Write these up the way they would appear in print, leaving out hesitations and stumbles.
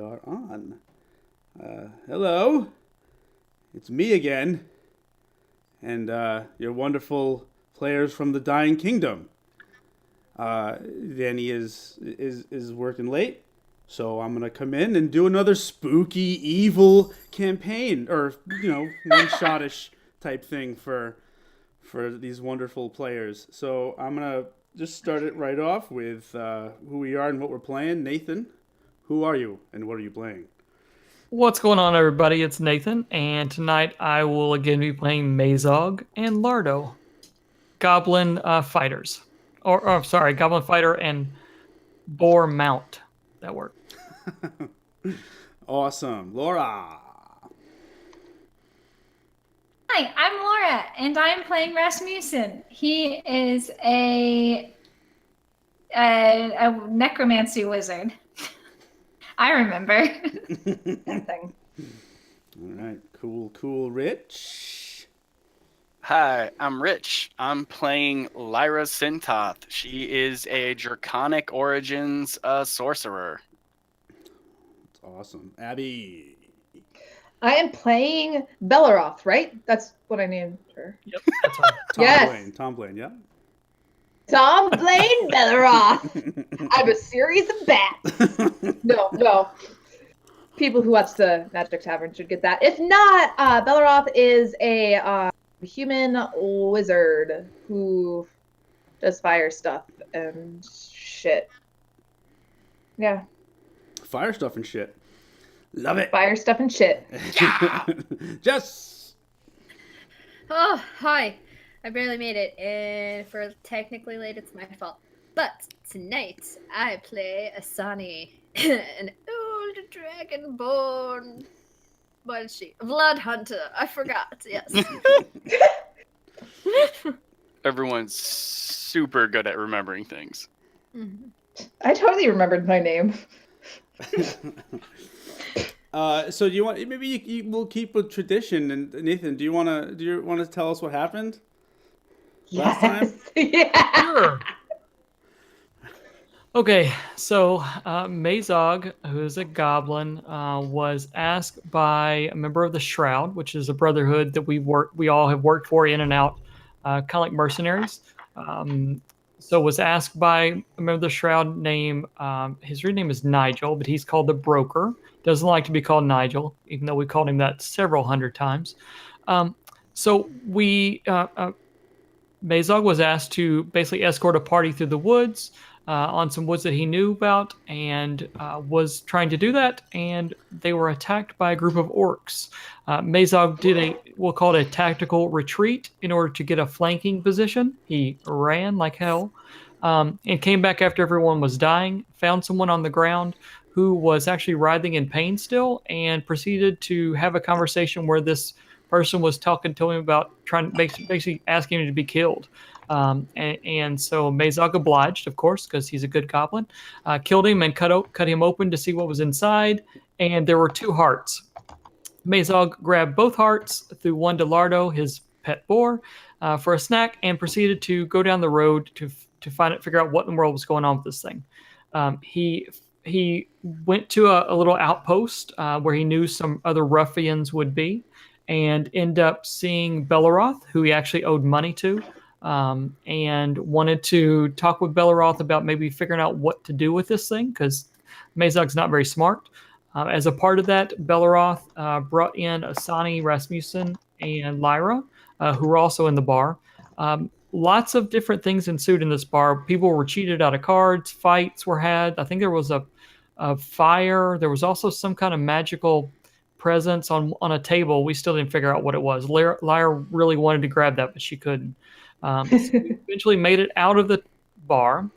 are on. Hello, it's me again, and your wonderful players from the Dying Kingdom. Danny is working late, so I'm gonna come in and do another spooky, evil campaign, or one shotish type thing for these wonderful players. So I'm gonna just start it right off with who we are and what we're playing. Nathan, who are you and what are you playing? What's going on, everybody? It's Nathan, and tonight I will again be playing Mazog and Lardo, Goblin fighters, or sorry, Goblin fighter and Boar mount. That worked. Awesome, Laura. Hi, I'm Laura, and I'm playing Rasmussen. He is a necromancy wizard. I remember. That thing. All right, cool, Rich. Hi, I'm Rich. I'm playing Lyra Sintoth. She is a draconic origins sorcerer. That's awesome, Abby. I am playing Belleroth, right? That's what I named her. Yep, that's right. Yes. Tom Blaine, yeah. Tom Blaine Belleroth. I'm a series of bats. No. People who watch the Magic Tavern should get that. If not, Belleroth is a human wizard who does fire stuff and shit. Yeah. Fire stuff and shit. Love it. Fire stuff and shit. Yeah. Jess. Oh, hi. I barely made it, and for technically late, it's my fault. But tonight, I play Asani, an old dragonborn. What is she? Blood hunter. I forgot. Yes. Everyone's super good at remembering things. Mhm. I totally remembered my name. So do you want maybe we'll keep with tradition, and Nathan, do you want to tell us what happened last time? Yeah. Sure. Okay, so Mazog, who's a goblin, was asked by a member of the Shroud, which is a brotherhood that we all have worked for in and out, kind of like mercenaries. So was asked by a member of the Shroud named, his real name is Nigel, but he's called the Broker. Doesn't like to be called Nigel, even though we called him that several hundred times. So Mazog was asked to basically escort a party through the woods on some woods that he knew about, and was trying to do that, and they were attacked by a group of orcs. Mazog did we'll call it a tactical retreat in order to get a flanking position. He ran like hell, and came back after everyone was dying, found someone on the ground who was actually writhing in pain still, and proceeded to have a conversation where this person was talking to him about trying to basically asking him to be killed. And so Mazog obliged, of course, because he's a good goblin, killed him and cut him open to see what was inside, and there were 2 hearts. Mazog grabbed both hearts, threw one to Lardo, his pet boar, for a snack, and proceeded to go down the road to figure out what in the world was going on with this thing. He went to a little outpost where he knew some other ruffians would be, and ended up seeing Belleroth, who he actually owed money to, and wanted to talk with Belleroth about maybe figuring out what to do with this thing, because Mazog's not very smart. As a part of that, Belleroth brought in Asani, Rasmussen, and Lyra, who were also in the bar. Lots of different things ensued in this bar. People were cheated out of cards. Fights were had. I think there was a fire. There was also some kind of magical presence on a table. We still didn't figure out what it was. Lyra really wanted to grab that, but she couldn't. So we eventually made it out of the bar,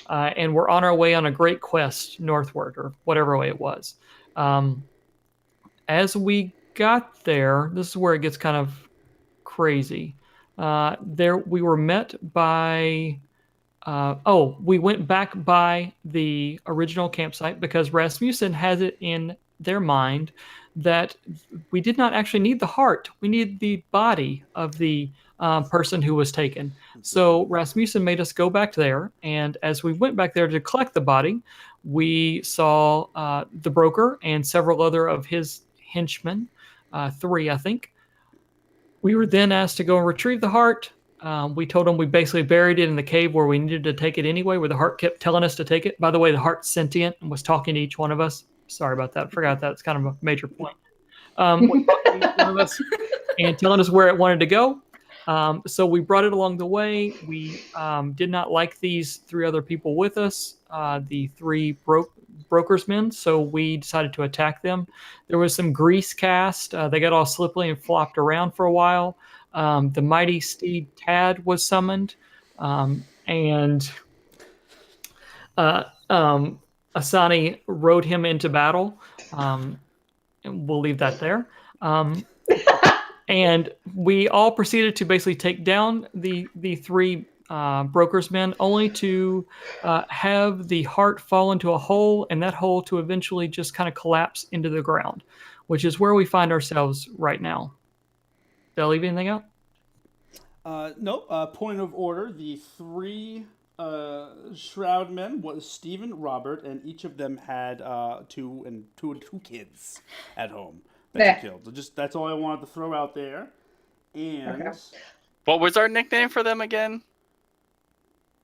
and we're on our way on a great quest northward, or whatever way it was. As we got there, this is where it gets kind of crazy. There we were met by. We went back by the original campsite because Rasmussen has it in their mind that we did not actually need the heart. We need the body of the person who was taken. So Rasmussen made us go back there, and as we went back there to collect the body, we saw the broker and several other of his henchmen, 3, I think. We were then asked to go and retrieve the heart. We told them we basically buried it in the cave where we needed to take it anyway, where the heart kept telling us to take it. By the way, the heart's sentient and was talking to each one of us. Sorry about that. Forgot that. It's kind of a major point. Was talking to each one of us and telling us where it wanted to go. So we brought it along the way. We did not like these 3 other people with us, the 3 brokers men, so we decided to attack them. There was some grease cast. They got all slippery and flopped around for a while. The mighty steed Tad was summoned, and Asani rode him into battle. And we'll leave that there. And we all proceeded to basically take down the 3 brokers men, only to have the heart fall into a hole, and that hole to eventually just kind of collapse into the ground, which is where we find ourselves right now. Did I leave anything out? No. Point of order: the 3 shroud men was Stephen, Robert, and each of them had 2 kids at home that you killed. So just that's all I wanted to throw out there. And What was our nickname for them again?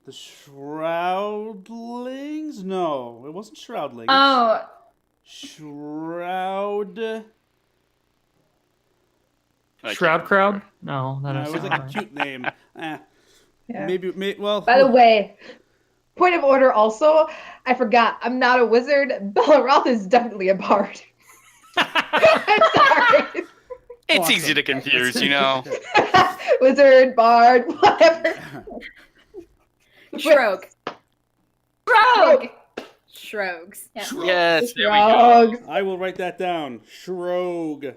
the Shroudlings? No, it wasn't Shroudlings. Oh, Shroud. Shroud Crowd? No, that No, is it was like not a right. cute name. Yeah. Maybe. Well. By the way, point of order also, I forgot, I'm not a wizard. Belleroth is definitely a bard. I'm sorry. It's Awesome. easy to confuse, you know. Wizard, bard, whatever. Shrog. rogue. Shrogs. Yeah. Yes, there we go. Frogs. I will write that down. Shrogue.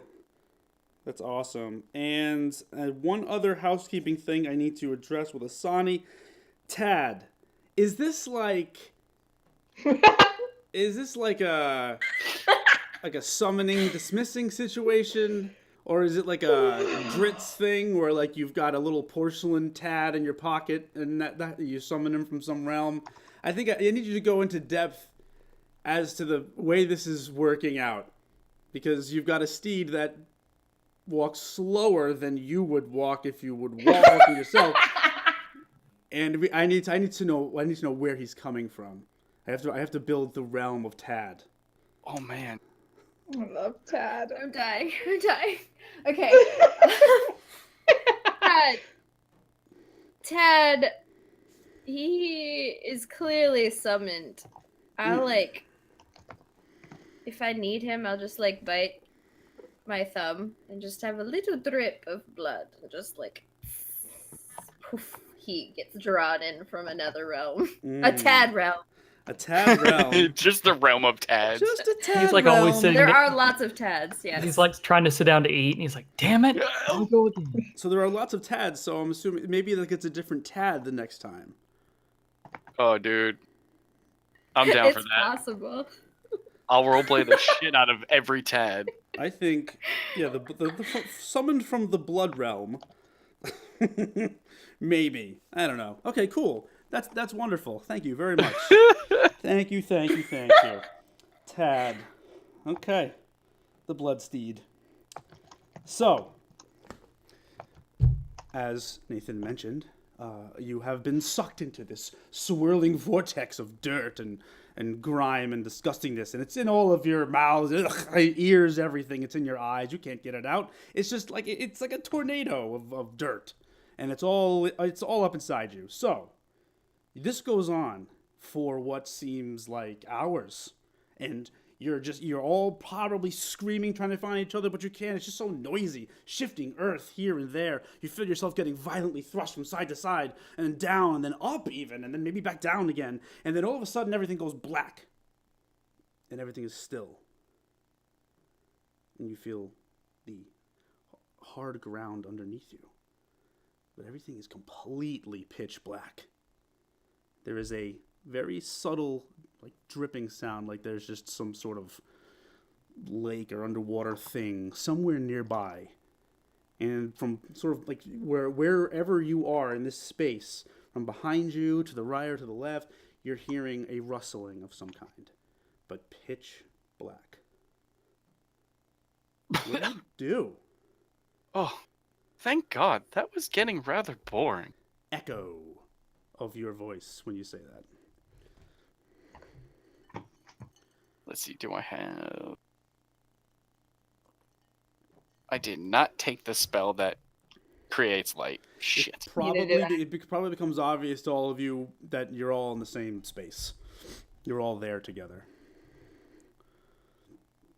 That's awesome. And one other housekeeping thing I need to address with Asani. Tad, is this like a summoning dismissing situation, or is it like a Dritz thing where like you've got a little porcelain Tad in your pocket and that you summon him from some realm? I think I need you to go into depth as to the way this is working out, because you've got a steed that walks slower than you would walk if you would walk yourself, and I need to know where he's coming from. I have to build the realm of Tad. Oh man. I love Tad. I'm dying. Okay. Tad, he is clearly summoned. I'll if I need him, I'll just bite my thumb and just have a little drip of blood and just poof, he gets drawn in from another realm. A Tad realm. A Tad realm. Just the realm of Tads. Just a Tad He's always realm. sitting There there. are lots of Tads, yes. He's trying to sit down to eat, and he's like, "Damn it! I'll go with you." So there are lots of Tads. So I'm assuming maybe it's a different Tad the next time. Oh, dude. I'm down it's for that. possible. I'll roleplay the shit out of every Tad. I think, yeah, the summoned from the blood realm. Maybe. I don't know. Okay, cool. That's wonderful. Thank you very much. Thank you. Tad. Okay. The blood steed. So, as Nathan mentioned, you have been sucked into this swirling vortex of dirt and grime and disgustingness, and it's in all of your mouths, ears, everything. It's in your eyes. You can't get it out. It's just like it's like a tornado of dirt, and it's all up inside you. So this goes on for what seems like hours, and you're all probably screaming, trying to find each other, but you can't. It's just so noisy, shifting earth here and there. You feel yourself getting violently thrust from side to side, and then down, and then up even, and then maybe back down again. And then all of a sudden, everything goes black, and everything is still. And you feel the hard ground underneath you. But everything is completely pitch black. There is a very subtle dripping sound, like there's just some sort of lake or underwater thing somewhere nearby. And from sort of wherever you are in this space, from behind you to the right or to the left, you're hearing a rustling of some kind. but pitch black. What do you do? Oh, thank God. That was getting rather boring. Echo of your voice when you say that. Let's see, do I have... I did not take the spell that creates light. Shit. It probably becomes obvious to all of you that you're all in the same space. You're all there together.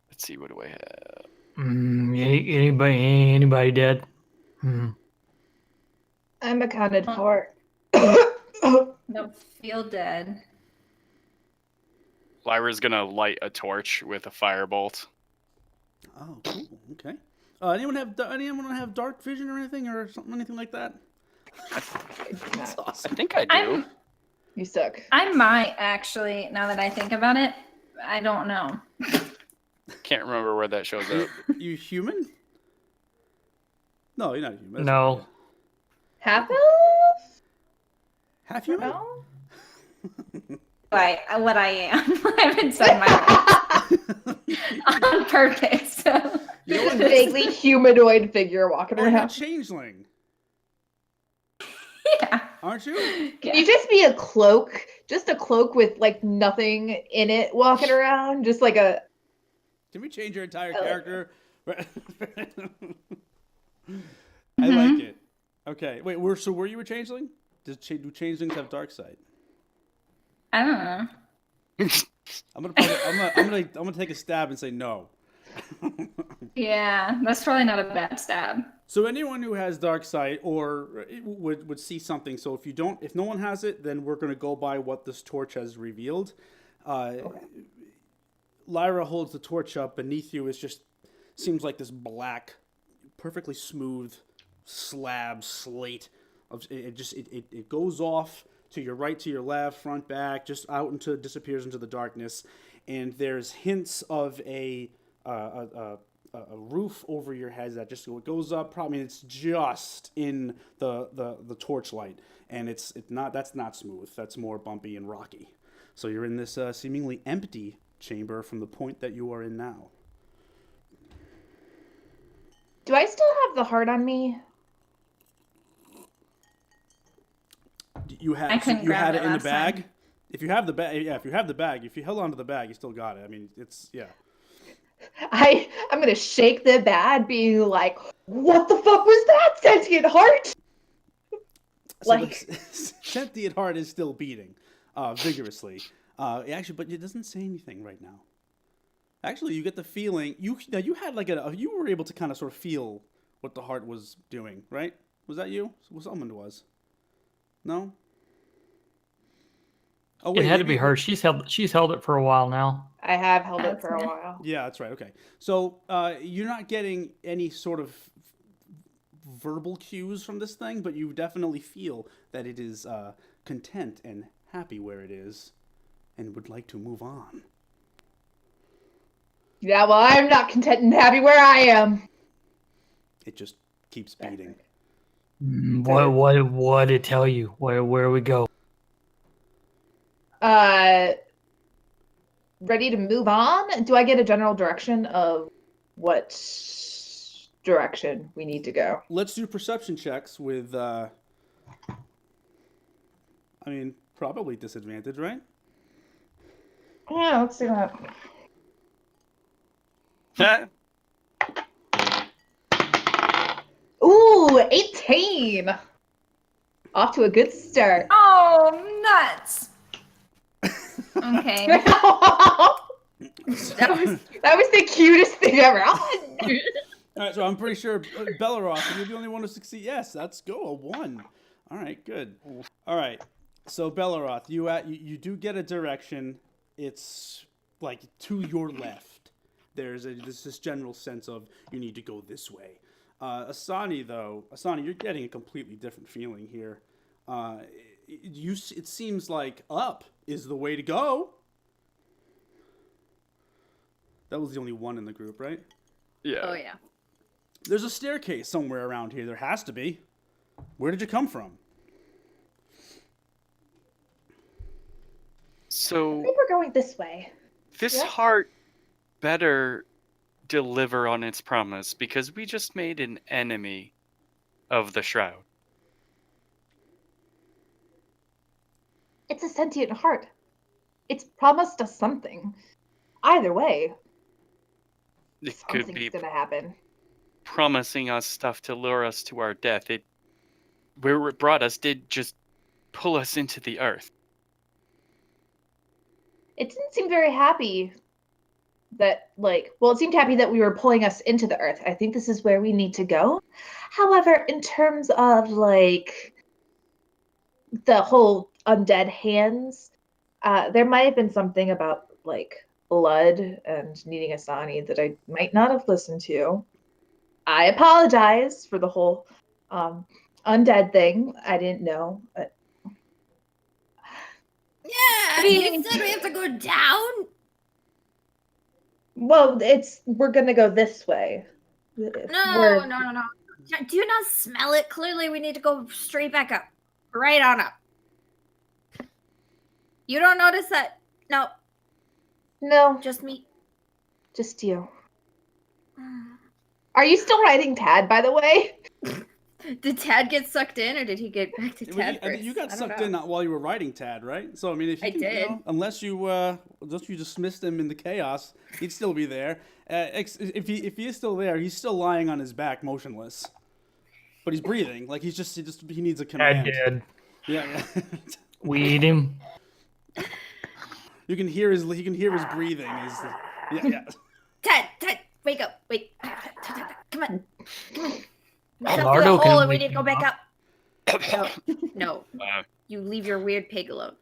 Let's see, what do I have? Anybody dead? I'm accounted for. Don't feel dead. Lyra's gonna light a torch with a firebolt. Oh, cool. Okay. Anyone have dark vision or anything anything like that? That's awesome. I think I do. You suck. I might actually, now that I think about it. I don't know. Can't remember where that shows up. You human? No, you're not human. That's No. right. Half elf? Half human? No. What I am. I'm inside my on purpose. So. Just a vaguely humanoid figure walking Oh, you're a around. changeling, Yeah. aren't you? Can you just be a cloak? Just a cloak with like nothing in it walking around? Just like a... Can we change your entire I like character? I like it. Okay, wait. Were you a changeling? Do changelings have dark sight? I don't know. I'm gonna take a stab and say no. Yeah, that's probably not a bad stab. So anyone who has dark sight or would see something. So if no one has it, then we're gonna go by what this torch has revealed. Lyra holds the torch up. Beneath you seems like this black, perfectly smooth slate. It goes off to your right, to your left, front, back, just out disappears into the darkness, and there's hints of a roof over your head that just goes up. Probably it's just in the torchlight, and that's not smooth. That's more bumpy and rocky. So you're in this seemingly empty chamber from the point that you are in now. Do I still have the heart on me? You had it in the bag. Time. If you have the bag, if you held onto the bag, you still got it. I mean, I'm gonna shake the bag, being like, "What the fuck was that sentient heart?" So the sentient heart is still beating vigorously. Actually, but it doesn't say anything right now. Actually, you get the feeling you had you were able to kind of sort of feel what the heart was doing, right? Was that you? Someone was. No. Oh, wait, it had to be her. She's held it for a while now. I have held it for a while. Yeah, that's right. Okay, so you're not getting any sort of verbal cues from this thing, but you definitely feel that it is content and happy where it is, and would like to move on. Yeah, well, I'm not content and happy where I am. It just keeps beating. What did it tell you? Where we go? Ready to move on? Do I get a general direction of what direction we need to go? Let's do perception checks with, probably disadvantage, right? Yeah, let's do that. Ooh, 18! Off to a good start. Oh, nuts! Okay. that was the cutest thing ever. All right, so I'm pretty sure Belleroth, you're the only one to succeed. Yes, let's go, a 1. All right, good. All right, so Belleroth, you do get a direction. It's like to your left. There's this general sense of you need to go this way. Asani, you're getting a completely different feeling here. It seems like up is the way to go. That was the only one in the group, right? Yeah. Oh, yeah. There's a staircase somewhere around here. There has to be. Where did you come from? I So think we're going this way. This Yeah. heart better deliver on its promise, because we just made an enemy of the shroud. It's a sentient heart. It's promised us something. Either way, It could something's be gonna happen. promising us stuff to lure us to our death. Where it brought us did just pull us into the earth. It didn't seem very happy that, it seemed happy that we were pulling us into the earth. I think this is where we need to go. However, in terms of, the whole undead hands, there might have been something about, blood and needing a Sani that I might not have listened to. I apologize for the whole undead thing. I didn't know. Yeah, you said we have to go down. Well, we're gonna go this way. No. Do you not smell it? Clearly, we need to go straight back up, right on up. You don't notice that? No, No, just me. just you. Are you still riding Tad, by the way? Did Tad get sucked in, or did he get back to Tad I think first? you got I don't sucked know. in while you were riding Tad, right? So I mean, if you I can, did. unless you dismissed him in the chaos, he'd still be there. If he is still there, he's still lying on his back, motionless, but he's breathing. Like he needs a command. Dad. Yeah. We eat him. You can hear his breathing. Yeah. Tad, wake up. Wait. Come on. Step through Lardo the can hole and we wake need to go him back up. up. No. You leave your weird pig alone.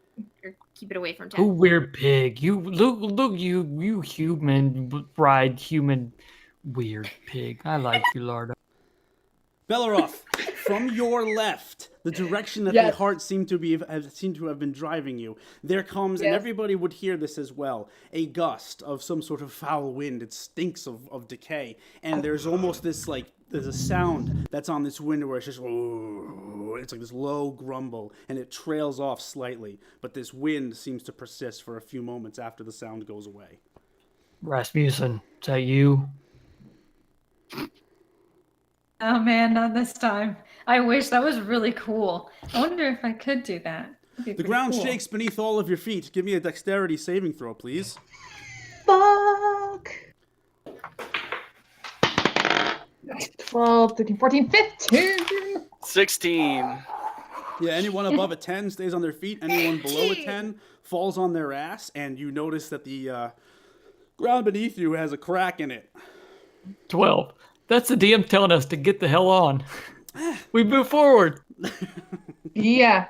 Or keep it away from Tad. Who weird pig? You look you human ride human weird pig. I like you, Lardo. Belleroth, from your left, the direction that the Yes. heart seemed to have been driving you, there comes, and Yes. everybody would hear this as well, a gust of some sort of foul wind. It stinks of decay, and there's almost this there's a sound that's on this wind where it's just it's like this low grumble, and it trails off slightly, but this wind seems to persist for a few moments after the sound goes away. Rasmussen, is that you? Oh man, not this time. I wish. That was really cool. I wonder if I could do that. That'd be The pretty ground cool. shakes beneath all of your feet. Give me a dexterity saving throw, please. Fuck. 12, 13, 14, 15. 16. Yeah, anyone above a 10 stays on their feet. Anyone below a 10 falls on their ass, and you notice that the ground beneath you has a crack in it. 12. That's the DM telling us to get the hell on. We move forward. Yeah.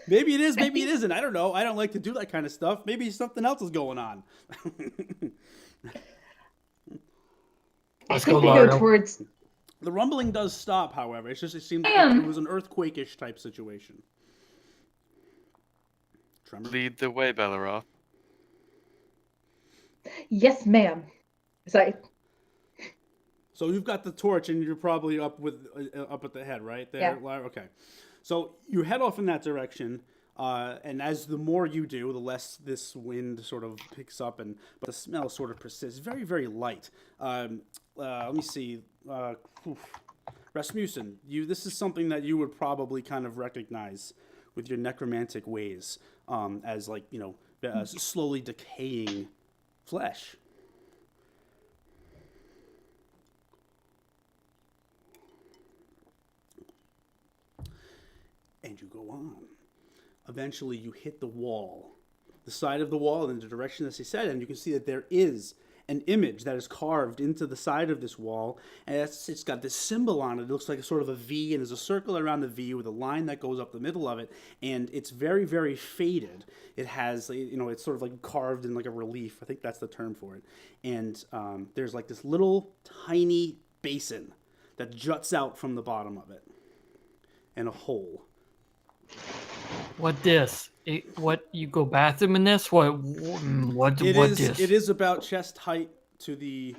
Maybe it is, maybe it isn't. I don't know. I don't like to do that kind of stuff. Maybe something else is going on. Let's I go, think we go Lardo. towards. The rumbling does stop, however. It seemed like Damn. it was an earthquake-ish type situation. Tremor. Lead the way, Belleroth. Yes, ma'am. Sorry. So you've got the torch, and you're probably up at the head, right? There. Yeah. Okay. So you head off in that direction, and as the more you do, the less this wind sort of picks up, but the smell sort of persists. Very, very light. Let me see. Rasmussen, this is something that you would probably kind of recognize with your necromantic ways, as slowly decaying flesh. And you go on. Eventually, you hit the wall, the side of the wall in the direction that he said, and you can see that there is an image that is carved into the side of this wall, and it's got this symbol on it. It looks like a sort of a V, and there's a circle around the V with a line that goes up the middle of it, and it's very, very faded. It has, it's sort of like carved in like a relief. I think that's the term for it. And there's like this little tiny basin that juts out from the bottom of it, and a hole. What this? What you go bathroom in this? What this? It is about chest height to the.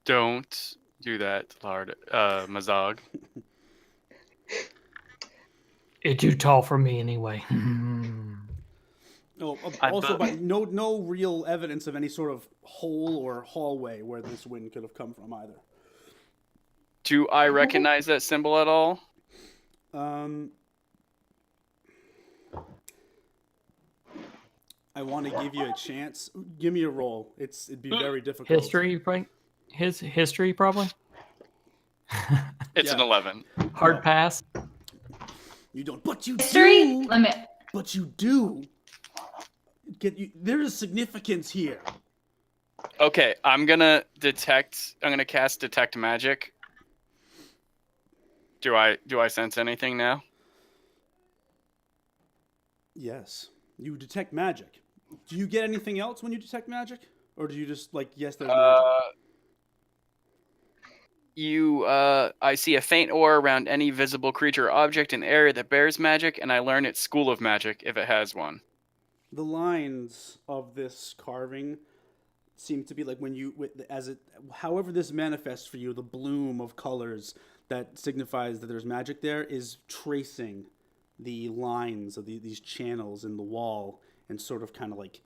Don't do that, Lard. Mazog. It's too tall for me anyway. Oh, I also, bu- but no real evidence of any sort of hole or hallway where this wind could have come from either. Do I recognize that symbol at all? I want to give you a chance. Give me a roll. It'd be very difficult. History, right? His history, probably. It's an Yeah. 11. Hard pass. You don't, but you History do. limit. But you do. There is significance here. Okay, I'm gonna cast detect magic. Do I sense anything now? Yes, you detect magic. Do you get anything else when you detect magic, or do you just yes, there's magic? I see a faint aura around any visible creature or object in the area that bears magic, and I learn its school of magic if it has one. The lines of this carving seem to be like however this manifests for you, the bloom of colors that signifies that there's magic there is tracing the lines of these channels in the wall and sort of kind of like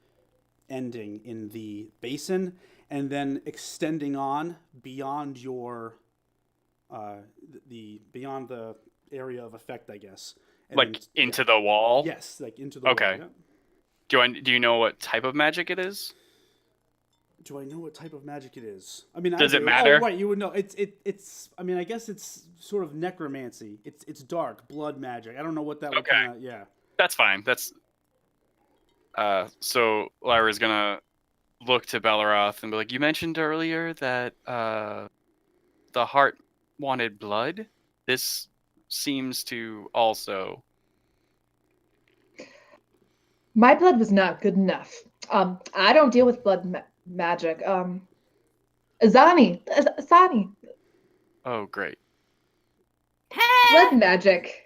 ending in the basin and then extending on beyond your beyond the area of effect, I guess. And Like into the wall? Yes, like into the Okay. wall. Yeah. Do you know what type of magic it is? Do I know what type of magic it is? I mean, Does I it do. matter? Oh, right, you would know. It's. I mean, I guess it's sort of necromancy. It's dark blood magic. I don't know what that would Okay. kind of. Yeah. That's fine. That's so Lyra's gonna look to Belleroth and be like, "You mentioned earlier that the heart wanted blood. This seems to also." My blood was not good enough. I don't deal with blood magic. Asani, Oh, great. blood magic.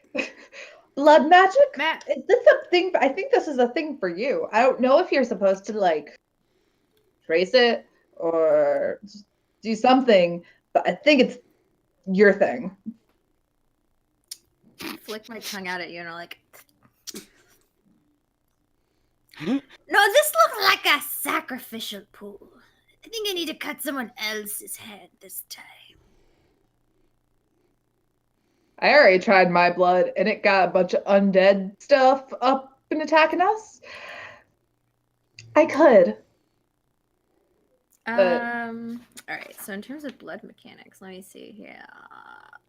Blood magic? Matt. Is this a thing? I think this is a thing for you. I don't know if you're supposed to trace it or do something, but I think it's your thing. Flick my tongue out at you and I'm like, no, this looks like a sacrificial pool. I think I need to cut someone else's head this time. I already tried my blood and it got a bunch of undead stuff up and attacking us. I could. All right. So in terms of blood mechanics, let me see here.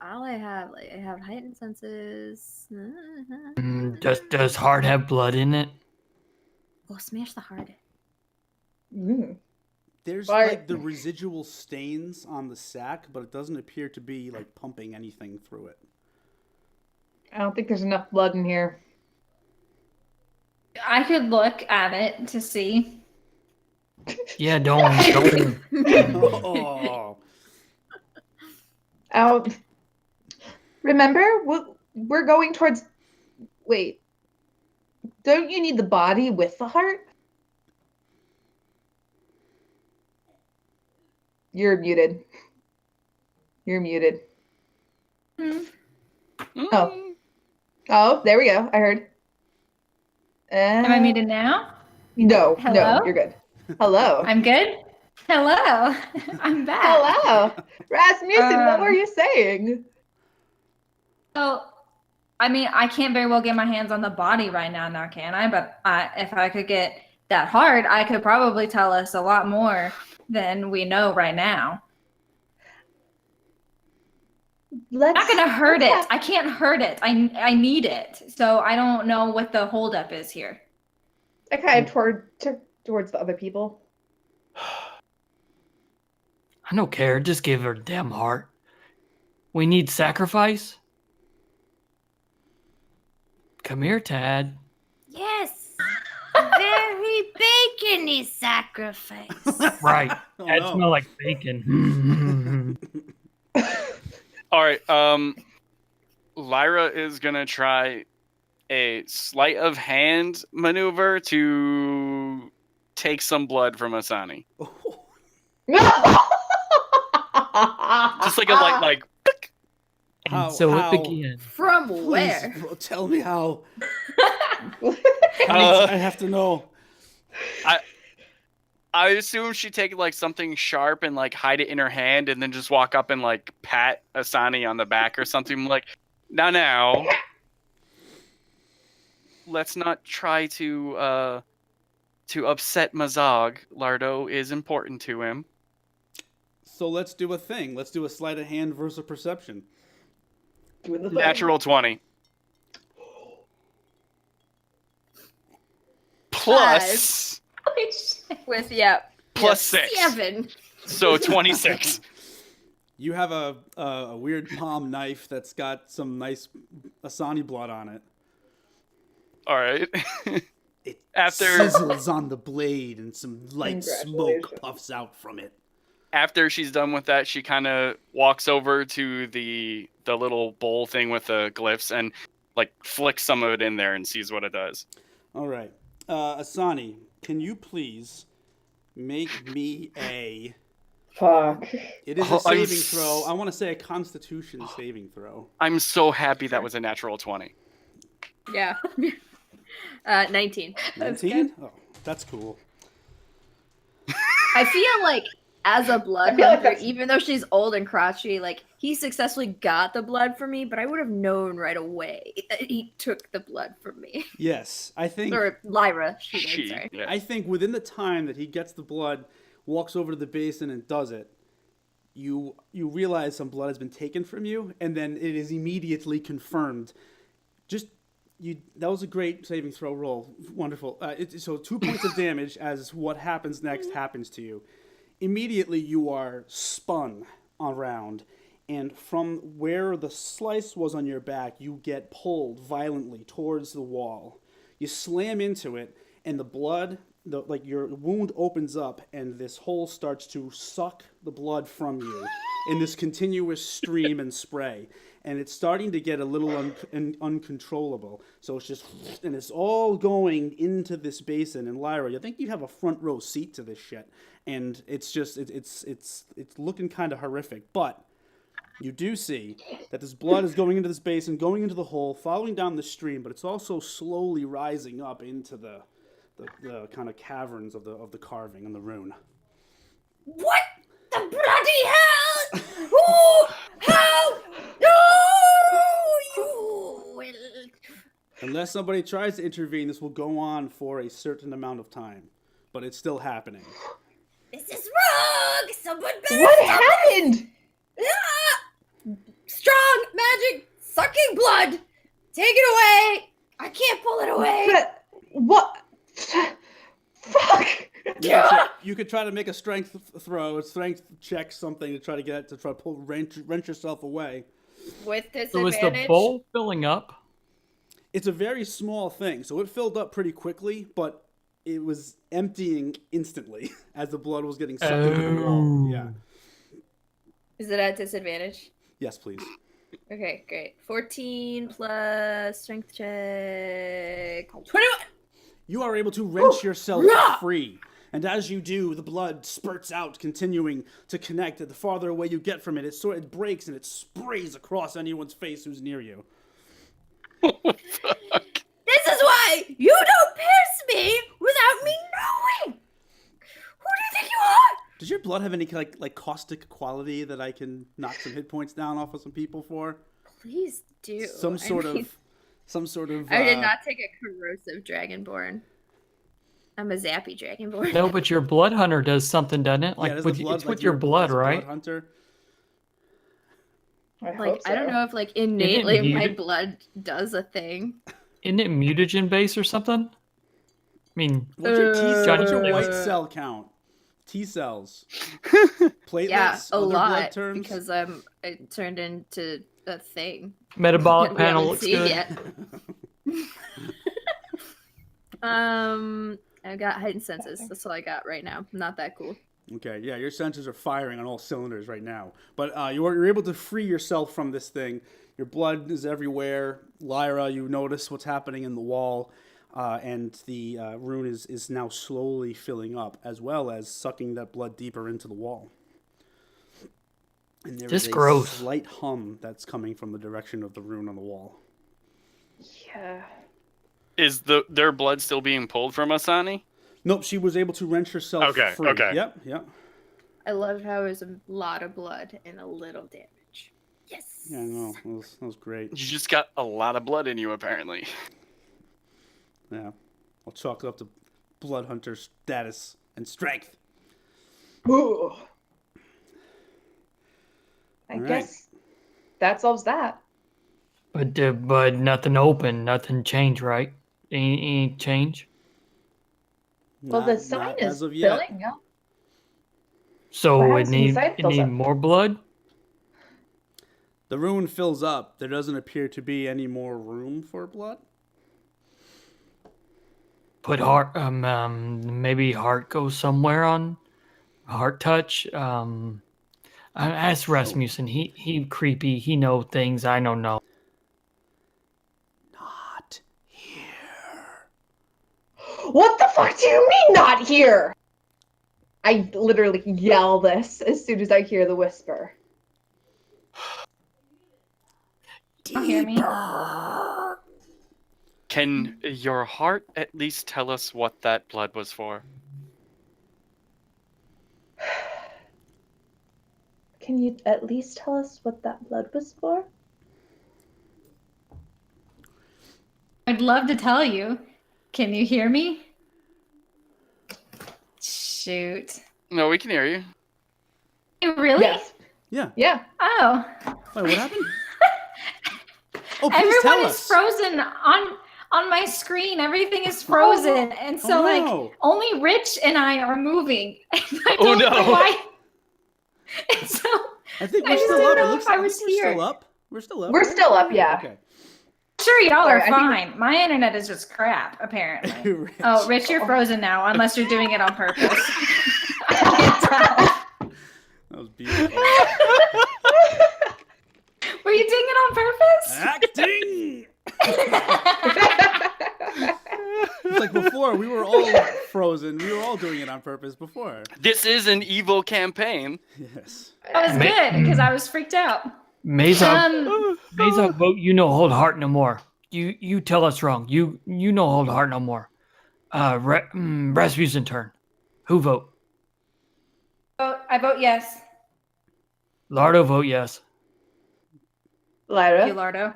All I have, I have heightened senses. Does heart have blood in it? Oh, smash the heart. Mm. There's But- the residual stains on the sack, but it doesn't appear to be pumping anything through it. I don't think there's enough blood in here. I could look at it to see. Yeah, don't. Oh. Remember, we're going towards. Wait, don't you need the body with the heart? You're muted. You're muted. Oh, there we go. I heard. Am I muted now? No, Hello? no, you're good. Hello. I'm good. Hello. I'm back. Hello. Rasmussen, what were you saying? So, I mean, I can't very well get my hands on the body right now, can I? But if I could get that hard, I could probably tell us a lot more than we know right now. I'm not gonna hurt it. I can't hurt it. I need it. So I don't know what the holdup is here. I kind of towards the other people. I don't care. Just give her a damn heart. We need sacrifice. Come here, Tad. Yes. Very bacony sacrifice. Right. Oh, That no. smell like bacon. All right. Lyra is gonna try a sleight of hand maneuver to take some blood from Asani. Just like a like. And How- so how? it began. From Please, where? bro, tell me how. Uh, I have to know. I assume she'd take like something sharp and like hide it in her hand, and then just walk up and like pat Asani on the back or something. Like, now, let's not try to upset Mazog. Lardo is important to him. So let's do a thing. Let's do a sleight of hand versus perception. Doing the thing. Natural 20. Plus Holy shit. With plus 6. 7. So 26. You have a weird palm knife that's got some nice Asani blood on it. All right. It After- sizzles on the blade and some light smoke Congratulations. puffs out from it. After she's done with that, she kind of walks over to the little bowl thing with the glyphs and like flicks some of it in there and sees what it does. All right. Asani, can you please make me a... Fuck. It is Oh, a saving throw. I want to say a Constitution saving throw. I'm so happy that was a natural 20. Yeah. 19. 19? Oh, that's cool. I feel like as a blood I feel like hunter, that's- even though she's old and crotchety, like he successfully got the blood from me, but I would have known right away that he took the blood from me. Yes, I think... Or Lyra, she did, She, sorry. yeah. I think within the time that he gets the blood, walks over to the basin and does it, you realize some blood has been taken from you, and then it is immediately confirmed. That was a great saving throw roll. Wonderful. So 2 points of damage as what happens next happens to you. Immediately you are spun around, and from where the slice was on your back, you get pulled violently towards the wall. You slam into it, and the blood, your wound opens up, and this hole starts to suck the blood from you in this continuous stream and spray. And it's starting to get a little uncontrollable. So it's just, and it's all going into this basin. And Lyra, I think you have a front row seat to this shit. And it's just, it's looking kind of horrific. But you do see that this blood is going into this basin, going into the hole, following down the stream, but it's also slowly rising up into the kind of caverns of the carving and the rune. What the bloody hell? Who? How? No! You will. Unless somebody tries to intervene, this will go on for a certain amount of time. But it's still happening. This is wrong! Someone better What stop happened? it! Ah! Strong magic sucking blood! Take it away! I can't pull it away! But what? Fuck. You could try to make a strength throw, a strength check, something to try to get to try to pull wrench yourself away. With So is disadvantage. the bowl filling up? It's a very small thing, so it filled up pretty quickly, but it was emptying instantly as the blood was getting sucked into the wall. Yeah. Is it at disadvantage? Yes, please. Okay, great. 14 plus strength check. 21! You are able to wrench yourself free. And as you do, the blood spurts out, continuing to connect. The farther away you get from it, it breaks and it sprays across anyone's face who's near you. This is why you don't pierce me without me knowing! Who do you think you are? Does your blood have any like caustic quality that I can knock some hit points down off of some people for? Please do. Some sort of. I did not take a corrosive dragonborn. I'm a zappy dragonborn. No, but your blood hunter does something, doesn't it? Like does with, the blood, it's like with your blood, as a right? Blood hunter. Like, I don't know if like Isn't innately it my muted? blood does a thing. Isn't it mutagen base or something? I mean, What's your Johnny white Blaze. cell count? T cells. Platelets. Yeah, a other blood lot terms? because it turned into a thing. metabolic We panel haven't looks seen good. yet. I've got heightened senses. That's all I got right now. Not that cool. Okay, yeah, your senses are firing on all cylinders right now. But you're able to free yourself from this thing. Your blood is everywhere. Lyra, you notice what's happening in the wall. And the rune is now slowly filling up, as well as sucking that blood deeper into the wall. And there Just is a gross. slight hum that's coming from the direction of the rune on the wall. Yeah. Is their blood still being pulled from Asani? Nope, she was able to wrench herself Okay, free. okay. Yep. I love how there's a lot of blood and a little damage. Yes. Yeah, no, that was great. You just got a lot of blood in you, apparently. Yeah. I'll chalk it up to Blood Hunter status and strength. Ooh. I All right. guess that solves that. But nothing open, nothing changed, right? Any change? Well, the Not sign as is of yet. filling up. So What it happens when the need sign it fills need up? more blood? The rune fills up. There doesn't appear to be any more room for blood. Put heart maybe heart goes somewhere on heart touch. Ask Rasmussen. He creepy. He know things I don't know. Not here. What the fuck do you mean not here? I literally yell this as soon as I hear the whisper. You hear me? Can your heart at least tell us what that blood was for? Can you at least tell us what that blood was for? I'd love to tell you. Can you hear me? Shoot. No, we can hear you. You really? Yes. Yeah. Yeah. Oh. Wait, what happened? Oh, please Everyone tell is us. frozen on my screen. Everything is frozen. And so Oh, no. like only Rich and I are moving. And I Oh, don't no. know why. And so I think I we're just still didn't up. It know looks if I like was we're here. still up. We're still up. We're right? still up, yeah. Okay. sure y'all Sorry, are I think- fine. My internet is just crap, apparently. Rich. Oh, Rich, you're frozen now, unless you're doing it on purpose. I can't tell. That was beautiful. Were you doing it on purpose? Acting. It's like before, we were all frozen. We were all doing it on purpose before. This is an evil campaign. Yes. That was good because I was freaked out. Mesa vote you no hold heart no more. You tell us wrong. You no hold heart no more. Rasmussen turn. Who vote? I vote yes. Lardo vote yes. Lyra. You, Lardo.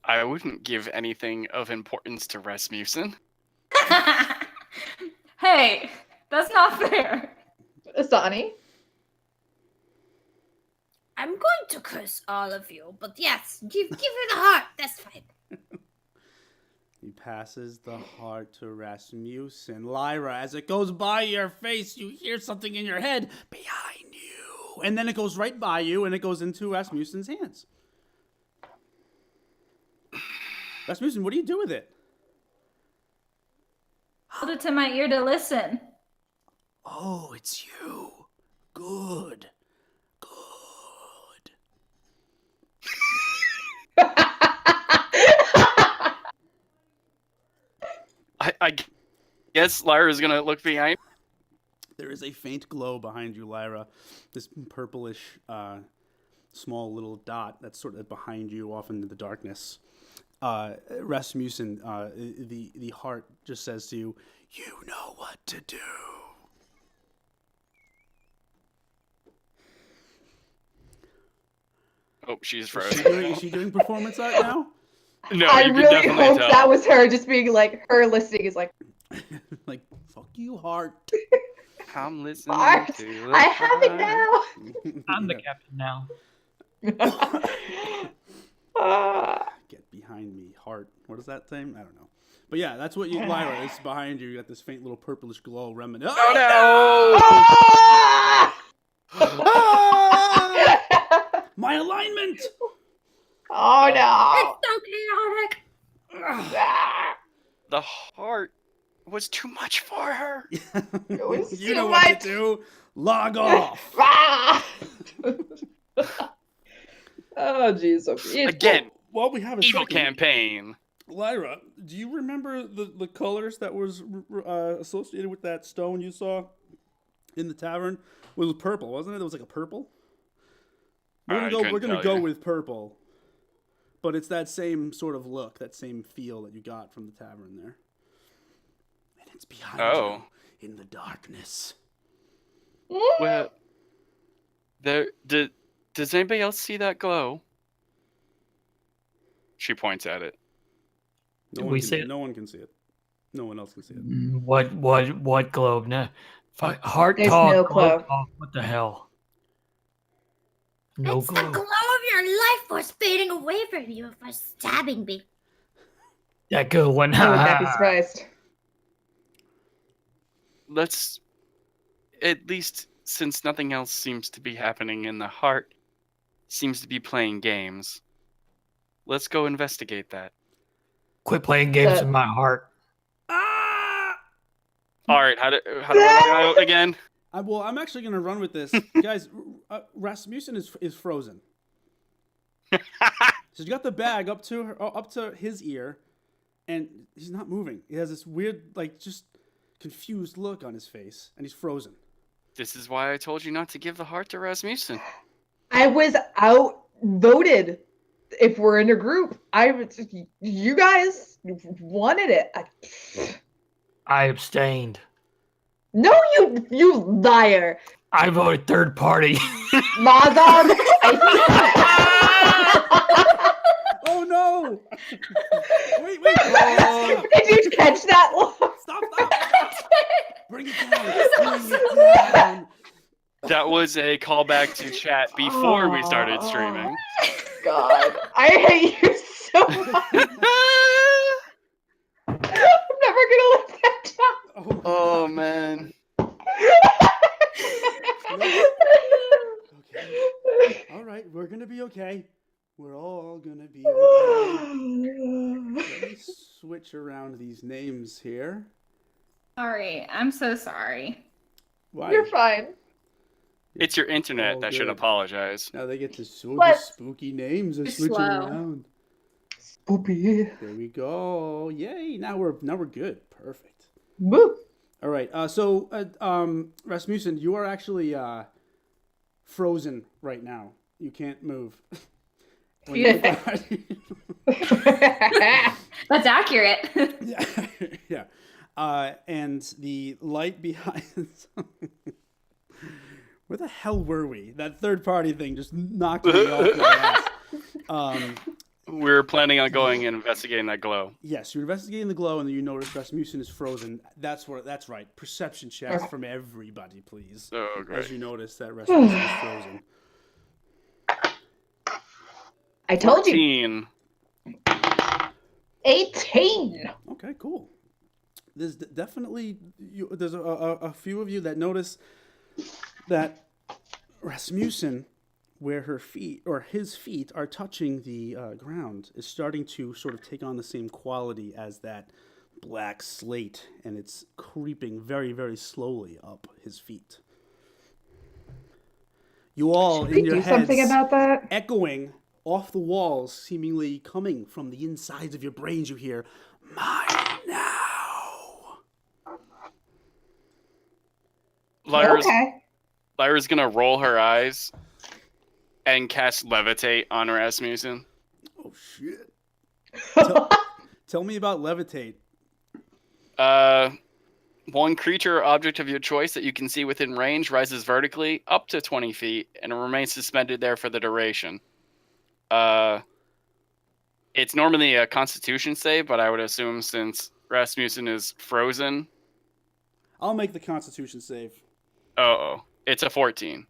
I wouldn't give anything of importance to Rasmussen. Hey, that's not fair. Asani. I'm going to curse all of you, but yes, give her the heart. That's fine. He passes the heart to Rasmussen. Lyra, as it goes by your face, you hear something in your head behind you. And then it goes right by you and it goes into Rasmussen's hands. Rasmussen, what do you do with it? Hold it to my ear to listen. Oh, it's you. Good. I guess Lyra's gonna look behind. There is a faint glow behind you, Lyra. This purplish, small little dot that's sort of behind you, off into the darkness. Rasmussen, the heart just says to you, "You know what to do." Oh, she's Is frozen. she doing performance art now? No, I you can really definitely hope tell. that was her just being like, her listening is like, Like, fuck you, heart. I'm listening Art, to the I have it heart. now. I'm the captain now. Get behind me, heart. What is that thing? I don't know. But yeah, that's what you, Lyra, is behind you. You got this faint little purplish glow remnant. Oh no! Ah! My alignment! Oh no! It's so chaotic. Ah! The heart was too much for her. was You too know what much. to do. Log off. Ah! Oh jeez, Sophie. Again, While we have a evil second, campaign. Lyra, do you remember the colors that was associated with that stone you saw in the tavern? It was purple, wasn't it? It was like a purple. I We're couldn't gonna tell go you. with purple, but it's that same sort of look, that same feel that you got from the tavern there. It's behind Oh. you in the darkness. Well, does anybody else see that glow? She points at it. No one can see it. No one can see it. No one else can see it. What globe? No. Heart There's talk. no globe glow. talk. What the hell? No It's glow. the glow of your life force fading away from you for stabbing me. That good one. I would not be surprised. Let's, at least since nothing else seems to be happening in the heart, seems to be playing games. Let's go investigate that. Quit playing games with my heart. All right, how do I go again? I'm actually gonna run with this, guys. Rasmussen is frozen. So you got the bag up to his ear, and he's not moving. He has this weird, like, just confused look on his face, and he's frozen. This is why I told you not to give the heart to Rasmussen. I was outvoted. If we're in a group, you guys wanted it. I abstained. No, you liar, I voted third party. Mazog. Oh no! Wait! Did you catch that? Stop! Bring it down! That was a callback to chat before we started streaming. God, I hate you so much. I'm never gonna let that down. Oh man. Okay. All right, we're gonna be okay. We're all gonna be okay. Let me switch around these names here. Sorry, I'm so sorry. Why? You're fine. It's your internet all that should good. apologize. Now they get to so What? spooky names are Too switching slow. around. Spoopy. There we go. Yay! Now we're good. Perfect. Woo. All right. So Rasmussen, you are actually frozen right now. You can't move. When you That's accurate. yeah. And the light behind. Where the hell were we? That third party thing just knocked me off my ass. We're planning on going and investigating that glow. Yes, you're investigating the glow, and then you notice Rasmussen is frozen. That's right. Perception checks from everybody, please. Oh, great. As you notice that Rasmussen is frozen. I told you. 14. 18. Okay, cool. There's definitely there's a few of you that notice that Rasmussen, where her feet or his feet are touching the ground, is starting to sort of take on the same quality as that black slate, and it's creeping very, very slowly up his feet. You all Should in we your do heads, something about that? echoing off the walls, seemingly coming from the insides of your brains, you hear, "Mine now." Lyra's gonna roll her eyes and cast Levitate on Rasmussen. Oh shit! Tell me about levitate. One creature or object of your choice that you can see within range rises vertically up to 20 feet and remains suspended there for the duration. It's normally a Constitution save, but I would assume since Rasmussen is frozen. I'll make the Constitution save. It's a 14.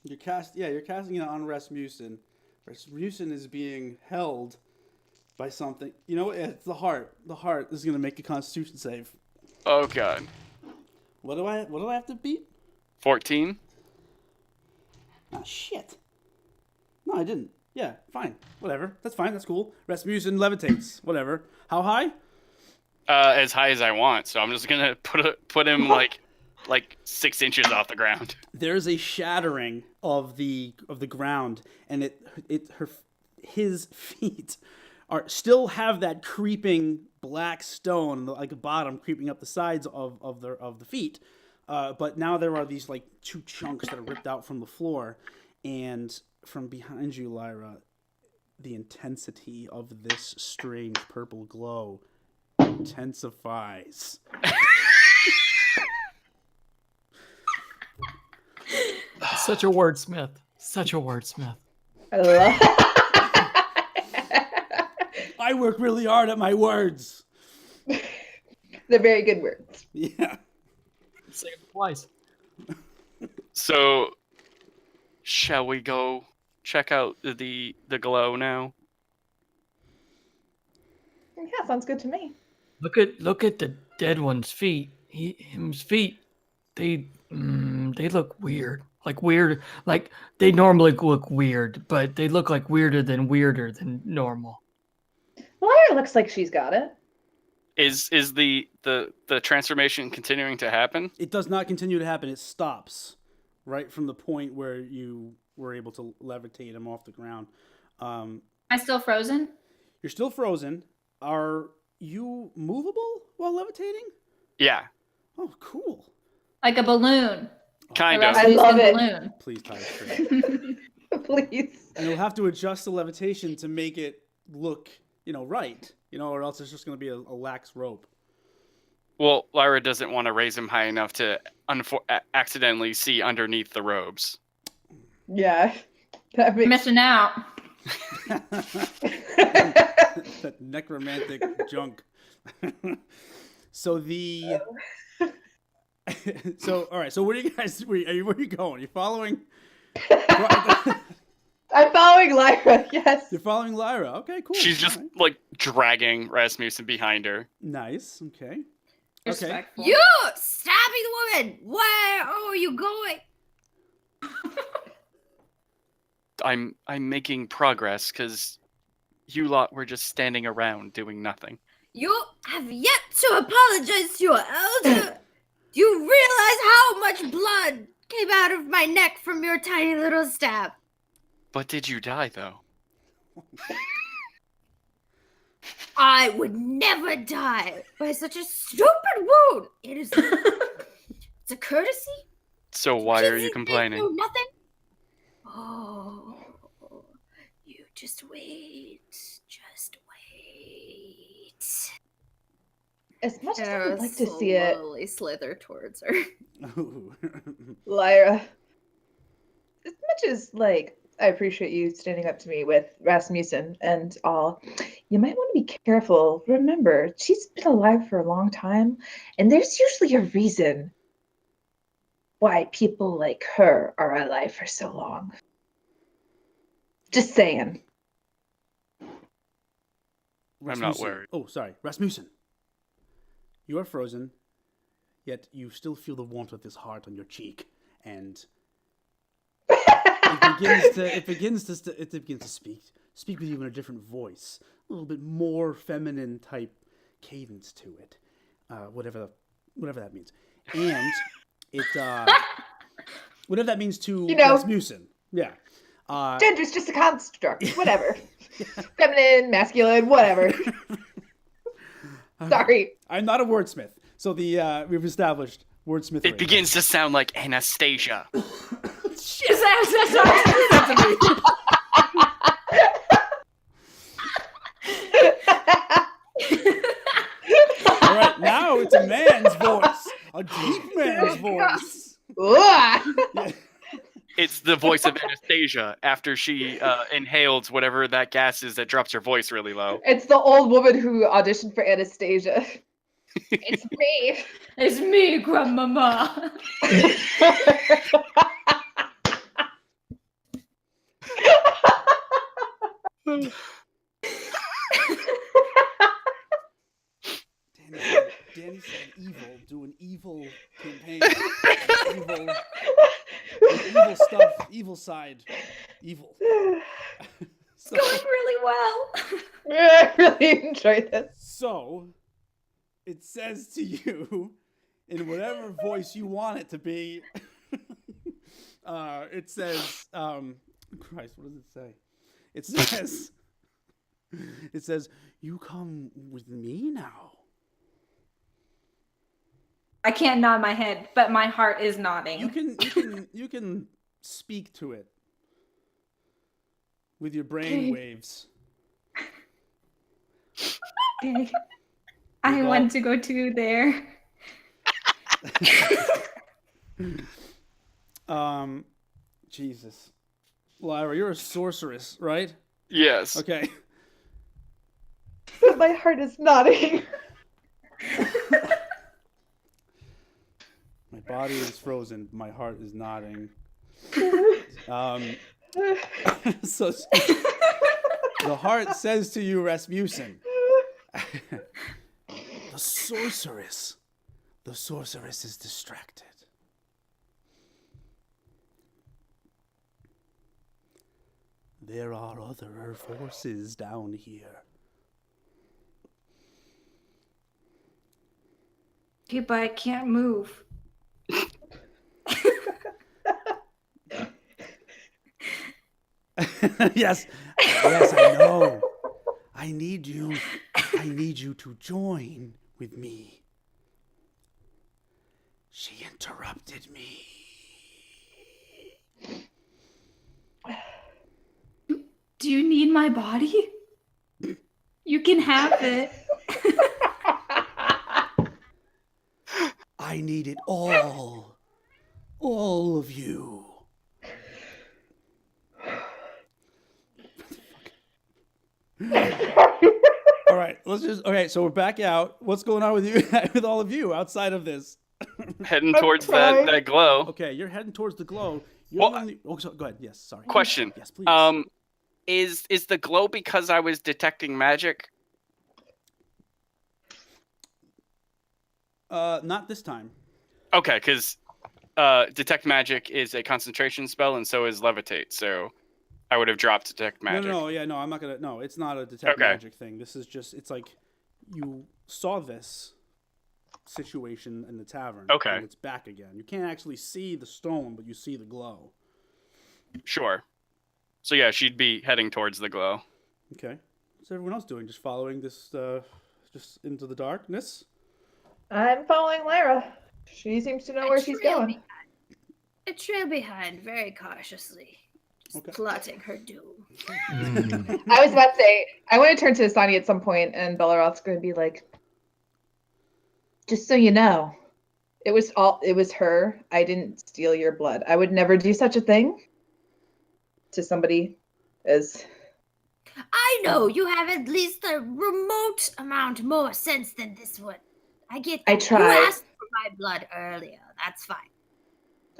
You're casting it on Rasmussen. Rasmussen is being held by something. You know what? It's the heart. The heart is gonna make a Constitution save. Oh god. What do I have to beat? 14. Ah, shit. No, I didn't. Yeah, fine. Whatever. That's fine. That's cool. Rasmussen levitates. Whatever. How high? As high as I want. So I'm just gonna put him like 6 inches off the ground. There's a shattering of the ground, and his feet still have that creeping black stone, like the bottom creeping up the sides of the feet. But now there are these like two chunks that are ripped out from the floor, and from behind you, Lyra, the intensity of this strange purple glow intensifies. Such a wordsmith. Such a wordsmith. I love. I work really hard at my words. They're very good words. Yeah. Say it twice. So, shall we go check out the glow now? Yeah, sounds good to me. Look at the dead one's feet. His feet. They look weird. Like weird. Like they normally look weird, but they look like weirder than normal. Lyra looks like she's got it. Is the transformation continuing to happen? It does not continue to happen. It stops right from the point where you were able to levitate him off the ground. Am I still frozen? You're still frozen. Are you movable while levitating? Yeah, Oh, cool. Like a balloon. kind The of. I love Rasmussen it. balloon. Please tie it straight. Please. And you'll have to adjust the levitation to make it look, right, or else it's just going to be a lax rope. Well, Lyra doesn't want to raise him high enough to accidentally see underneath the robes. Yeah. That makes... Missing out. That necromantic junk. So all right. So where are you guys? Where are you going? You following? I'm following Lyra. Yes. You're following Lyra. Okay, cool. She's just All right. like dragging Rasmussen behind her. Nice. Okay. Okay. Respectful. You stabbing woman! Where are you going? I'm making progress because you lot were just standing around doing nothing. You have yet to apologize to your elder. Do you realize how much blood came out of my neck from your tiny little stab? But did you die though? I would never die by such a stupid wound. It is it's a courtesy. So why are you Easy complaining? thing, no nothing. Oh, you just wait. Just wait. As much as And I would like to see it, slowly slither towards her. Lyra, as much as I appreciate you standing up to me with Rasmussen and all, you might want to be careful. Remember, she's been alive for a long time, and there's usually a reason why people like her are alive for so long. Just saying. I'm not worried. Oh, sorry, Rasmussen. You are frozen, yet you still feel the warmth of this heart on your cheek, and it begins to speak with you in a different voice, a little bit more feminine type cadence to it, whatever that means, and it whatever that means to Rasmussen. Yeah. Gender's just a construct. Whatever. Feminine, masculine, whatever. Sorry. I'm not a wordsmith, so we've established wordsmith. It begins to sound like Anastasia. Shit. That's All right, now it's a man's voice, a deep man's voice. Ugh. It's the voice of Anastasia after she inhaled whatever that gas is that drops her voice really low. It's the old woman who auditioned for Anastasia. It's me. It's me, Grandmama. Danny said evil, do an evil campaign. evil stuff, evil side, evil. So, Going really well. I really enjoyed this. so, it says to you, in whatever voice you want it to be, it says, Christ, what does it say? It says, you come with me now. I can't nod my head, but my heart is nodding. You can speak to it with your brain waves. I I want to go to there. Jesus. Lyra, you're a sorceress, right? Yes. Okay. My heart is nodding. My body is frozen. My heart is nodding. So the heart says to you, Rasmussen, the sorceress is distracted. There are other forces down here. Okay, but I can't move. Yes, I know. I need you to join with me. She interrupted me. Do you need my body? You can have it. I need it all. All of you. All right, so we're back out. What's going on with you, with all of you outside of this? Heading towards that glow. Okay, you're heading towards the glow. Well, go ahead. Yes, sorry. Question. Yes, please. Is the glow because I was detecting magic? Not this time. Okay, because detect magic is a concentration spell, and so is levitate. So I would have dropped detect magic. No, I'm not gonna. No, it's not a detect magic thing. This is just. It's like you saw this situation in the tavern. Okay. And it's back again. You can't actually see the stone, but you see the glow. Sure. So yeah, she'd be heading towards the glow. Okay. What's everyone else doing? Just following this, just into the darkness? I'm following Lara. She seems to know where she's going. A trail behind, very cautiously. Just plotting her doom. I was about to say, I want to turn to Asani at some point, and Belleroth's going to be like, just so you know, it was her. I didn't steal your blood. I would never do such a thing to somebody as... I know you have at least a remote amount more sense than this one. I get that. I tried. You asked for my blood earlier. That's fine.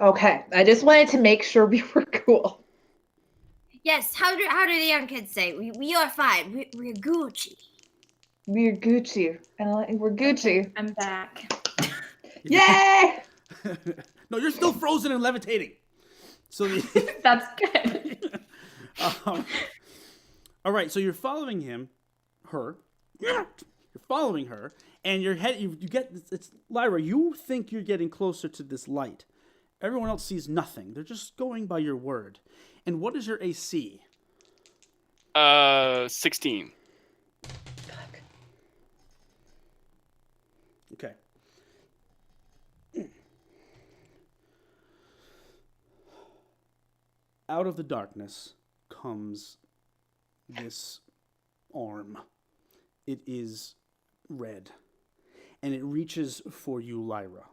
Okay, I just wanted to make sure we were cool. Yes, how do the young kids say? We are fine. We're Gucci. We're Gucci. We're Gucci. I'm back. Yay! No, you're still frozen and levitating. So That's good. All right, so you're following her. You're following her, and you get it's Lyra. You think you're getting closer to this light. Everyone else sees nothing. They're just going by your word. And what is your AC? 16. Okay. Out of the darkness comes this arm. It is red, and it reaches for you, Lyra.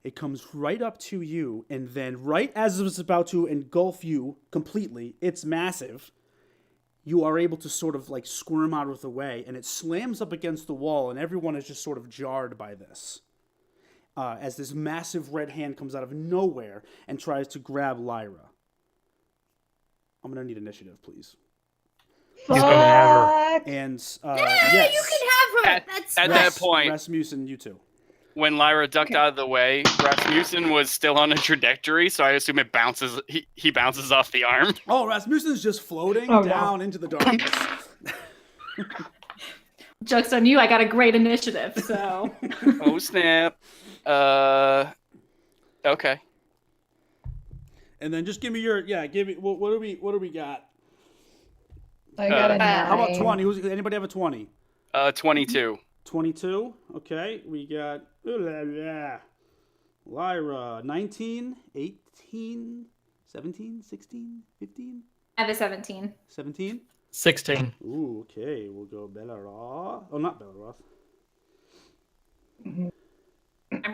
It comes right up to you, and then right as it was about to engulf you completely, it's massive, you are able to sort of like squirm out of the way, and it slams up against the wall, and everyone is just sort of jarred by this. As this massive red hand comes out of nowhere and tries to grab Lyra. I'm going to need initiative, please. Fuck. And, yes. You can have her. At that point, Rasmussen, you too. When Lyra ducked out of the way, Rasmussen was still on a trajectory, so I assume it bounces. He bounces off the arm. Oh, Rasmussen's just floating down into the darkness. Joke's on you. I got a great initiative, so. Oh snap! Okay. And then just give me your what do we got? I got a 9. How about 20? Anybody have a 20? 22. 22. Okay, we got Lyra 19, 18, 17, 16, 15. I have a 17. 17. 16. Ooh, okay. We'll go Belleroth. Oh, not Belleroth. I'm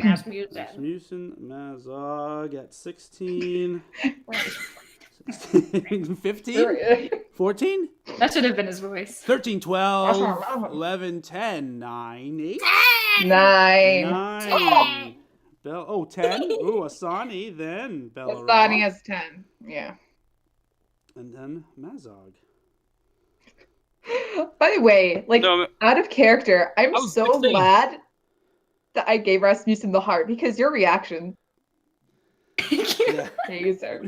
Rasmussen. Rasmussen, Mazog at 16. 15? 14? That should have been his voice. 13, 12, 11, 10, 9, 8, 9. 9. 10. Ooh, Asani, then Bellarov. Asani has 10. Yeah. And then Mazog. By the way, like, No, out of character, I'm I was so 16. glad that I gave Rasmussen the heart because your reaction. Yeah. There you sir.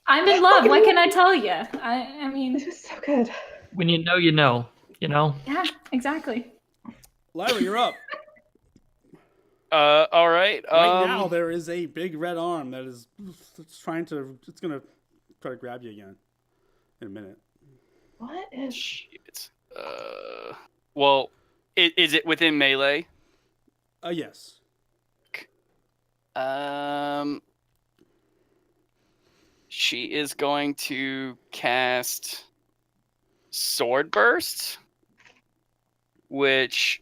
I'm in love. What can I tell you? I mean, This is so good. When you know, you know. You know. yeah, exactly. Lyra, you're up. All right. Right now, there is a big red arm that is it's going to try to grab you again in a minute. What is? Shit. Well, is it within melee? Yes. She is going to cast Sword Burst, which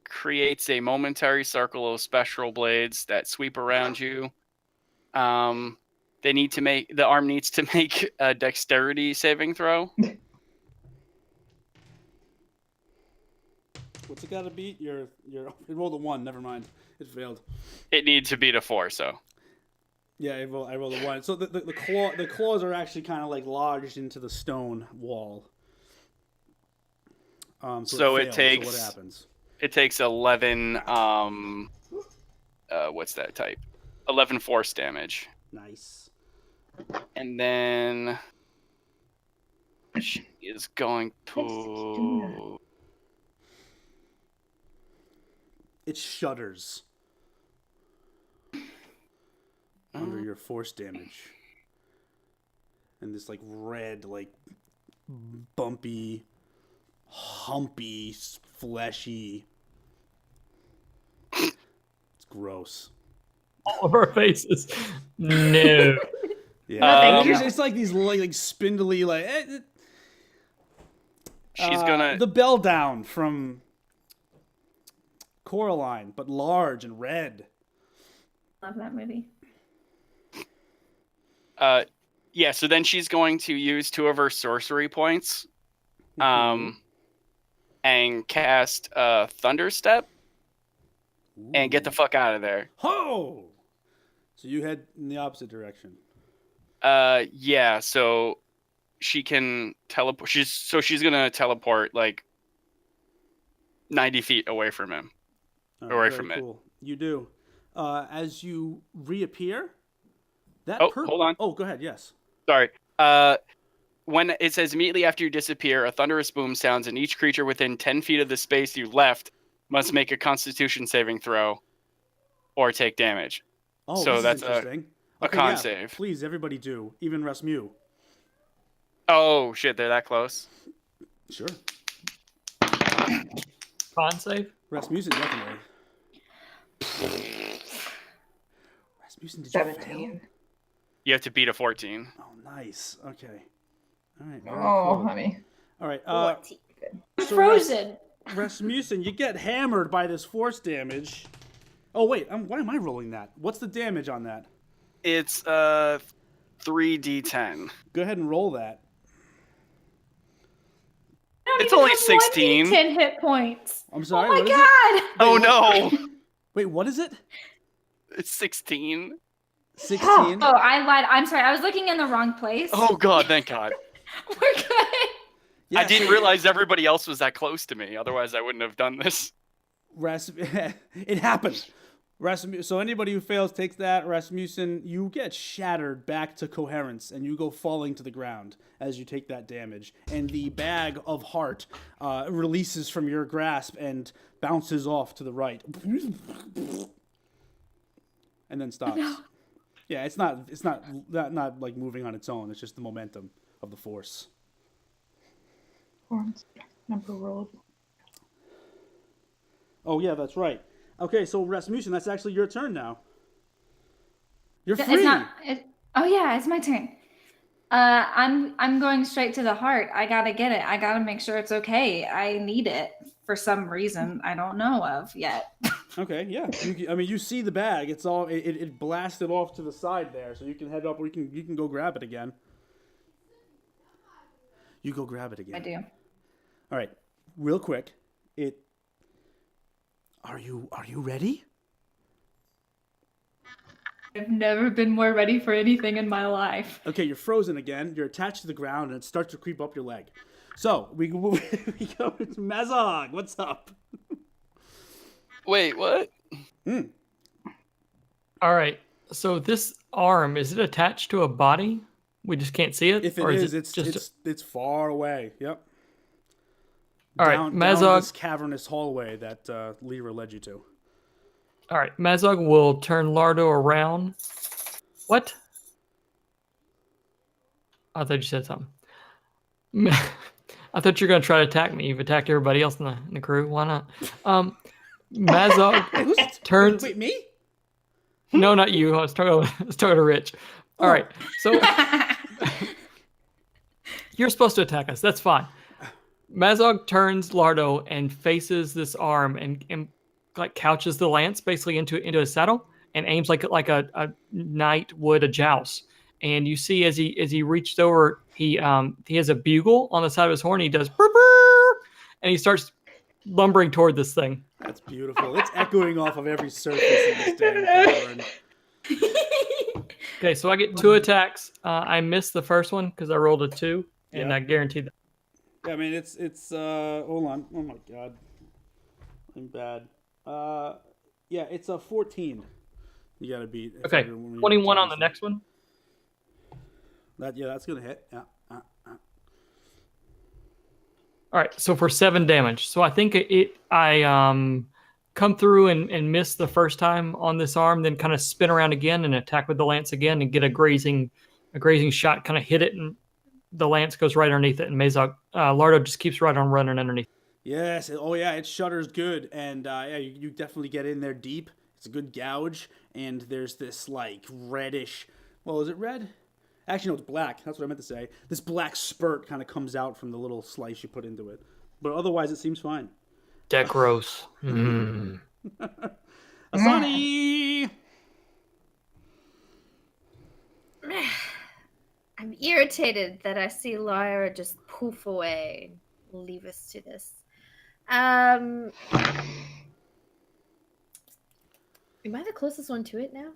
creates a momentary circle of spectral blades that sweep around you. The arm needs to make a dexterity saving throw. What's it got to beat? It rolled a 1. Never mind. It failed. It needs to beat a 4, so. Yeah, I rolled a 1. So the claws are actually kind of like lodged into the stone wall. So it fails. takes. So what happens? It takes 11. What's that type? 11 force damage. Nice. And then she is going to. It shudders under your force damage. And this like red, like bumpy, humpy, fleshy. It's gross. All of our faces. No. Yeah, thank you. it's like these like spindly like. She's gonna. The bell down from Coraline, but large and red. Love that movie. Yeah. So then she's going to use 2 of her sorcery points, and cast Thunder Step, and get the fuck out of there. Ho! So you head in the opposite direction. Yeah. So she can teleport. She's gonna teleport like 90 feet away from him. Away Very from it. cool. You do. As you reappear, that Hold on. Oh, go ahead. Yes. Sorry. When it says immediately after you disappear, a thunderous boom sounds, and each creature within 10 feet of the space you left must make a Constitution saving throw or take damage. Oh, So this that's is interesting. a con save. Please, everybody do. Even Rasmu. Oh shit, they're that close. Sure. Con save? Rasmussen, definitely. Rasmussen, did you fail? 17. You have to beat a 14. Oh, nice. Okay. All right. Very Oh, cool. honey. All right. 14. So Frozen. Rasmussen, you get hammered by this force damage. Oh wait, why am I rolling that? What's the damage on that? It's 3d10. Go ahead and roll that. I don't It's even only have 16. 10 hit points. I'm Oh sorry. my what is it? god. Oh no! Wait, what is it? It's 16. 16. Oh, I lied. I'm sorry. I was looking in the wrong place. Oh god, thank god. We're good. Yeah, I didn't realize everybody else was that close to me. Otherwise, I wouldn't have done this. It happened. So anybody who fails takes that. Rasmussen, you get shattered back to coherence, and you go falling to the ground as you take that damage. And the bag of heart releases from your grasp and bounces off to the right, and then stops. No. Yeah, it's not like moving on its own. It's just the momentum of the force. Number rolled. Oh yeah, that's right. Okay, so Rasmussen, that's actually your turn now. You're free. It's not. Oh yeah, it's my turn. I'm going straight to the heart. I gotta get it. I gotta make sure it's okay. I need it for some reason I don't know of yet. Okay, yeah. I mean, you see the bag. It's all it blasted off to the side there, so you can head up. You can go grab it again. You go grab it again. I do. All right, real quick. Are you ready? I've never been more ready for anything in my life. Okay, you're frozen again. You're attached to the ground, and it starts to creep up your leg. So we go to Mazog. What's up? Wait, what? All right. So this arm, is it attached to a body? We just can't see it? If it Or is, it it's far away. Yep. All right, down Mazog. this cavernous hallway that Lyra led you to. All right, Mazog will turn Lardo around. What? I thought you said something. I thought you were going to try to attack me. You've attacked everybody else in the crew. Why not? Mazog turns... Wait, me? No, not you. I was talking to Rich. All right, so... You're supposed to attack us. That's fine. Mazog turns Lardo and faces this arm and like couches the lance basically into a saddle and aims like a knight would a joust. And you see as he reached over, he has a bugle on the side of his horn. He does burr, burr, and he starts lumbering toward this thing. That's beautiful. It's echoing off of every surface in this damn cavern. Okay, so I get 2 attacks. I missed the first one because I rolled a 2, and Yeah. I guaranteed that. Yeah, I mean it's hold on. Oh my god. I'm bad. Yeah, it's a 14. You gotta beat. Okay, 21 on the next one. That's gonna hit. Yeah. All right, so for 7 damage. So I think I come through and miss the first time on this arm, then kind of spin around again and attack with the lance again and get a grazing shot, kind of hit it, and the lance goes right underneath it, and Lardo just keeps right on running underneath. Yes. Oh yeah, it shudders good, and yeah, you definitely get in there deep. It's a good gouge, and there's this like reddish. Well, is it red? Actually, no, it's black. That's what I meant to say. This black spurt kind of comes out from the little slice you put into it, but otherwise it seems fine. Decros. Asani! I'm irritated that I see Lyra just poof away, leave us to this. Am I the closest one to it now?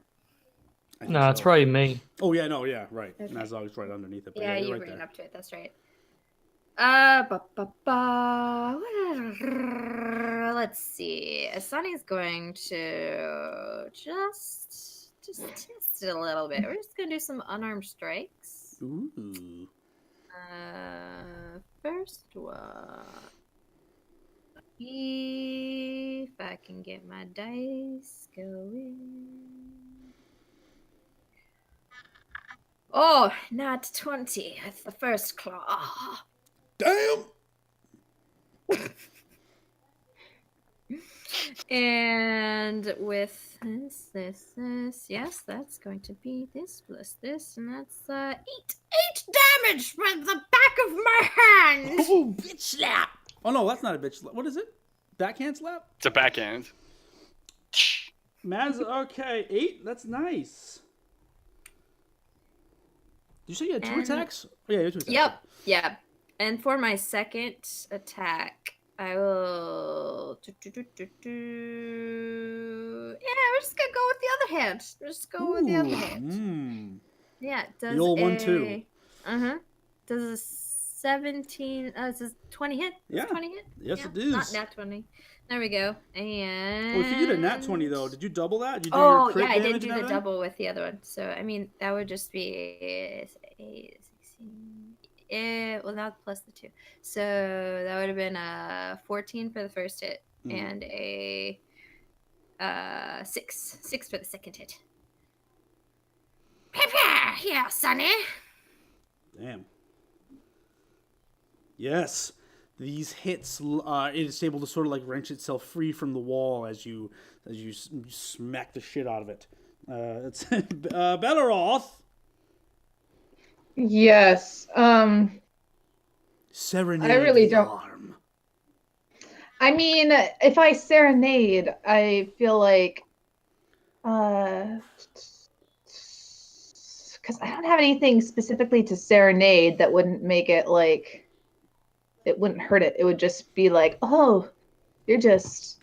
I think No, it's so. probably me. Oh yeah, no, yeah, right. Okay. Nazog's right underneath it. But Yeah, you're you right ran there. up to it. That's right. Let's see. Asani's going to just test it a little bit. We're just gonna do some unarmed strikes. Ooh. First one. If I can get my dice going. Oh, not 20. That's the first claw. Damn! And with this, yes, that's going to be this plus this, and that's 8 damage with the back of my hand. Oh, bitch slap! Oh no, that's not a bitch slap. What is it? Backhand slap? It's a backhand. Okay, 8. That's nice. Did you say you had 2 And- attacks? Oh, yeah, you had 2 attacks. Yep. And for my second attack, I will. Yeah, we're just gonna go with the other hand. Just go with the other hand. Yeah, it does The old 1, a- 2. Does a 17? Is a 20 hit? Yeah. Does 20 hit? Yes, Yeah, it is. Not nat 20. There we go. And. Well, if you did a nat 20 though, did you double that? Did you do Oh your crit yeah, I did damage do and the everything? double with the other one. So I mean, that would just be 16. Well, not plus the 2. So that would have been a 14 for the first hit and a 6 for the second hit. Prepare here, Sonny. Damn. Yes. These hits, it is able to sort of like wrench itself free from the wall as you smack the shit out of it. It's Belleroth. Yes. Serenade I really the don't. arm. I mean, if I serenade, I feel like, because I don't have anything specifically to serenade that wouldn't make it like it wouldn't hurt it. It would just be like, oh, you're just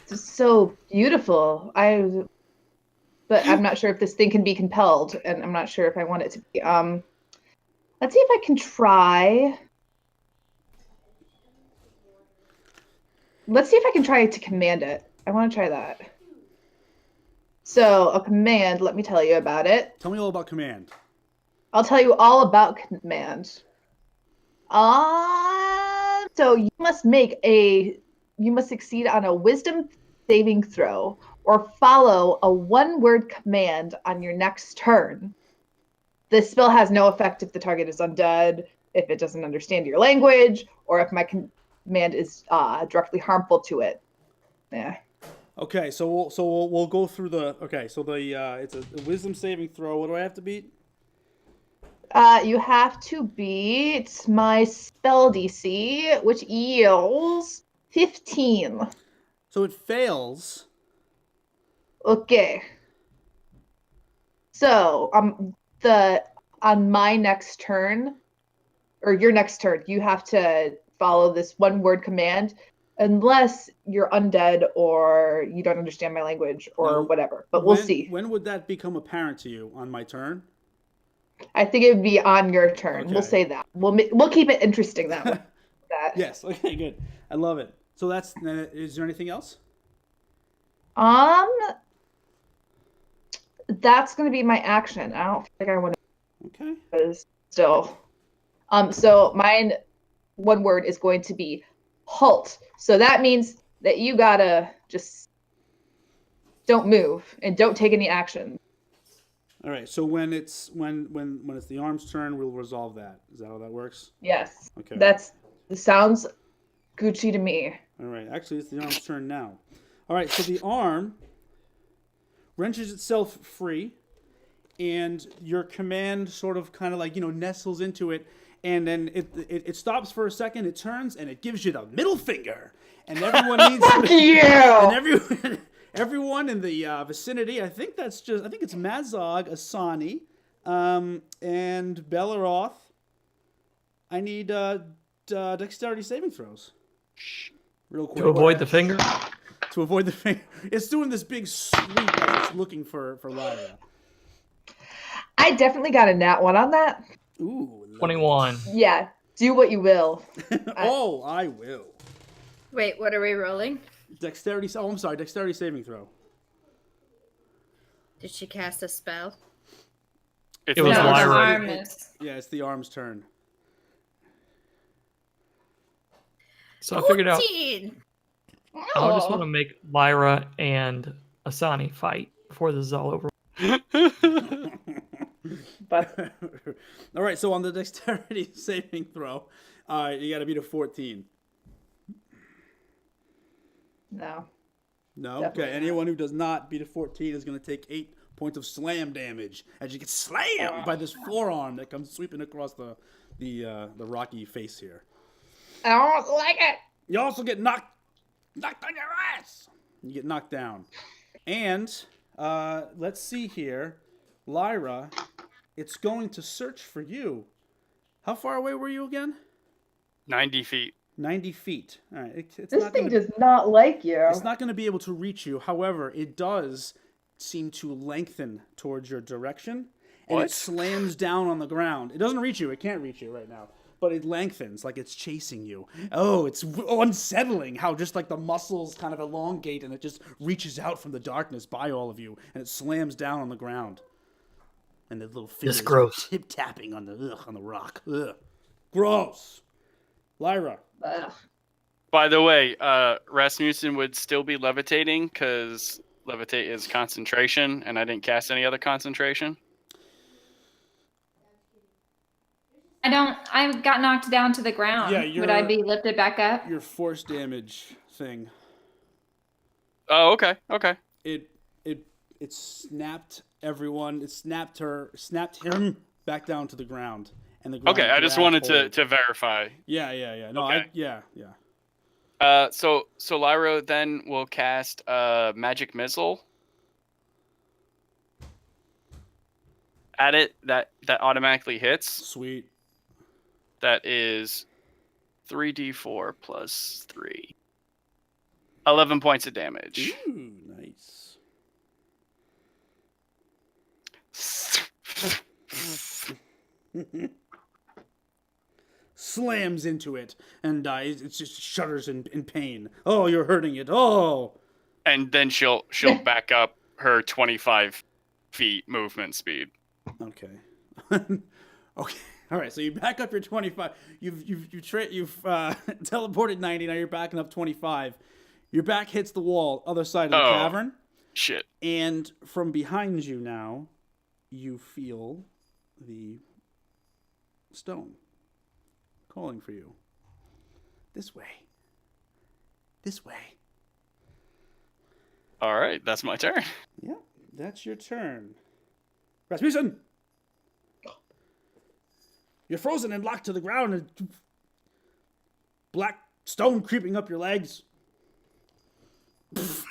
so beautiful. But I'm not sure if this thing can be compelled, and I'm not sure if I want it to be. Let's see if I can try. Let's see if I can try to command it. I want to try that. So a command, let me tell you about it. Tell me all about command. I'll tell you all about command. So you must succeed on a wisdom saving throw or follow a one-word command on your next turn. This spell has no effect if the target is undead, if it doesn't understand your language, or if my command is directly harmful to it. Yeah. Okay, so we'll go through the. Okay, so it's a wisdom saving throw. What do I have to beat? You have to beat my spell DC, which yields 15. So it fails. Okay. So on my next turn, or your next turn, you have to follow this one word command unless you're undead or you don't understand my language or Now, whatever. But we'll see. When would that become apparent to you? On my turn? I think it would be on your turn. Okay. We'll say that. We'll keep it interesting that way. Yes. Okay. Good. I love it. So that's. Is there anything else? Um, that's going to be my action. I don't think I want Okay. to still. So mine one word is going to be halt. So that means that you gotta just don't move and don't take any action. All right. So when it's the arm's turn, we'll resolve that. Is that how that works? Yes. Okay. That sounds Gucci to me. All right. Actually, it's the arm's turn now. All right. So the arm wrenches itself free, and your command sort of kind of like nestles into it, and then it stops for a second. It turns and it gives you the middle finger, and everyone needs. Fuck you! And everyone in the vicinity. I think it's Mazog, Asani, and Belleroth. I need dexterity saving throws. Real quick. To avoid the finger. To avoid the finger. It's doing this big sweep as it's looking for Lyra. I definitely got a nat one on that. Ooh. 21. Yeah. Do what you will. Oh, I will. Wait, what are we rolling? Dexterity. Oh, I'm sorry. Dexterity saving throw. Did she cast a spell? It was No, the Lyra. arm is. Yeah, it's the arm's turn. So I figured out 14! I just want to make Lyra and Asani fight before this is all over. But All right. So on the dexterity saving throw, you got to beat a 14. no. No. Definitely Okay. not. Anyone who does not beat a 14 is going to take 8 points of slam damage as you get slammed by this forearm that comes sweeping across the rocky face here. I don't like it. You also get knocked on your ass. You get knocked down. And let's see here, Lyra, it's going to search for you. How far away were you again? 90 feet. 90 feet. All right. It's This not thing gonna, does not like you. It's not going to be able to reach you. However, it does seem to lengthen towards your direction. And What? it slams down on the ground. It doesn't reach you. It can't reach you right now. But it lengthens like it's chasing you. Oh, it's unsettling how just like the muscles kind of elongate and it just reaches out from the darkness by all of you. And it slams down on the ground. And the little fingers gross. tip tapping on the rock. Ugh. Gross. Lyra. Ugh. By the way, Rasmussen would still be levitating because levitate is concentration, and I didn't cast any other concentration. I got knocked down to the ground. Yeah, Would I be lifted back up? Your force damage thing. Oh, okay, okay. It snapped everyone. It snapped him. back down to the ground, and the ground. Okay, I just grabs wanted hold. to verify. Yeah. No, Okay. yeah. So Lyra then will cast magic missile at it that automatically hits. Sweet. That is 3d4 plus 3. 11 points of damage. Ooh, nice. Slams into it and dies. It just shudders in pain. Oh, you're hurting it. Oh. And then she'll back up her 25 feet movement speed. Okay. Okay. All right. So you back up your 25. You've teleported 90. Now you're backing up 25. Your back hits the wall, other side of the cavern. Shit. And from behind you now, you feel the stone calling for you. This way. This way. All right, that's my turn. Yep, that's your turn. Rasmussen! You're frozen and locked to the ground and black stone creeping up your legs. He's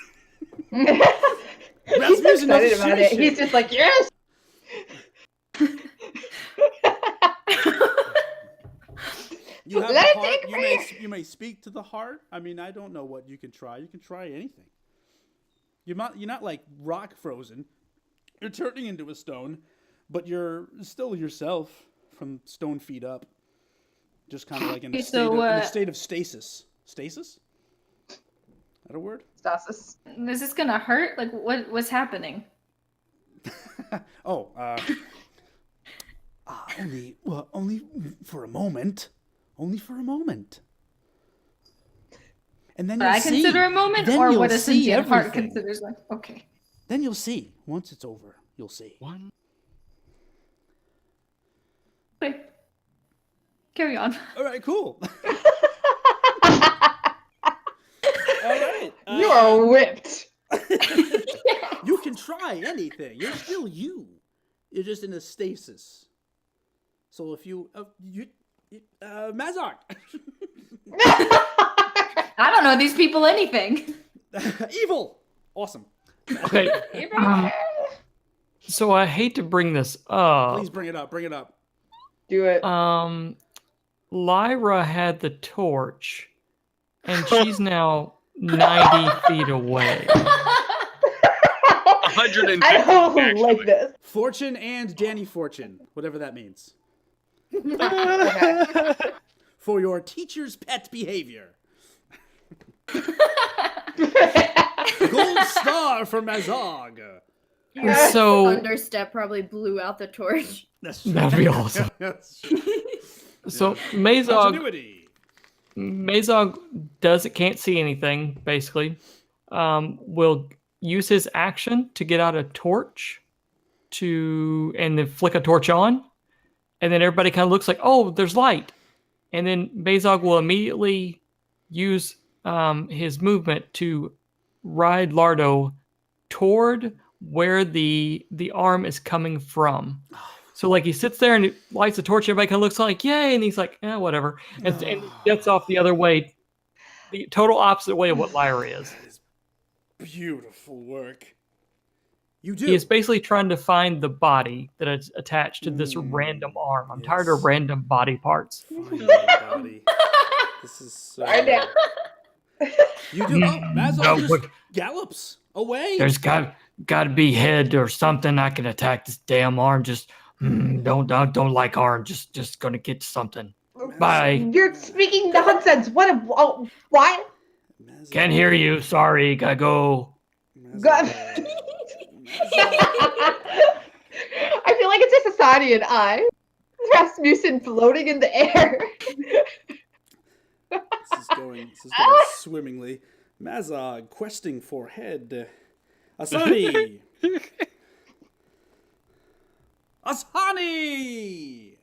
so excited about it. He's just like, yes! You have Let the it heart. take You may speak to the heart. I mean, I don't know what you can try. You can try anything. You're not like rock frozen. You're turning into a stone, but you're still yourself from stone feet up. Just kind of like in a state of stasis. Stasis? Is that a word? Stasis. Is this gonna hurt? Like, what's happening? Only for a moment. Only for a moment. And then What I consider a moment, then or you'll what a see sentient heart everything. considers like. Okay. Then you'll see. Once it's over, you'll see. One. Okay. Carry on. All right, cool. All right. You are whipped. You can try anything. You're still you. You're just in a stasis. So if you Mazak. I don't know these people anything. Evil. Awesome. Okay. So I hate to bring this up. Please bring it up. Bring it up. Do it. Lyra had the torch, and she's now 90 feet away. 150. I don't actually. like this. Fortune and Danny Fortune, whatever that means. Okay. For your teacher's pet behavior. Gold star for Mazog. So Thunderstep probably blew out the torch. That's true. that'd be awesome. That's true. So Continuity. Mazog can't see anything, basically. Will use his action to get out a torch and then flick a torch on. And then everybody kind of looks like, oh, there's light. And then Mazog will immediately use his movement to ride Lardo toward where the arm is coming from. So like he sits there and he lights a torch, everybody kind of looks like, yay, and he's like, whatever. And he gets off the other way, the total opposite way of what Lyra is. That is beautiful work. You do. He is basically trying to find the body that is attached to this random arm. I'm tired of random body parts. Find my body. This is so. I know. You do. Oh, Mazog just gallops away. There's got to be head or something I can attack this damn arm. Just don't like arm. Just gonna get something. Bye. You're speaking nonsense. What? Can't hear you. Sorry. Gotta go. God. I feel like it's just Asani and I. Rasmussen floating in the air. This is going swimmingly. Mazog questing for head. Asani! Asani!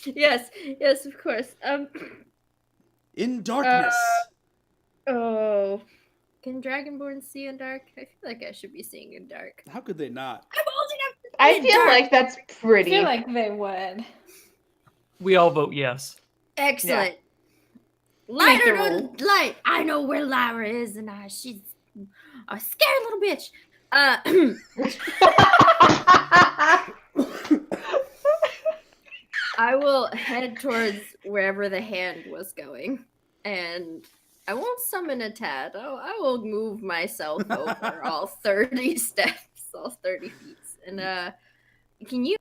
Yes, of course. In darkness. Oh. Can Dragonborn see in dark? I feel like I should be seeing in dark. How could they not? I'm old enough. I feel like that's I pretty. feel like they would. We all vote yes. Excellent. Make Light the her to rule. light. I know where Lyra is, and she's a scared little bitch. I will head towards wherever the hand was going, and I won't summon a Tad. I will move myself over all 30 steps, all 30 feet. And can you?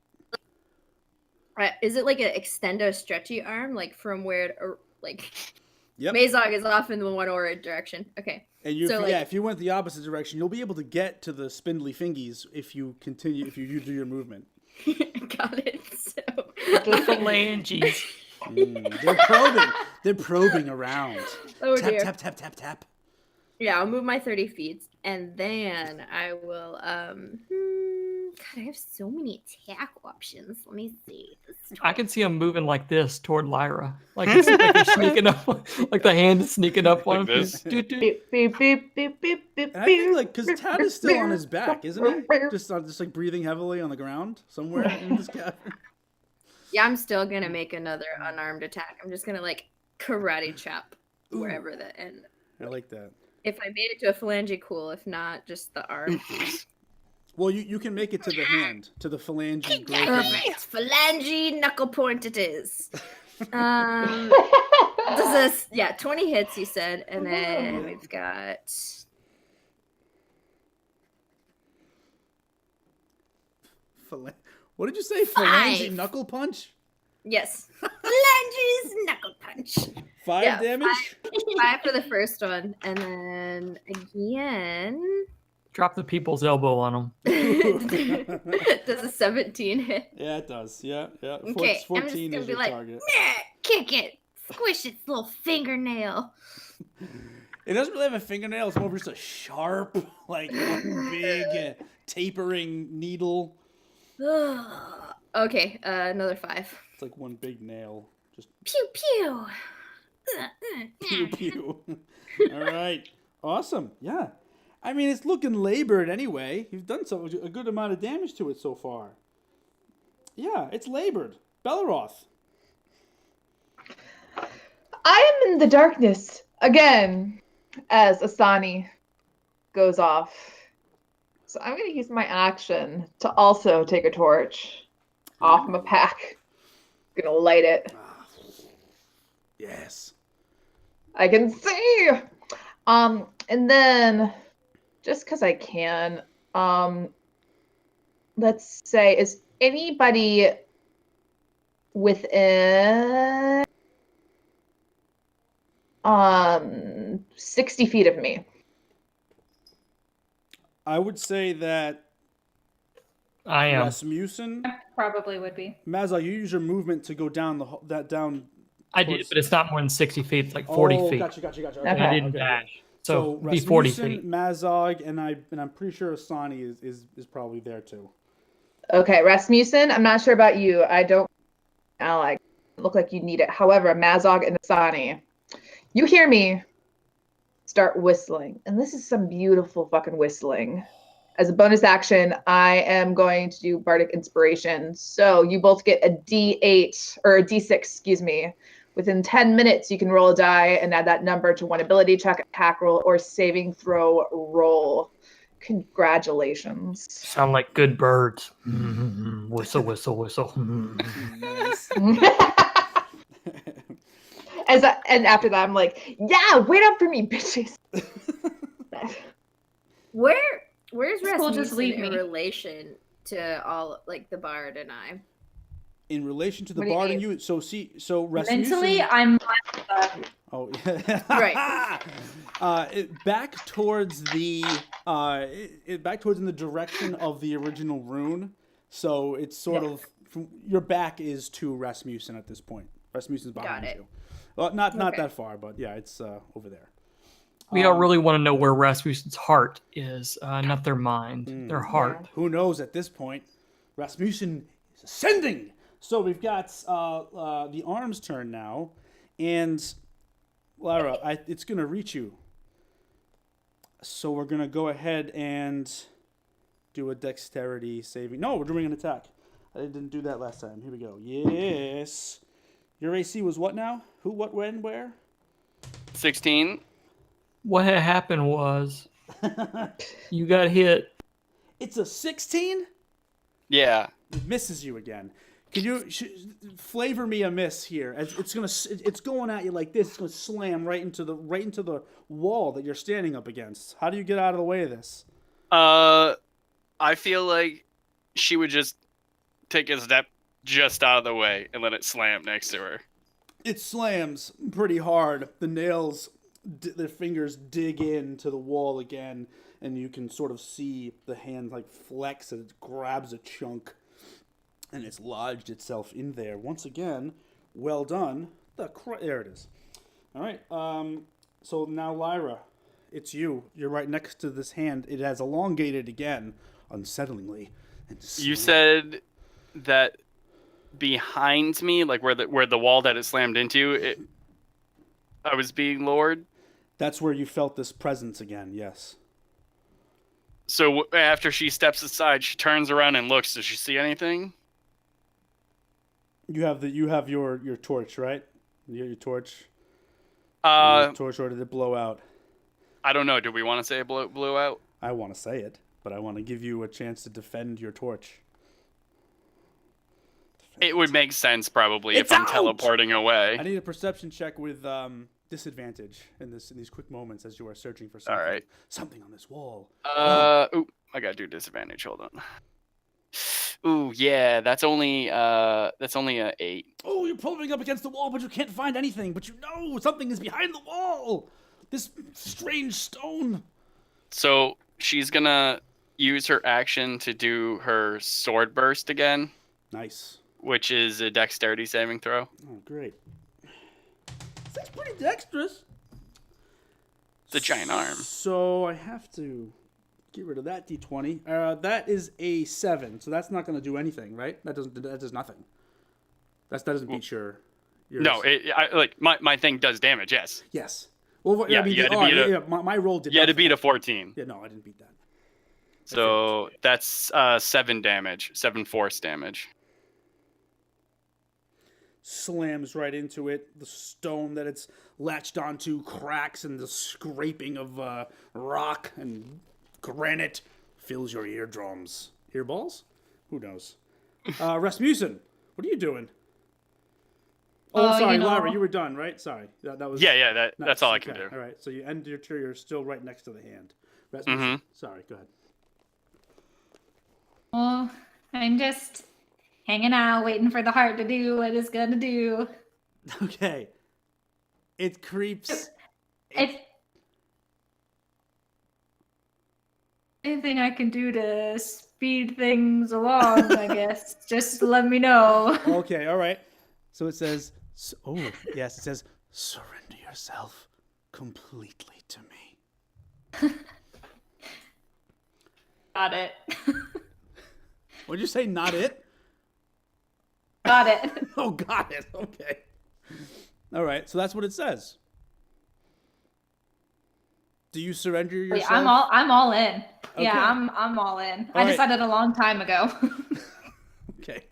Is it like an extend a stretchy arm, like from where, like? Yep. Mazog is off in the one direction. Okay. And you, So, if you went the opposite direction, you'll be able to get to the spindly fingies if you continue, if you do your movement. Got it. So The phalanges. They're probing. They're probing around. Oh Tap, dear. tap, tap, tap, tap. Yeah, I'll move my 30 feet, and then I will. God, I have so many attack options. Let me see. I can see him moving like this toward Lyra, like it's like they're sneaking up, like the hand is sneaking up on Like him. this? Doot, doot. Beep, beep, beep, beep, beep, beep, And I think, beep, like, because Tad is still on his back, isn't he? Just like breathing heavily on the ground somewhere in this cavern. Yeah, I'm still gonna make another unarmed attack. I'm just gonna like karate chop wherever the end. I like that. If I made it to a phalange, cool. If not, just the arm. Well, you can make it to the hand, to the phalange groping. Perfect. Phalange knuckle point it is. Does this? Yeah, 20 hits. You said, and then we've got. What did you say? Phalange 5. knuckle punch? Yes. Phalange's knuckle punch. 5 Yeah, damage? 5 for the first one, and then again. Drop the people's elbow on him. Does a 17 hit? Yeah, it does. Yeah. Okay, I'm just 14 gonna is be your like, target. "Meh, kick it, squish its little fingernail." It doesn't really have a fingernail. It's more just a sharp, like, one big tapering needle. Okay, another 5. It's like one big nail. Just Pew pew. pew pew. All right. Awesome. Yeah. I mean, it's looking labored anyway. You've done a good amount of damage to it so far. Yeah, it's labored. Belleroth. I am in the darkness again as Asani goes off. So I'm going to use my action to also take a torch off my pack. Going to light it. Yes. I can see. And then just because I can, let's say, is anybody within 60 feet of me? I would say that I am. Rasmussen, Probably would be. Mazal, you use your movement to go down down. I did, but it's not more than 60 feet. It's like 40 feet. Gotcha. Okay. And I didn't okay. dash. So be 40 Rasmussen, feet. Mazog, and I'm pretty sure Asani is probably there too. Okay, Rasmussen, I'm not sure about you. I don't ally. Look like you need it. However, Mazog and Asani, you hear me start whistling. And this is some beautiful fucking whistling. As a bonus action, I am going to do Bardic Inspiration. So you both get a D8 or a D6, excuse me. Within 10 minutes, you can roll a die and add that number to one ability check, attack roll, or saving throw roll. Congratulations. Sound like good birds. Whistle, whistle, whistle. Nice. And after that, I'm like, yeah, wait up for me, bitches. Where's This will just Rasmussen leave in me. relation to all like the bard and I? In relation to the What do you bard mean? and you, so Rasmussen. Mentally, I'm. Oh, yeah. Right. Back towards the back towards in the direction of the original rune. So it's sort of from your back is to Rasmussen at this point. Rasmussen's behind Got it. you. Well, not Okay. that far, but yeah, it's over there. We all really want to know where Rasmussen's heart is, not their mind. Their heart. Who knows at this point? Rasmussen is ascending. So we've got the arm's turn now, and Lyra, it's gonna reach you. So we're gonna go ahead and do a dexterity saving. No, we're doing an attack. I didn't do that last time. Here we go. Yes. Your AC was what now? Who, what, when, where? 16. What had happened was you got hit. It's a 16? Yeah. It misses you again. Can you flavor me a miss here? As it's going at you like this. It's gonna slam right into the wall that you're standing up against. How do you get out of the way of this? I feel like she would just take a step just out of the way and let it slam next to her. It slams pretty hard. The nails, their fingers dig into the wall again, and you can sort of see the hand like flex and it grabs a chunk, and it's lodged itself in there. Once again, well done. There it is. All right. So now Lyra, it's you. You're right next to this hand. It has elongated again, unsettlingly. You said that behind me, like where the wall that it slammed into, I was being lowered. That's where you felt this presence again. Yes. So after she steps aside, she turns around and looks. Does she see anything? You have your torch, right? Your torch. Torch, or did it blow out? I don't know. Do we want to say it blew out? I want to say it, but I want to give you a chance to defend your torch. It would make sense probably It's if I'm out! teleporting away. I need a perception check with disadvantage in these quick moments as you are searching for something. All right. Something on this wall. Ooh, I gotta do disadvantage. Hold on. Ooh, yeah, that's only a 8. Oh, you're pulling up against the wall, but you can't find anything. But you know something is behind the wall. This strange stone. So she's gonna use her action to do her sword burst again, Nice. which is a dexterity saving throw. Oh, great. That's pretty dexterous. It's a giant arm. So I have to get rid of that d20. That is a 7, so that's not going to do anything, right? That does nothing. That doesn't beat your. No, my thing does damage. Yes. Yes. Well, Yeah, I mean, you had to beat my roll did. You had to nothing. beat a 14. Yeah, no, I didn't beat that. So that's 7 damage, 7 force damage. Slams right into it. The stone that it's latched onto cracks, and the scraping of rock and granite fills your eardrums. Earballs? Who knows? Rasmussen, what are you doing? Oh, sorry, Lyra, you were done, right? Sorry, that was. Yeah, nice. that's all I can Okay, do. All right, so you end your turn. You're still right next to the hand. Rasmussen, sorry, go ahead. Well, I'm just hanging out, waiting for the heart to do what it's gonna do. Okay. It creeps. It's anything I can do to speed things along, I guess. Just let me know. Okay, all right. So it says, it says, surrender yourself completely to me. Got it. What'd you say, not it? Got it. Oh, got it. Okay. All right, so that's what it says. Do you surrender yourself? Wait, I'm all in. Okay. Yeah, I'm all in. All I right. decided a long time ago. Okay.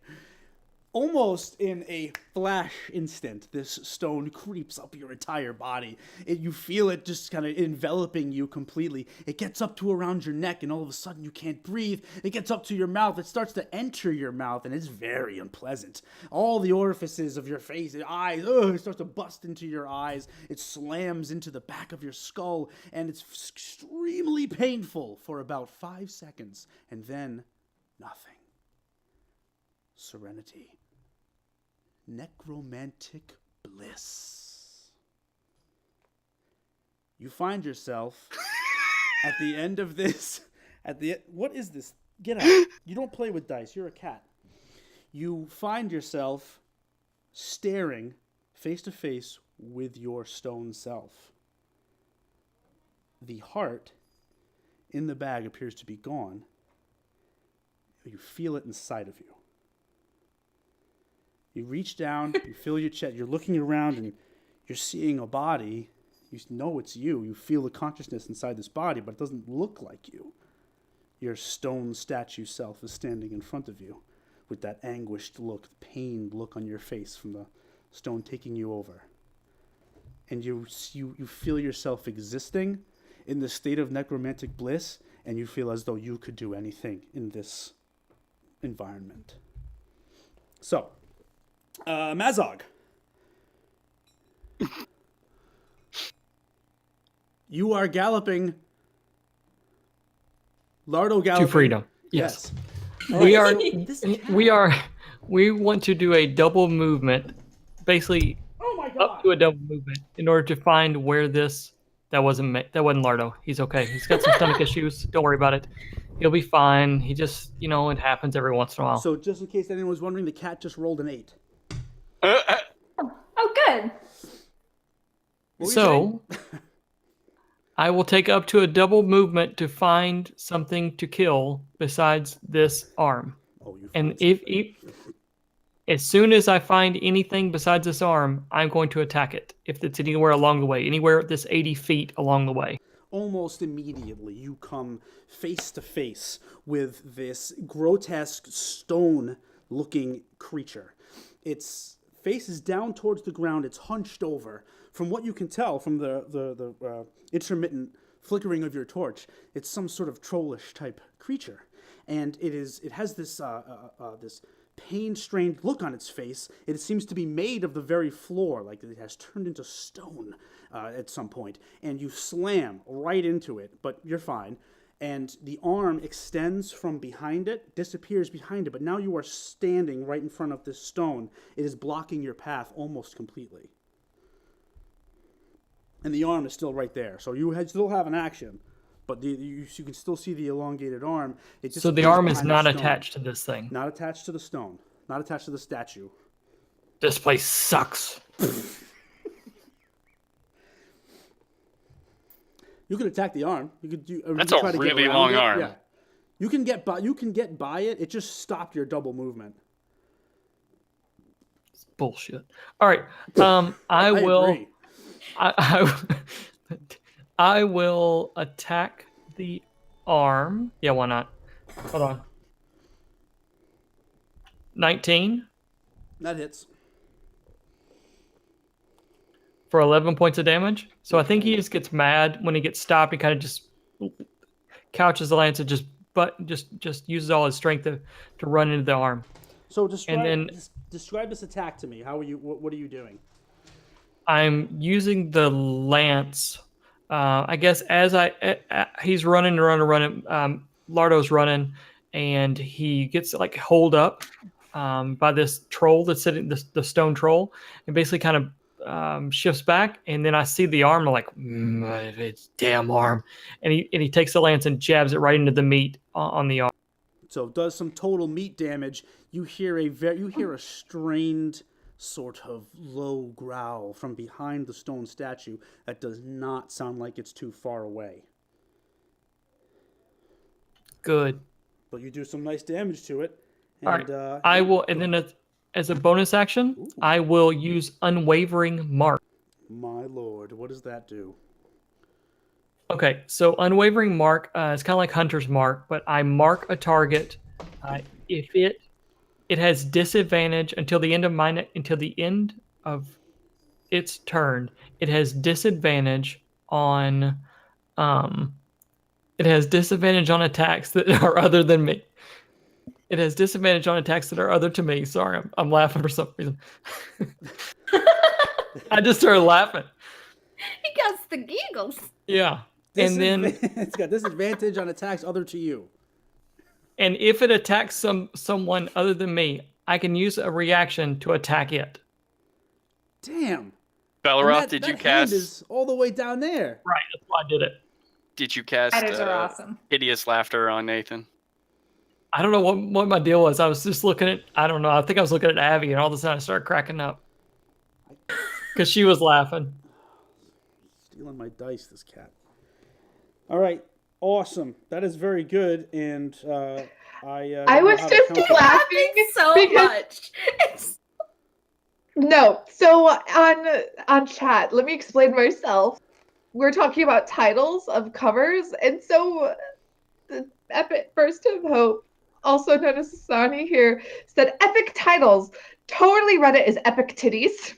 Almost in a flash instant, this stone creeps up your entire body. You feel it just kind of enveloping you completely. It gets up to around your neck, and all of a sudden you can't breathe. It gets up to your mouth. It starts to enter your mouth, and it's very unpleasant. All the orifices of your face, your eyes, it starts to bust into your eyes. It slams into the back of your skull, and it's extremely painful for about 5 seconds, and then nothing. Serenity. Necromantic bliss. You find yourself at the end of this. What is this? Get out. You don't play with dice. You're a cat. You find yourself staring face to face with your stone self. The heart in the bag appears to be gone. You feel it inside of you. You reach down, you feel your chest, you're looking around, and you're seeing a body. You know it's you. You feel the consciousness inside this body, but it doesn't look like you. your stone statue self is standing in front of you with that anguished look, pained look on your face from the stone taking you over. And you feel yourself existing in the state of necromantic bliss, and you feel as though you could do anything in this environment. So, Mazog. You are galloping. Lardo galloping. To freedom. Yes. We want to do a double movement, basically up to a double movement in order to find where that wasn't Lardo. He's okay. He's got some stomach issues. Don't worry about it. He'll be fine. He just, it happens every once in a while. So just in case anyone was wondering, the cat just rolled an 8. Oh, good. So I will take up to a double movement to find something to kill besides this arm. And if as soon as I find anything besides this arm, I'm going to attack it. If it's anywhere along the way, anywhere this 80 feet along the way. Almost immediately, you come face to face with this grotesque stone-looking creature. Its face is down towards the ground. It's hunched over. From what you can tell from the intermittent flickering of your torch, it's some sort of trollish type creature, and it has this this pain-strained look on its face. It seems to be made of the very floor, like it has turned into stone at some point, and you slam right into it, but you're fine. And the arm extends from behind it, disappears behind it, but now you are standing right in front of this stone. It is blocking your path almost completely. And the arm is still right there, so you still have an action, but you can still see the elongated arm. So the arm is not attached to this thing? Not attached to the stone. Not attached to the statue. This place sucks. You could attack the arm. You could do. That's a really long arm. Yeah. You can get by it. It just stopped your double movement. It's bullshit. All right. I will. Agree. I will attack the arm. Yeah, why not? Hold on. 19. That hits. For 11 points of damage. So I think he just gets mad when he gets stopped. He kind of just couches the lance and just uses all his strength to run into the arm. So describe this attack to me. How are you? What are you doing? I'm using the lance. I guess as he's running. Lardo's running, and he gets holed up by this troll that's sitting, the stone troll, and basically kind of shifts back. And then I see the arm. I'm like, it's damn arm, and he takes the lance and jabs it right into the meat on the arm. So it does some total meat damage. You hear a strained sort of low growl from behind the stone statue that does not sound like it's too far away. Good. But you do some nice damage to it. And, all right. I will, and then as a bonus action, I will use Unwavering Mark. My lord, what does that do? Okay, so Unwavering Mark is kind of like Hunter's Mark, but I mark a target. If it has disadvantage until the end of its turn. It has disadvantage on attacks that are other than me. It has disadvantage on attacks that are other to me. Sorry, I'm laughing for some reason. I just started laughing. He got the giggles. Yeah. And then it's got disadvantage on attacks other to you. And if it attacks someone other than me, I can use a reaction to attack it. Damn. Belleroth, did you cast? cast? Hand is all the way down there. Right, that's why I did it. Did you cast? Spiders are awesome. Hideous laughter on Nathan. I don't know what my deal was. I was just looking at. I don't know. I think I was looking at Abby, and all of a sudden I started cracking up because she was laughing. Stealing my dice, this cat. All right, awesome. That is very good, and I was just laughing so much. No, so on chat, let me explain myself. We're talking about titles of covers, and so the epic burst of hope, also known as Asani here, said epic titles. Totally read it as epic titties.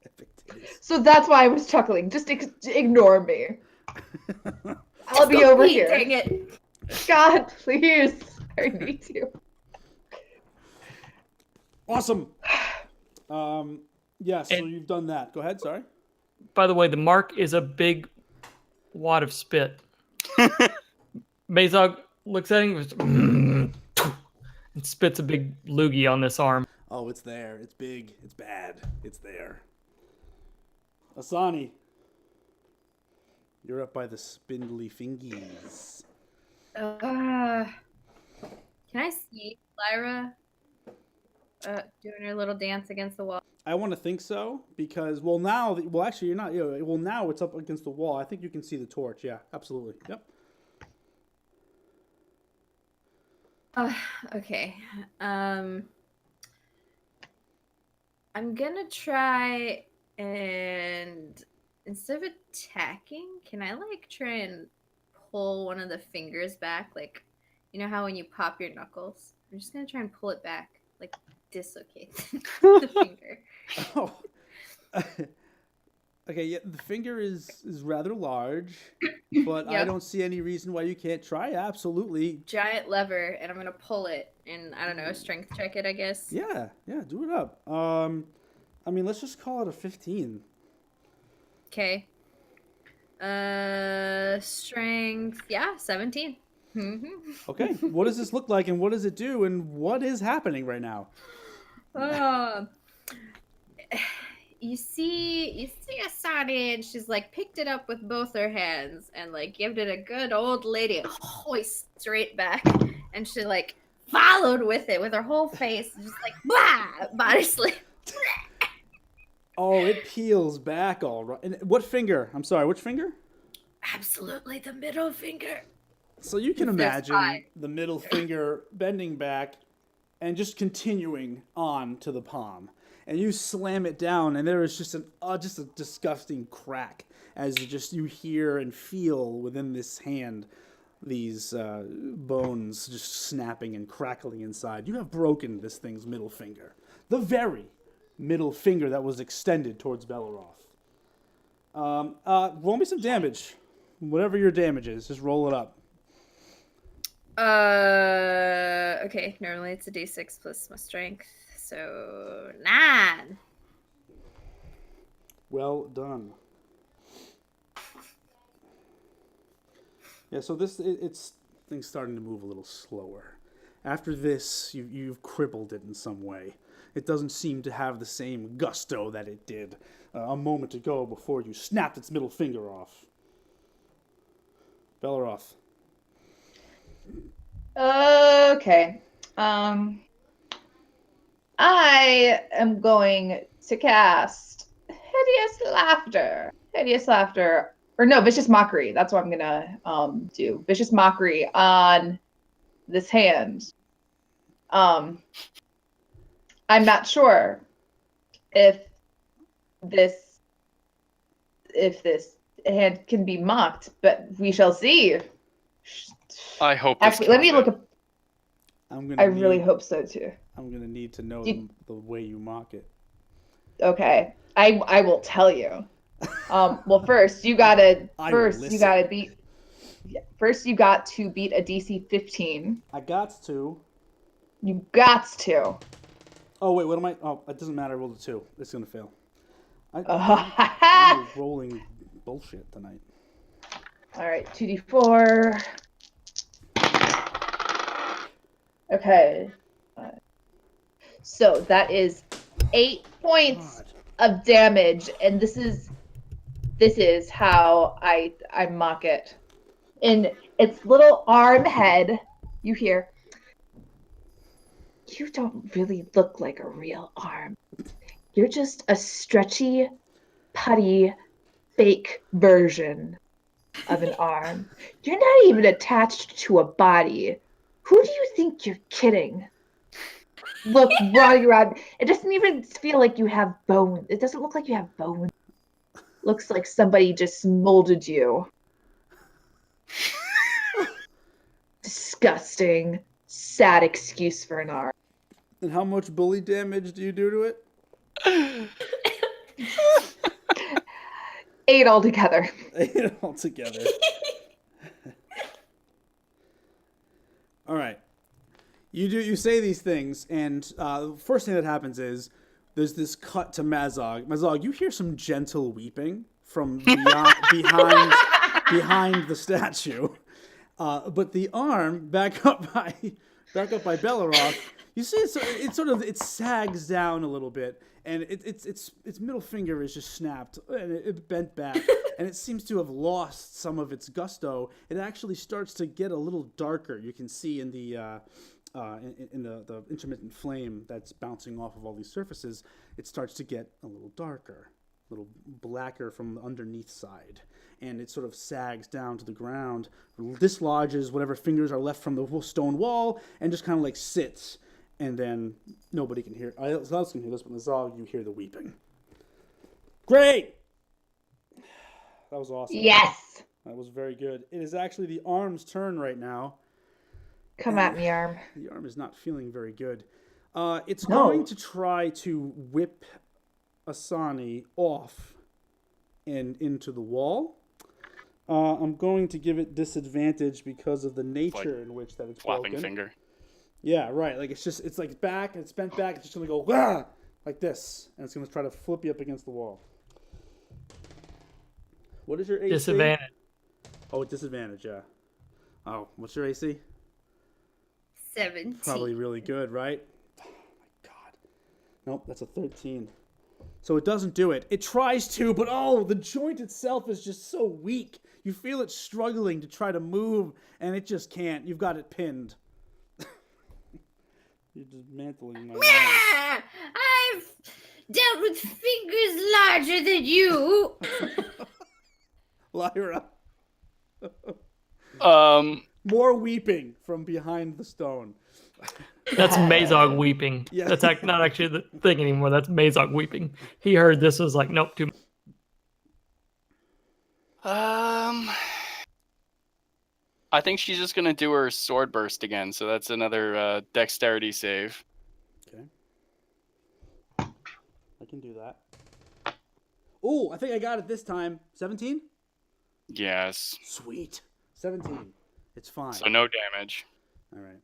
Epic titties. So that's why I was chuckling. Just ignore me. I'll be over Hey, here. dang it. God, please. I need you. Awesome. Yeah, so And- you've done that. Go ahead, sorry. By the way, the mark is a big wad of spit. Mazog looks at him and spits a big loogie on this arm. Oh, it's there. It's big. It's bad. It's there. Asani. You're up by the spindly fingies. Can I see Lyra doing her little dance against the wall? I want to think so because, actually, you're not. Now it's up against the wall. I think you can see the torch. Yeah, absolutely. Yep. Okay. I'm gonna try and instead of attacking, can I try and pull one of the fingers back? You know how when you pop your knuckles? I'm just gonna try and pull it back, dislocate the finger. Oh. Okay, yeah, the finger is rather large, but I Yep. don't see any reason why you can't try. Absolutely. Giant lever, and I'm gonna pull it, and I don't know, strength check it, I guess. Yeah, do it up. Let's just call it a 15. Okay. Strength, 17. Okay, what does this look like, and what does it do, and what is happening right now? You see Asani, and she's picked it up with both her hands and gave it a good old lady hoist straight back, and she followed with it with her whole face, just blah, body slam. Oh, it peels back all right. And what finger? I'm sorry, which finger? Absolutely, the middle finger. So you can There's imagine five. the middle finger bending back and just continuing on to the palm. And you slam it down, and there is just a disgusting crack as you hear and feel within this hand these bones just snapping and crackling inside. You have broken this thing's middle finger, the very middle finger that was extended towards Belaroth. Roll me some damage, whatever your damage is. Just roll it up. Okay, normally it's a d6 plus my strength, so 9. Well done. Yeah, so it's things starting to move a little slower. After this, you've crippled it in some way. It doesn't seem to have the same gusto that it did a moment ago before you snapped its middle finger off. Belaroth. Okay. I am going to cast Hideous Laughter. Or no, Vicious Mockery. That's what I'm gonna do. Vicious Mockery on this hand. I'm not sure if this hand can be mocked, but we shall see. I hope. This Actually, let me kills look it. up. I I really hope so too. I'm gonna need to know the way you mock it. Okay, I will tell you. Well, first you got to beat a DC 15. I got to. You got to. Oh wait, what am I? Oh, it doesn't matter. I rolled a 2. It's gonna fail. I'm rolling bullshit tonight. All right, 2d4. Okay. So that is 8 points of damage, and this is how I mock it. In its little arm head, you hear, "You don't really look like a real arm. You're just a stretchy, putty, fake version of an arm. You're not even attached to a body. Who do you think you're kidding? Look, running around. It doesn't even feel like you have bones. It doesn't look like you have bones. Looks like somebody just molded you Disgusting. Sad excuse for an arm. And how much bully damage do you do to it? 8 altogether. 8 altogether. All right. You say these things, and the first thing that happens is there's this cut to Mazog. Mazog, you hear some gentle weeping from behind the statue, but the arm back up by Belleroth, you see it sags down a little bit, and its middle finger is just snapped and it bent back, and it seems to have lost some of its gusto. It actually starts to get a little darker. You can see in the intermittent flame that's bouncing off of all these surfaces, it starts to get a little darker, a little blacker from the underneath side, and it sort of sags down to the ground, dislodges whatever fingers are left from the stone wall, and just kind of like sits. And then nobody can hear. I else can hear this, but Mazog, you hear the weeping. Great! That was awesome. Yes! That was very good. It is actually the arm's turn right now. Come at me, arm. The arm is not feeling very good. It's going to try to whip Asani off and into the wall. I'm going to give it disadvantage because of the nature in which that it's Flopping broken. finger. Yeah, right. Like it's like back, and it's bent back. It's just gonna go Wah! Like this, and it's gonna try to flip you up against the wall. What is your AC? Disadvantage. Oh, disadvantage. Yeah. Oh, what's your AC? 17. Probably really good, right? Oh my god. Nope, that's a 13. So it doesn't do it. It tries to, but the joint itself is just so weak. You feel it struggling to try to move, and it just can't. You've got it pinned. You're dismantling my arm. I've dealt with fingers larger than you. Lyra. More weeping from behind the stone. That's Mazog weeping. Yeah. That's not actually the thing anymore. That's Mazog weeping. He heard this, was like, nope, too. I think she's just gonna do her sword burst again, so that's another dexterity save. Okay. I can do that. Oh, I think I got it this time. 17? Yes. Sweet. 17. It's fine. So no damage. All right.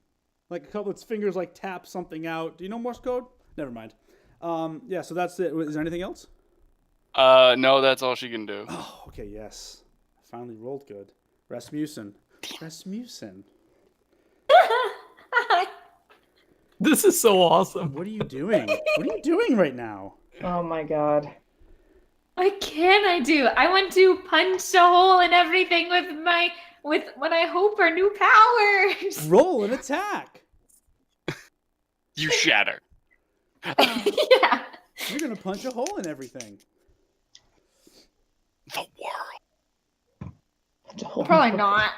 Like a couple of its fingers like tap something out. Do you know Morse code? Never mind. Yeah, so that's it. Is there anything else? No, that's all she can do. Oh, okay, yes. I finally rolled good. Rasmussen. This is so awesome. What are you doing? What are you doing right now? Oh my god. What can I do? I want to punch a hole in everything with what I hope are new powers. Roll an attack. You shatter. Yeah. You're going to punch a hole in everything. The world. Probably not.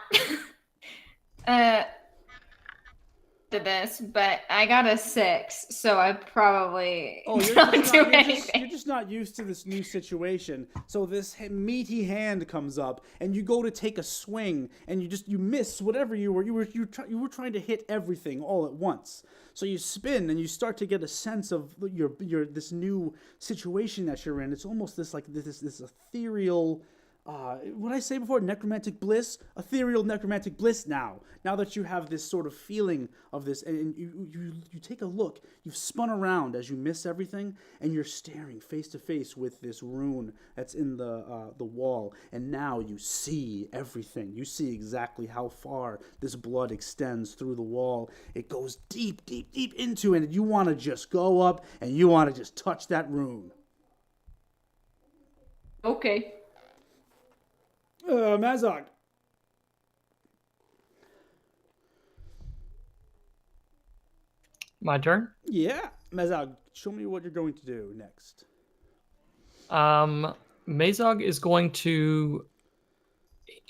The best, but I got a 6, so I probably don't do anything. You're just not used to this new situation. So this meaty hand comes up, and you go to take a swing, and you miss whatever you were trying to hit everything all at once. So you spin, and you start to get a sense of your this new situation that you're in. It's almost this ethereal. What did I say before? Necromantic bliss? Ethereal necromantic bliss now. Now that you have this sort of feeling of this, and you take a look, you've spun around as you miss everything, and you're staring face to face with this rune that's in the wall, and now you see everything. You see exactly how far this blood extends through the wall. It goes deep, deep, deep into it, and you want to just go up, and you want to just touch that rune. Okay. Mazog. My turn? Yeah. Mazog, show me what you're going to do next. Mazog is going to,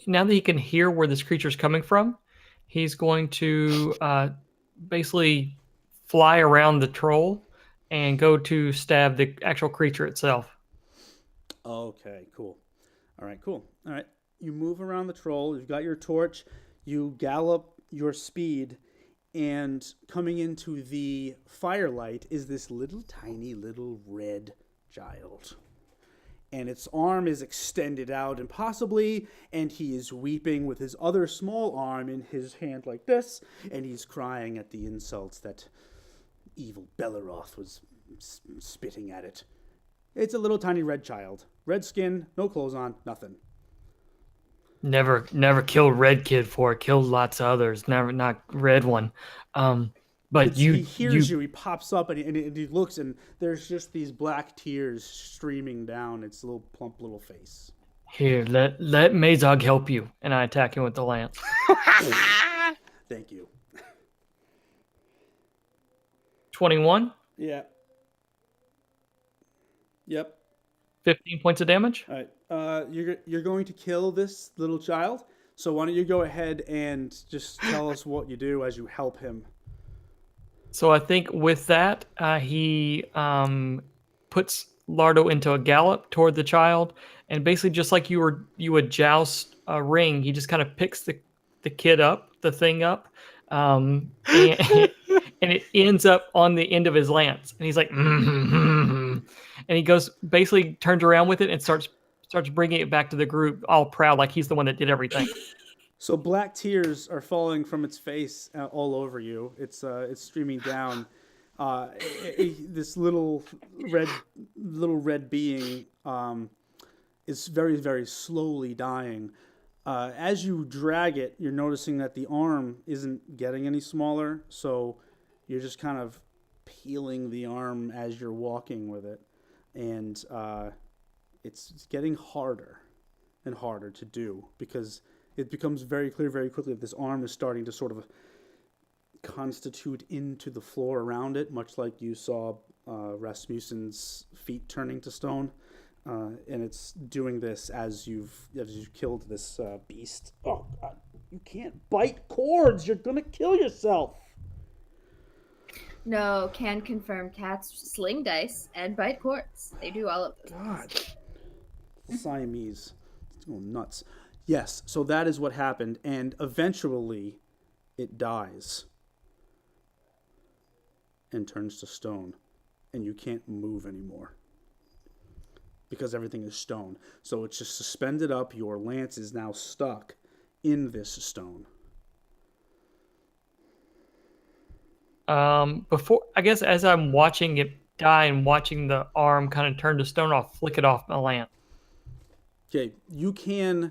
now that he can hear where this creature's coming from, he's going to basically fly around the troll and go to stab the actual creature itself. Okay, cool. All right, cool. All right. you move around the troll. You've got your torch. You gallop your speed, and coming into the firelight is this little tiny little red child. And its arm is extended out impossibly, and he is weeping with his other small arm in his hand like this, and he's crying at the insults that evil Belleroth was spitting at it. It's a little tiny red child. Red skin, no clothes on, nothing. Never killed red kid for it. Killed lots of others. Never, not red one. But He hears you. He pops up and he looks, and there's just these black tears streaming down its little plump little face. Here, let Mazog help you, and I attack him with the lance. Thank you. 21. Yeah. Yep. 15 points of damage. All right. You're going to kill this little child. So why don't you go ahead and just tell us what you do as you help him. So I think with that, he puts Lardo into a gallop toward the child, and basically just like you would joust a ring, he just kind of picks the thing up, and it ends up on the end of his lance, and he's like, and he goes basically turns around with it and starts bringing it back to the group, all proud like he's the one that did everything. So black tears are falling from its face all over you. It's streaming down. This little red being is very, very slowly dying. As you drag it, you're noticing that the arm isn't getting any smaller. So you're just kind of peeling the arm as you're walking with it, and it's getting harder and harder to do because it becomes very clear very quickly that this arm is starting to sort of constitute into the floor around it, much like you saw Rasmussen's feet turning to stone. And it's doing this as you've killed this beast. Oh, God. You can't bite cords. You're going to kill yourself. No, can confirm cats sling dice and bite cords. They do all of those. God. Siamese. It's going nuts. Yes, so that is what happened, and eventually it dies and turns to stone, and you can't move anymore because everything is stone. So it's just suspended up. Your lance is now stuck in this stone. Before, I guess, as I'm watching it die and watching the arm kind of turn to stone, I'll flick it off my lance. Okay, you can.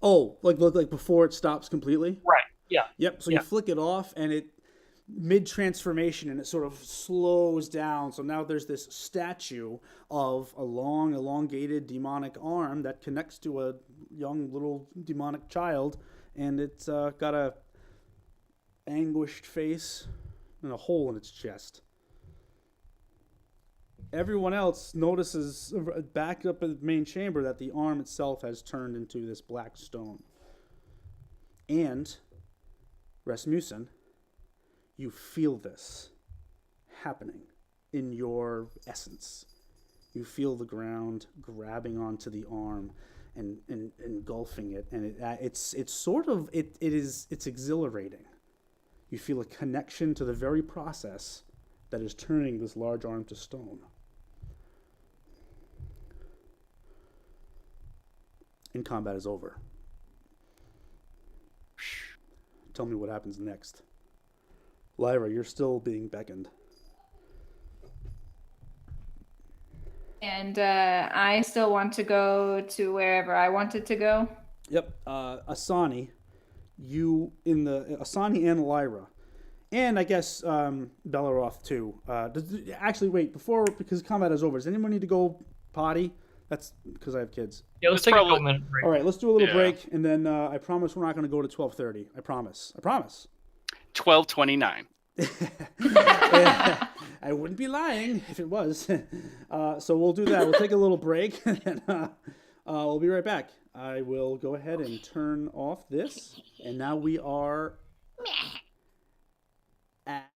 Oh, like before it stops completely? Right. Yeah. Yep. So you flick it off, and it mid-transformation, and it sort of slows down. So now there's this statue of a long, elongated demonic arm that connects to a young little demonic child, and it's got a anguished face and a hole in its chest. Everyone else notices back up in the main chamber that the arm itself has turned into this black stone. And, Rasmussen, you feel this happening in your essence. You feel the ground grabbing onto the arm and engulfing it, and it's exhilarating. You feel a connection to the very process that is turning this large arm to stone. And combat is over. Tell me what happens next. Lyra, you're still being beckoned. And I still want to go to wherever I wanted to go. Yep. Asani, Asani and Lyra. And I guess Belleroth too. Actually, wait, because combat is over, does anyone need to go potty? That's because I have kids. Yeah, let's take a couple minute break. All right, let's do a little break, and then I promise we're not going to go to 12:30. I promise. 12:29. I wouldn't be lying if it was. So we'll do that. We'll take a little break, and then we'll be right back. I will go ahead and turn off this, and now we are at...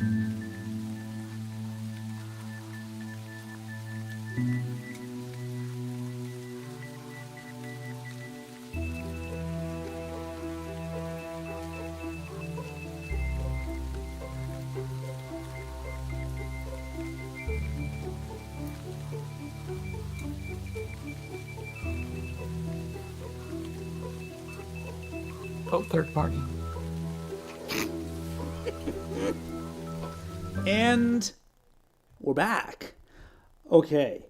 Oh, third party. And we're back. Okay.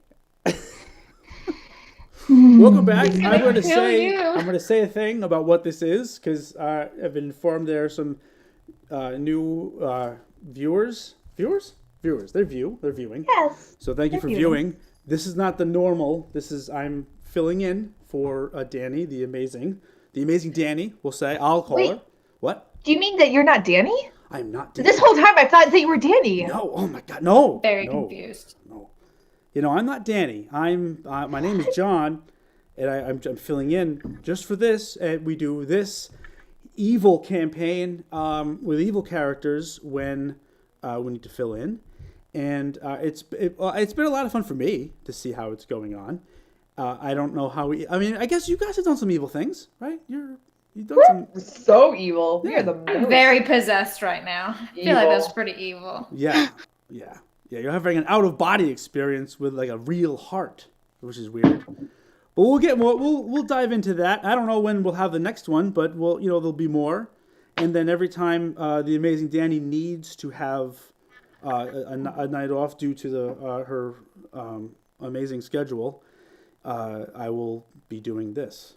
Welcome back. I'm going to say a thing about what this is because I've been informed there are some new viewers. Viewers. They're viewing. Yes. So thank you for viewing. This is not the normal. I'm filling in for Danny, the amazing Danny. We'll say I'll call her. What? Do you mean that you're not Danny? I'm not Danny. This whole time I thought that you were Danny. No. Oh my God. No. Very confused. No. I'm not Danny. My name is John, and I'm filling in just for this. And we do this evil campaign with evil characters when we need to fill in, and it's been a lot of fun for me to see how it's going on. I don't know how I guess you guys have done some evil things, right? You've done some. We're so evil. We are the I'm most very possessed right now. I feel like that's pretty evil. Yeah. You're having an out of body experience with like a real heart, which is weird. But we'll dive into that. I don't know when we'll have the next one, but there'll be more. And then every time the amazing Danny needs to have a night off due to her amazing schedule, I will be doing this.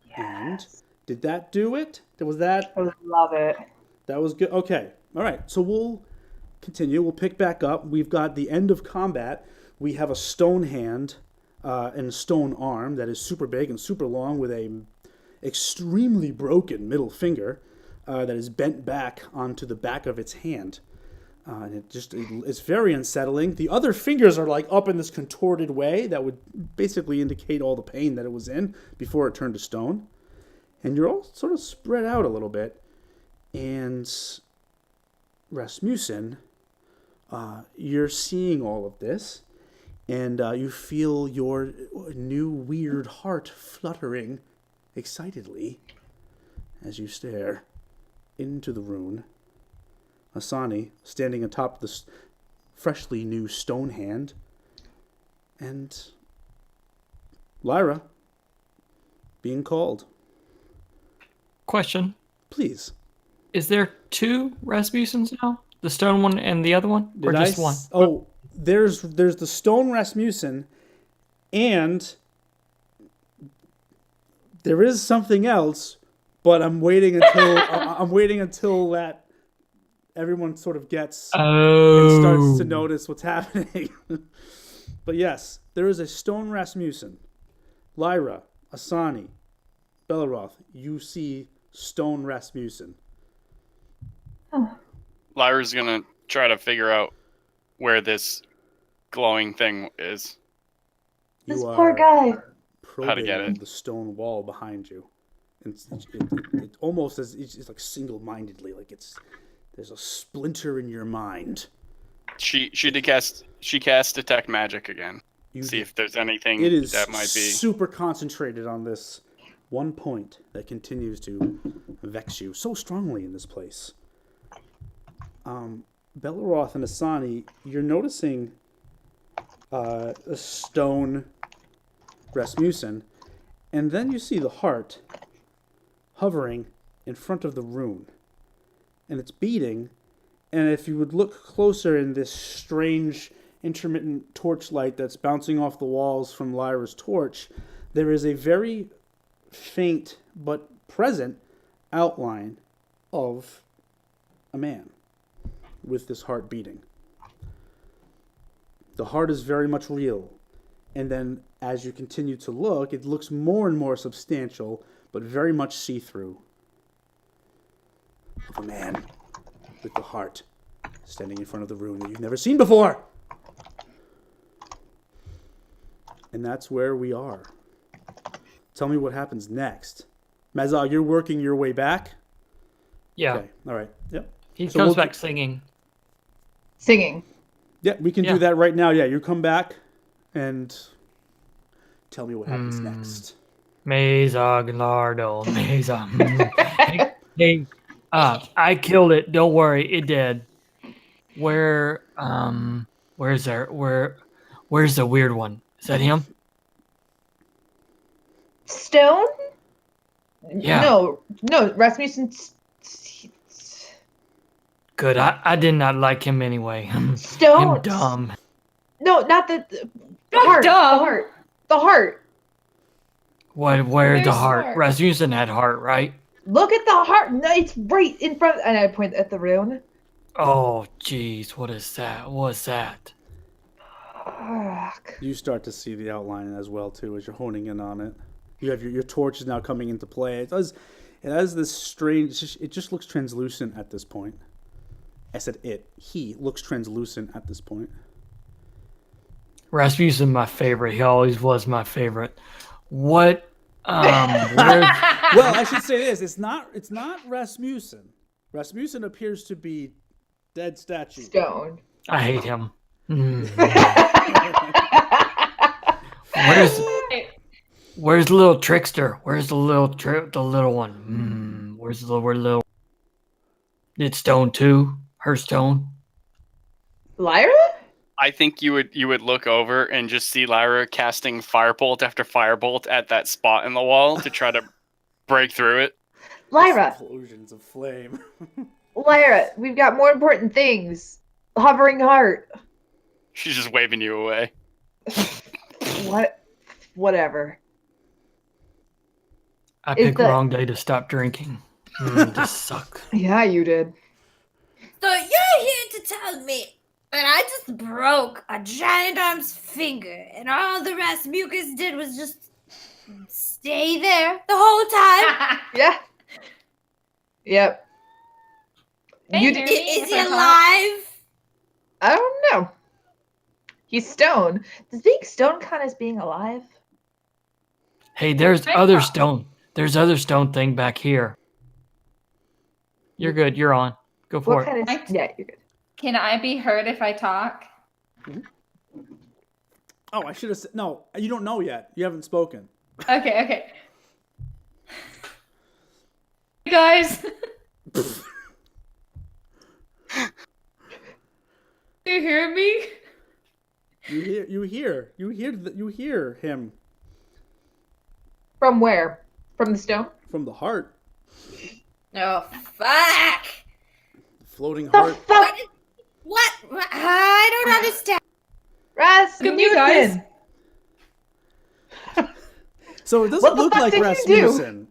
Yes. And did that do it? Was that? I love it. That was good. Okay. All right. So we'll continue. We'll pick back up. We've got the end of combat. We have a stone hand and a stone arm that is super big and super long with a extremely broken middle finger that is bent back onto the back of its hand. And it's very unsettling. The other fingers are like up in this contorted way that would basically indicate all the pain that it was in before it turned to stone. And you're all sort of spread out a little bit. And Rasmussen, you're seeing all of this. And you feel your new weird heart fluttering excitedly as you stare into the rune. Asani standing atop this freshly new stone hand. And Lyra being called. Question. Please. Is there two Rasmussens now? The stone one and the other one? Or just one? Oh, there's the stone Rasmussen, and there is something else, but I'm waiting until that everyone sort of gets and starts to notice what's happening. But yes, there is a stone Rasmussen. Lyra, Asani, Belleroth, you see stone Rasmussen. Lyra's gonna try to figure out where this glowing thing is. This poor guy. How to get it. The stone wall behind you. It almost as it's like single-mindedly, like there's a splinter in your mind. She cast detect magic again. See if there's anything that might be super concentrated on this one point that continues to vex you so strongly in this place. Belleroth and Asani, you're noticing a stone Rasmussen, and then you see the heart hovering in front of the rune, and it's beating. And if you would look closer in this strange intermittent torchlight that's bouncing off the walls from Lyra's torch, there is a very faint but present outline of a man with this heart beating. The heart is very much real, and then as you continue to look, it looks more and more substantial, but very much see-through. Of a man with the heart standing in front of the rune that you've never seen before. And that's where we are. Tell me what happens next. Mazal, you're working your way back? Yeah. Okay, all right. Yep. He comes back singing. Singing. Yeah, we can Yeah. do that right now. Yeah, you come back and tell me what happens next. Mesa Gallardo, Mesa. Hey, I killed it. Don't worry, it did. Where's the weird one? Is that him? Stone? Yeah. No, Rasmussen. Good. I did not like him anyway. Him Stone. dumb. No, not the Not heart. dumb. The heart. The heart. Where's the There's heart? heart. Rasmussen had heart, right? Look at the heart. No, it's right in front. And I point at the rune. Oh, jeez, what is that? What's that? Fuck. You start to see the outline as well too as you're honing in on it. You have your torch is now coming into play. It has this strange. It just looks translucent at this point. I said it. He looks translucent at this point. Rasmussen, my favorite. He always was my favorite. What? Where, Well, I should say this. It's not Rasmussen. Rasmussen appears to be dead statue. Stone. I hate him. Where's the little trickster? Where's the little one? Where's the little? It's Stone too. Her Stone. Lyra? I think you would look over and just see Lyra casting firebolt after firebolt at that spot in the wall to try to break through it. Lyra. Explosions of flame. Lyra, we've got more important things. Hovering heart. She's just waving you away. What? Whatever. I Is picked the- wrong day to stop drinking. This suck. Yeah, you did. So you're here to tell me that I just broke a giant arm's finger, and all the Rasmucus did was just stay there the whole time? Yeah. Yep. Hey, You Mary. did. Is he alive? I don't know. He's stone. Does being stone count as being alive? Hey, there's other stone. There's other stone thing back here. You're good. You're on. Go for What it. kind of? Right. Yeah, you're good. Can I be heard if I talk? Oh, I should have said no. You don't know yet. You haven't spoken. Okay. Hey guys. You hear me? You hear him From where? From the stone? from the heart, Oh, fuck! floating The heart. fuck? What? I don't understand. Look at me, guys. Rasmussen. So it doesn't What the look fuck like did you do? Rasmussen.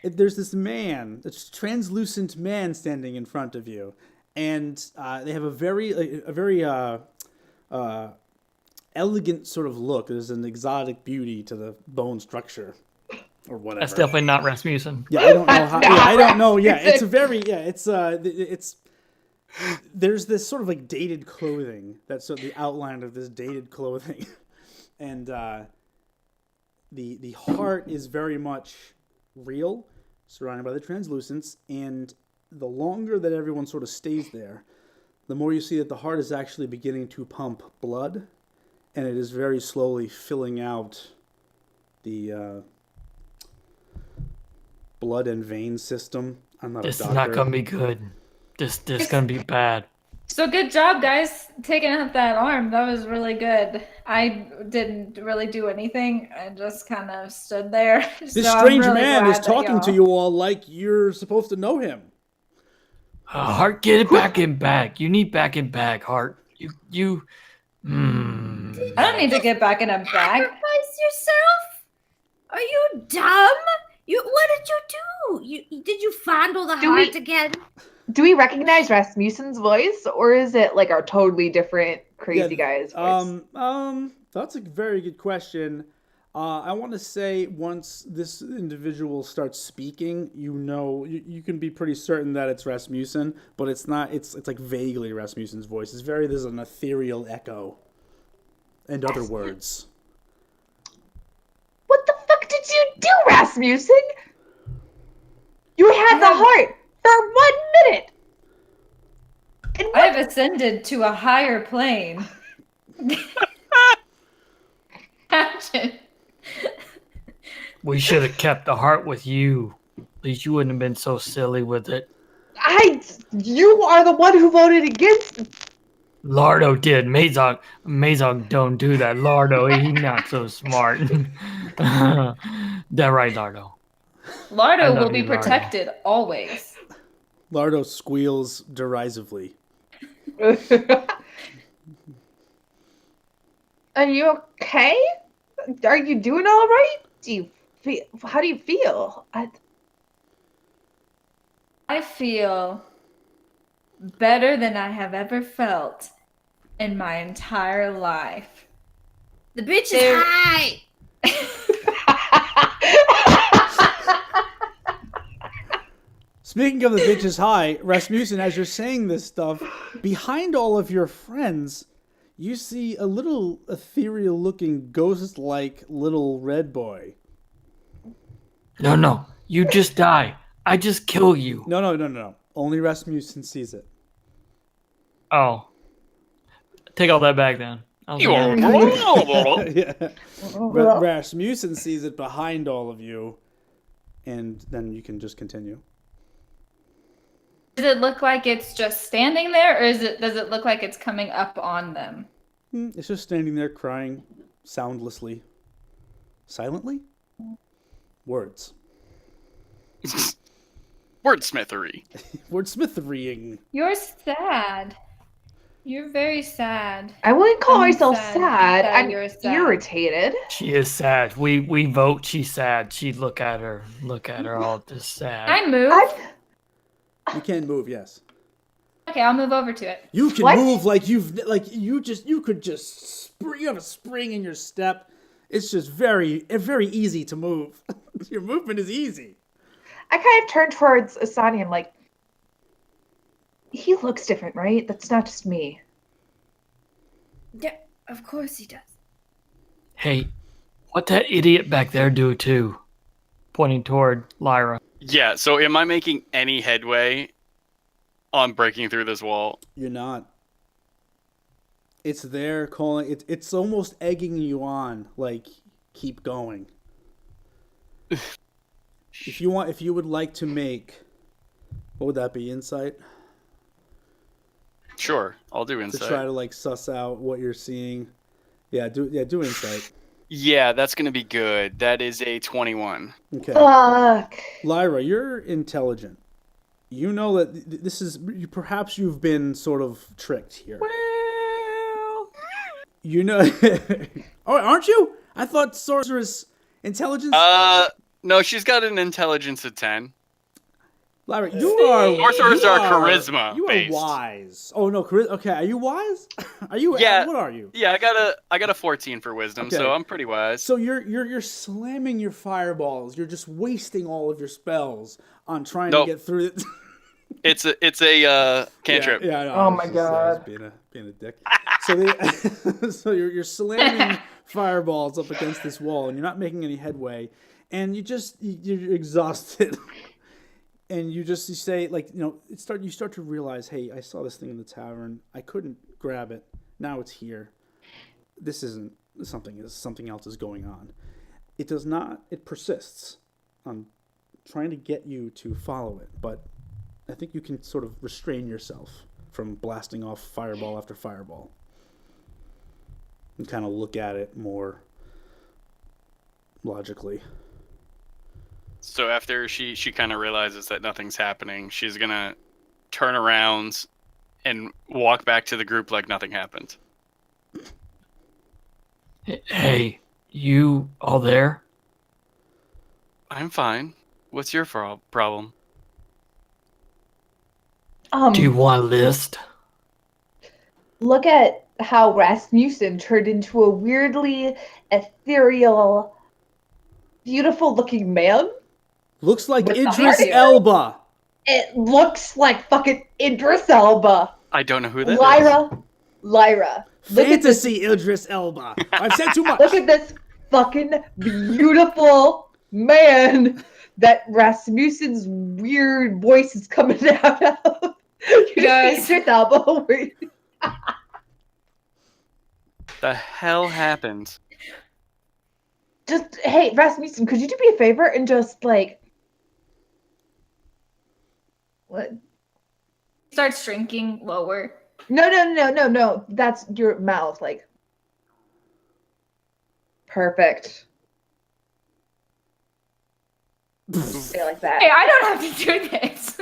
There's this man, this translucent man standing in front of you, and they have a very elegant sort of look. There's an exotic beauty to the bone structure, or whatever. That's definitely not Rasmussen. Yeah, I don't know how. That's Yeah, I not don't know. Yeah, it's a Rasmussen. very it's. There's this sort of like dated clothing. That's sort of the outline of this dated clothing, and the heart is very much real, surrounded by the translucence. And the longer that everyone sort of stays there, the more you see that the heart is actually beginning to pump blood, and it is very slowly filling out the blood and vein system. I'm not This a is doctor. not gonna be good. This is gonna be bad. So good job, guys, taking out that arm. That was really good. I didn't really do anything. I just kind of stood there. This So I'm strange really man is glad that talking to y'all- you all like you're supposed to know him. Heart, get it back in bag. You need back in bag, Heart. You. I don't need to get back in a bag. Sacrifice yourself? Are you dumb? What did you do? Did you fondle the Do we- heart again? Do we recognize Rasmussen's voice, or is it like our totally different crazy guy's voice? That's a very good question. I want to say once this individual starts speaking, you can be pretty certain that it's Rasmussen, but it's not. It's like vaguely Rasmussen's voice. There's an ethereal echo, and other words. What the fuck did you do, Rasmussen? You had the heart for 1 minute. And I have ascended to a higher plane. Imagine. We should have kept the heart with you. At least you wouldn't have been so silly with it. You are the one who voted against. Lardo did. Mazog don't do that. Lardo, he not so smart. That right, Lardo. I Lardo love will be you, Lardo. protected always. Lardo squeals derisively. Are you okay? Are you doing all right? How do you feel? I feel better than I have ever felt in my entire life. The bitch is There- high. Speaking of the bitches high, Rasmussen, as you're saying this stuff, behind all of your friends, you see a little ethereal-looking, ghost-like little red boy. No. You just die. I just kill you. No. Only Rasmussen sees it. Oh. Take all that back then. I was like, Yeah. Rasmussen sees it behind all of you, and then you can just continue. Does it look like it's just standing there, or does it look like it's coming up on them? It's just standing there crying soundlessly. Silently? Words. Wordsmithery. Wordsmitherying. You're sad. You're very sad. I wouldn't call I'm myself sad sad. that I'm you're sad. irritated. she is sad. We vote she's sad. She'd look at her all just sad. Can I move? You can move, yes. Okay, I'll move over to it. You can What? move you could just you have a spring in your step. It's just very easy to move. Your movement is easy. I kind of turned towards Asani. I'm like, he looks different, right? That's not just me. Yeah, of course he does. Hey, what that idiot back there do too? Pointing toward Lyra. Yeah, so am I making any headway on breaking through this wall? You're not. It's there calling it's almost egging you on, like, keep going. If you would like to make, what would that be, insight? Sure, I'll do To insight. try to like suss out what you're seeing. Do insight. Yeah, that's going to be good. That is a 21. Okay. Fuck. Lyra, you're intelligent. You know that this is perhaps you've been sort of tricked here. You know, oh, aren't you? I thought sorceress intelligence. No, she's got an intelligence of 10. Lyra, you are. Sorcerers you are charisma You based. are wise. Oh no, charisma. Okay, are you wise? Are you? Yeah. What are you? Yeah, I got a 14 for wisdom, Okay. so I'm pretty wise. So you're slamming your fireballs. You're just wasting all of your spells on trying Nope. to get through it. It's a cantrip. Yeah, I know. Oh I was my just- God. I was being a dick. So so you're slamming fireballs up against this wall, and you're not making any headway, and you're exhausted, and you say, like, you start to realize, hey, I saw this thing in the tavern. I couldn't grab it. Now it's here. This isn't something else is going on. It does not. It persists on trying to get you to follow it, but I think you can sort of restrain yourself from blasting off fireball after fireball and kind of look at it more logically. So after she kind of realizes that nothing's happening, she's going to turn around and walk back to the group like nothing happened. Hey, you all there? I'm fine. What's your problem? Do you want a list? Look at how Rasmussen turned into a weirdly ethereal, beautiful-looking man. Looks like With the Idris heart. Elba. It looks like fucking Idris Elba. I don't know who that is. Lyra. Look at this. Fantasy Idris Elba. I've said too much. Look at this fucking beautiful man that Rasmussen's weird voice is coming out of. You Guys. just hit your elbow. The hell happened? Just, hey, Rasmussen, could you do me a favor and just, like... What? Starts shrinking lower. No. That's your mouth, like... Perfect. Say like that. Hey, I don't have to do this.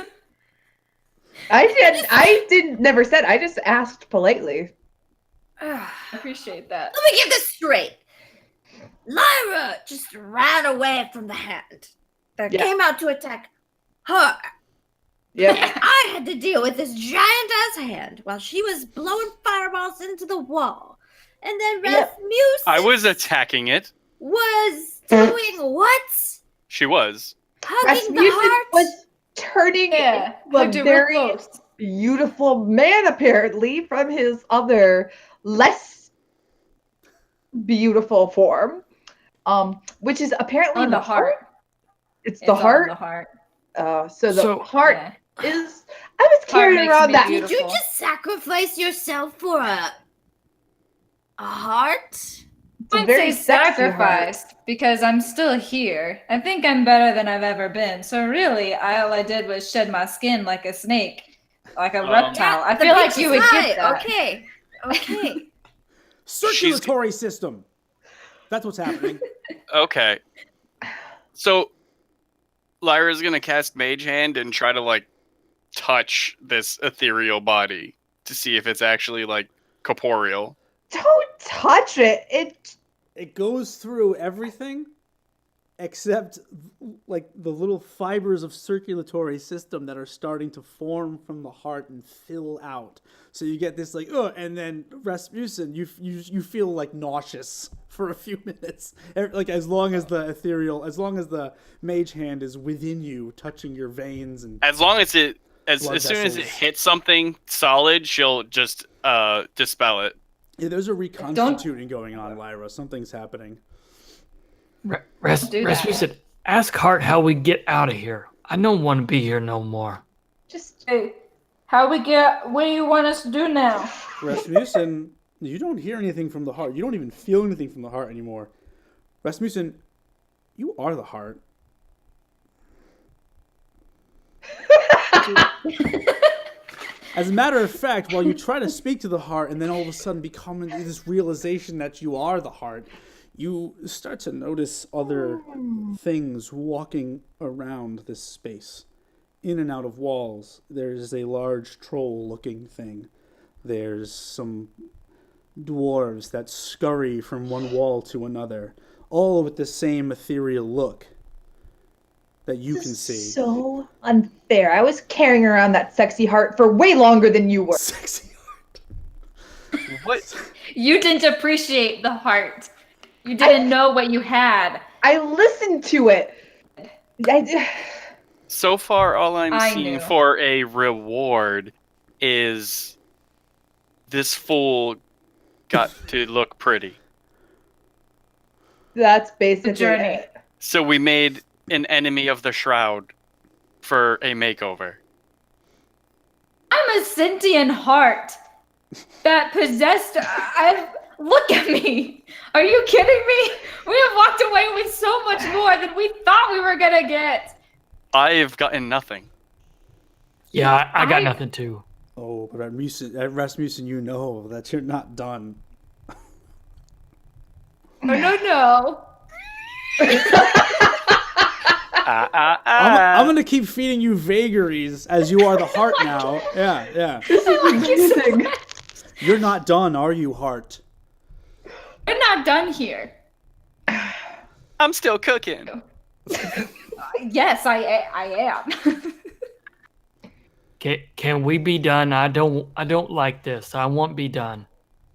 I didn't never said, I just asked politely. I appreciate that. Let me get this straight. Lyra just ran away from the hand that Yeah. came out to attack her. Yep. And I had to deal with this giant ass hand while she was blowing fireballs into the wall. And then Yep. Rasmussen I was attacking it. was doing what? She was. Hugging the Rasmussen heart? was turning Yeah, into hugged a it real very close. beautiful man, apparently, from his other less beautiful form. Which is apparently On the heart. It's the It's on heart. the heart. So the So- heart Yeah. is. I was carrying makes around me that. beautiful. Did you just sacrifice yourself for a heart? It's I a wouldn't very say sexy heart. sacrificed because I'm still here. I think I'm better than I've ever been. So really, all I did was shed my skin like a snake, like a reptile. I the feel like beach you is would high. get that. Okay. Circulatory system. That's what's happening. Okay. So Lyra's gonna cast Mage Hand and try to like touch this ethereal body to see if it's actually like corporeal. Don't touch it. It goes through everything except like the little fibers of circulatory system that are starting to form from the heart and fill out. So you get this like, and then Rasmussen, you feel like nauseous for a few minutes. Like as long as the mage hand is within you, touching your veins and As long as as blood soon as it vessels. hits something solid, she'll just dispel it. Yeah, there's a reconstituting going on, Lyra. Something's happening. do that. Rasmussen, ask Hart how we get out of here. I don't want to be here no more. Just Hey, what do you want us to do now? Rasmussen, you don't hear anything from the heart. You don't even feel anything from the heart anymore. Rasmussen, you are the heart. As a matter of fact, while you try to speak to the heart and then all of a sudden become into this realization that you are the heart, you start to notice other things walking around this space. In and out of walls, there's a large troll-looking thing. There's some dwarves that scurry from one wall to another, all with the same ethereal look that you can see. so unfair. I was carrying around that sexy heart for way longer than you were. Sexy heart. What? You didn't appreciate the heart. You didn't know what you had. I listened to it. So far, all I'm I seeing knew. for a reward is this fool got to look pretty. That's basically journey. it. So we made an enemy of the shroud for a makeover. I'm a sentient heart that possessed. Look at me. Are you kidding me? We have walked away with so much more than we thought we were gonna get. I have gotten nothing. Yeah, I got nothing too. Oh, but Rasmussen, you know that you're not done. No. I'm gonna keep feeding you vagaries as you are the heart now. Yeah. Amazing. You're not done, are you, heart? We're not done here. I'm still cooking. Yes, I am. Can we be done? I don't like this. I won't be done.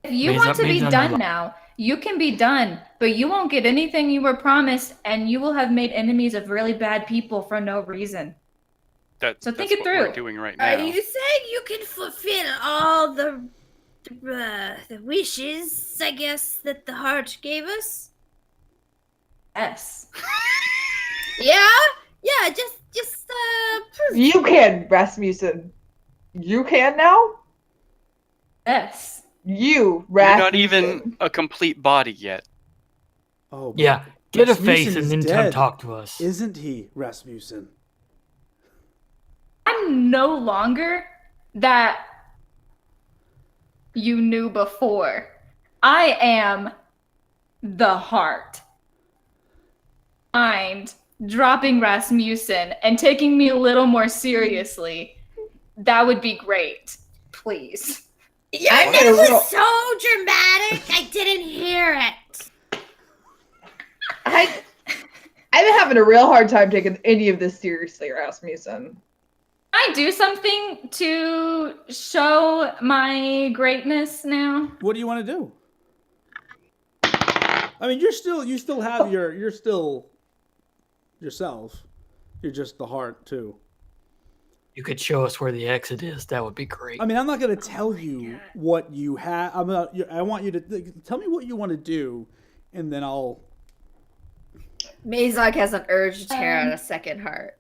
If you Means want up, to be means done I'm now, you can be done, but you won't get anything you were promised, and you will have made enemies of really bad people for no reason. So think That's it what through. we're doing right Are now. you saying you can fulfill all the wishes, I guess, that the heart gave us? Yes. Yeah? Yeah, just You can, Rasmussen. You can now? Yes. You, You're not Rasmussen. even a complete body yet. Oh, but Yeah, get a Rasmussen face and is then dead, talk to us. isn't he, Rasmussen? I'm no longer that you knew before. I am the heart. Mind dropping Rasmussen and taking me a little more seriously. That would be great. Please. Your I'm name gonna was roll- so dramatic, I didn't hear it. I've been having a real hard time taking any of this seriously, Rasmussen. Can I do something to show my greatness now? What do you want to do? I mean, you still have you're still yourself. You're just the heart too. You could show us where the exit is. That would be great. I mean, I'm not gonna tell you what you have. I want you to tell me what you want to do, and then I'll. Mazog has an urge to tear out a second heart.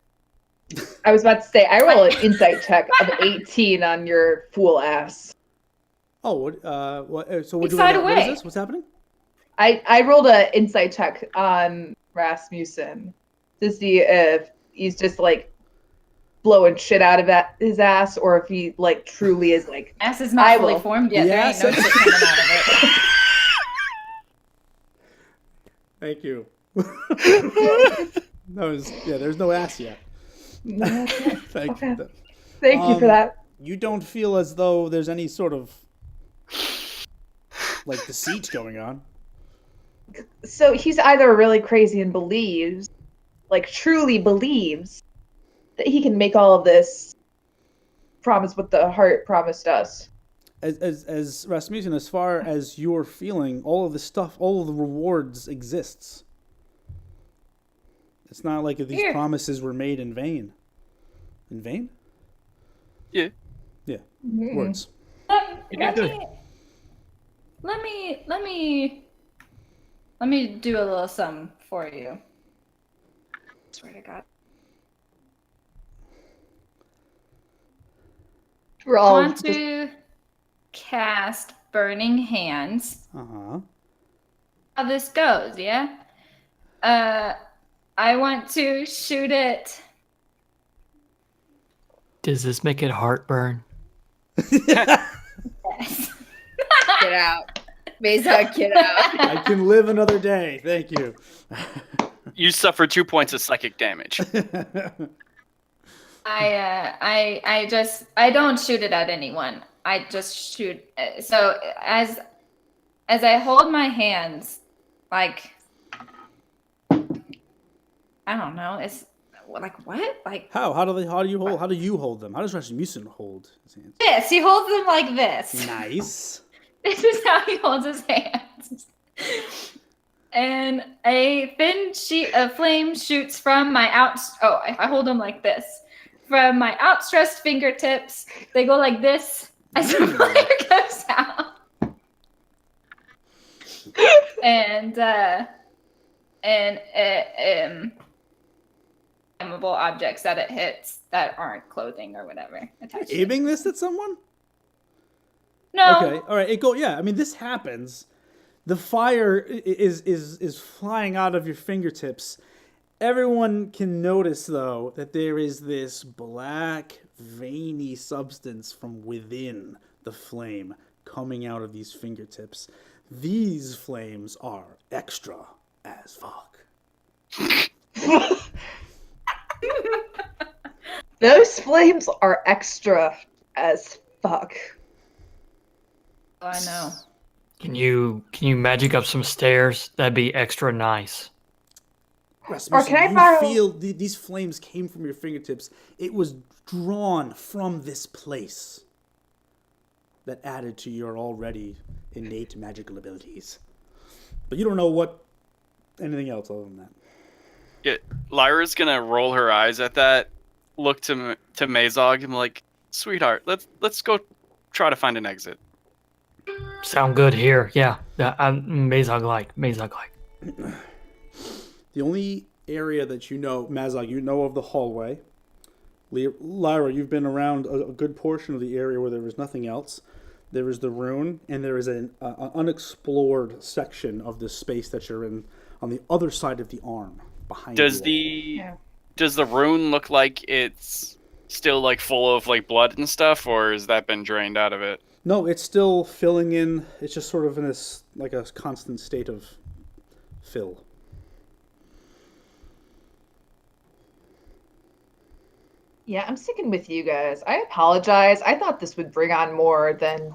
I was about to say, I roll an insight check of 18 on your fool ass. Oh, what? So what Inside do what is away. this? What's happening? I rolled an insight check on Rasmussen to see if he's just like blowing shit out of his ass, or if he like truly is like. Ass is not I fully will. formed yet. There ain't no Yes. shit coming out of it. Thank you. There's no ass yet. Thank Okay. you. Thank you for that. You don't feel as though there's any sort of like deceit going on. So he's either really crazy and believes, like truly believes, that he can make all of this promise what the heart promised us. As Rasmussen, as far as you're feeling, all of the stuff, all of the rewards exists. It's not like these Here. promises were made in vain. In vain? Yeah. Yeah. Mm. Words. Let me do a little something for you. Swear to God. We're I all want to cast Burning Hands. Uh-huh. How this goes, yeah? I want to shoot it. Does this make it heartburn? Yes. Get out. Mazog, get out. I can live another day. Thank you. You suffer 2 points of psychic damage. I don't shoot it at anyone. I just shoot. So as I hold my hands, like, I don't know. It's like what? Like How do you hold them? How does Rasmussen hold his hands? this. He holds them like this. Nice. This is how he holds his hands. And a thin sheet of flame shoots from my I hold them like this. From my outstretched fingertips, they go like this as the fire goes out. And flammable objects that it hits that aren't clothing or whatever attached to it. Aiming this at someone? No. Okay. All right. Yeah. I mean, this happens. The fire is flying out of your fingertips. Everyone can notice, though, that there is this black, veiny substance from within the flame coming out of these fingertips. These flames are extra as fuck. Those flames are extra as fuck. Oh, I know. Can you magic up some stairs? That'd be extra nice. Rasmussen, can I you borrow- feel these flames came from your fingertips. It was drawn from this place that added to your already innate magical abilities. But you don't know what anything else other than that. Yeah, Lyra's gonna roll her eyes at that, look to Mazog, and be like, "Sweetheart, let's go try to find an exit." Sound good here. Yeah. Mazog like. The only area that you know, Mazog, you know of the hallway Lyra, you've been around a good portion of the area where there was nothing else. There is the rune, and there is an unexplored section of this space that you're in on the other side of the arm behind Does you. Does the rune look like it's still like full of like blood and stuff, or has that been drained out of it? No, it's still filling in. It's just sort of in this like a constant state of fill. Yeah, I'm sticking with you guys. I apologize. I thought this would bring on more than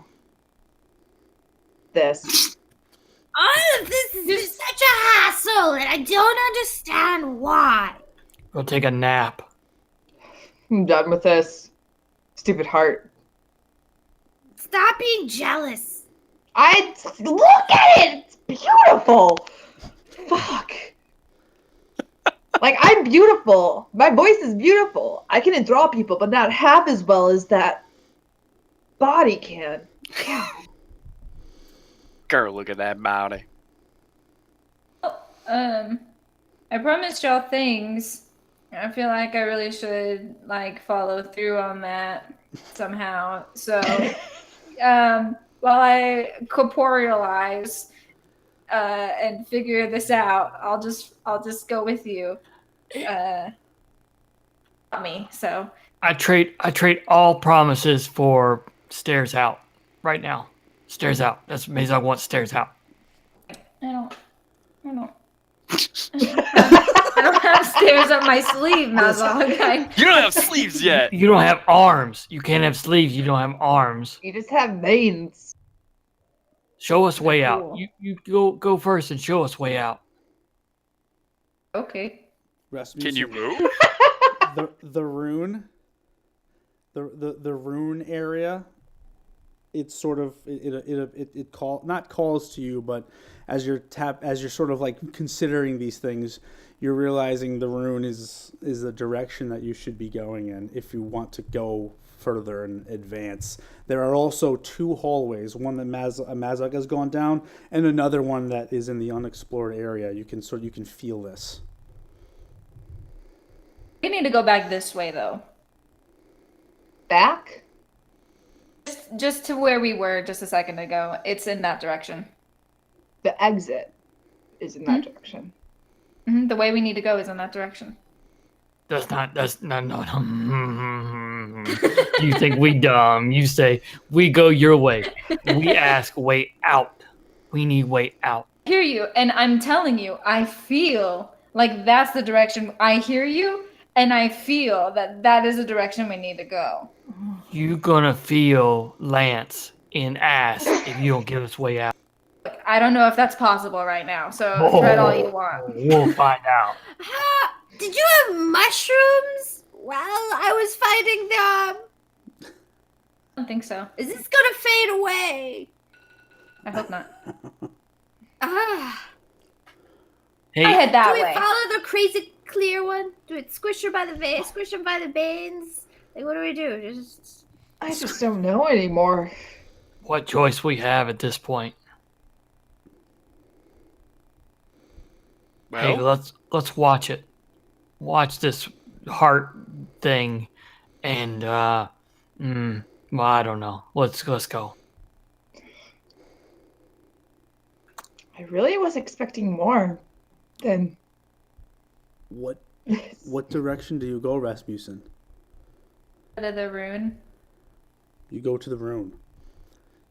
this. All of this is just such a hassle, and I don't understand why. Go take a nap. I'm done with this. Stupid heart. Stop being jealous. Look at it! It's beautiful! Fuck. Like, I'm beautiful. My voice is beautiful. I can enthrall people, but not half as well as that body can. God. Girl, look at that body. I promised y'all things. I feel like I really should like follow through on that somehow. So, while I corporealize and figure this out, I'll just go with you. Me. So I trade all promises for stairs out right now. Stairs out. That's Mazog wants stairs out. I don't I don't have stairs up my sleeve, Mazog. You don't have sleeves yet. You don't have arms. You can't have sleeves. You don't have arms. You just have veins. Show us way Cool. out. You go first and show us way out. Okay. Can you move? The rune, the rune area. It's sort of it calls to you, but as you're sort of like considering these things, you're realizing the rune is the direction that you should be going in if you want to go further and advance. There are also two hallways, one that Mazog has gone down, and another one that is in the unexplored area. You can feel this. We need to go back this way though. Back? Just to where we were just a second ago. It's in that direction. The exit is in that direction. Mm-hmm. The way we need to go is in that direction. That's no. You think we dumb. You say, we go your way. We ask way out. We need way out. I hear you, and I'm telling you, I feel like that's the direction. I hear you, and I feel that is the direction we need to go. You gonna feel Lance in ass if you don't give us way out. I don't know if that's possible right now, so tread all you want. We'll find out. Did you have mushrooms while I was fighting them? I don't think so. Is this gonna fade away? I hope not. Hey, I head that Do we way. follow the crazy clear one? Do we squish her by the veins? Squish him by the veins? Like, what do we do? Just I just don't know anymore. what choice we have at this point? Well, Hey, let's watch it. Watch this heart thing, and well, I don't know. Let's go. I really was expecting more than What this. what direction do you go, Rasmussen? To the rune. You go to the rune.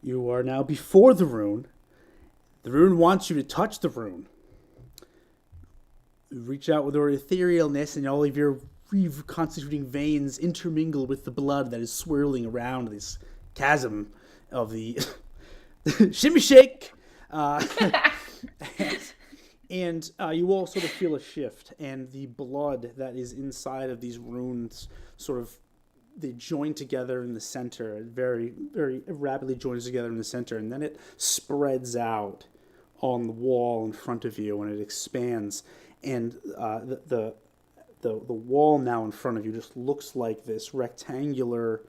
You are now before the rune. The rune wants you to touch the rune. Reach out with your etherealness, and all of your reconstituting veins intermingle with the blood that is swirling around this chasm of the shimmy shake. And you all sort of feel a shift, and the blood that is inside of these runes sort of they join together in the center. It very, very rapidly joins together in the center, and then it spreads out on the wall in front of you, and it expands. And the wall now in front of you just looks like this rectangular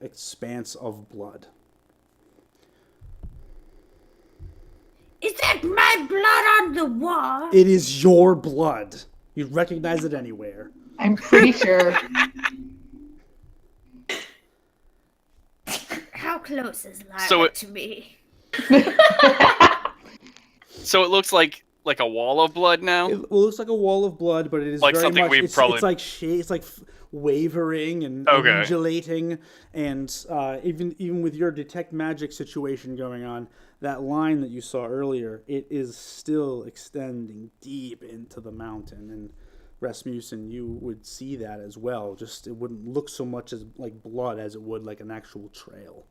expanse of blood. is that my blood on the wall? It is your blood. You'd recognize it anywhere. I'm pretty sure. How close is Lyra So it- to me? So it looks like a wall of blood now. It looks like a wall of blood, but it is Like very something much. we It's, probably- it's like it's like wavering and Okay. undulating, and even with your detect magic situation going on, that line that you saw earlier, it is still extending deep into the mountain. And Rasmussen, you would see that as well. Just it wouldn't look so much as like blood as it would like an actual trail.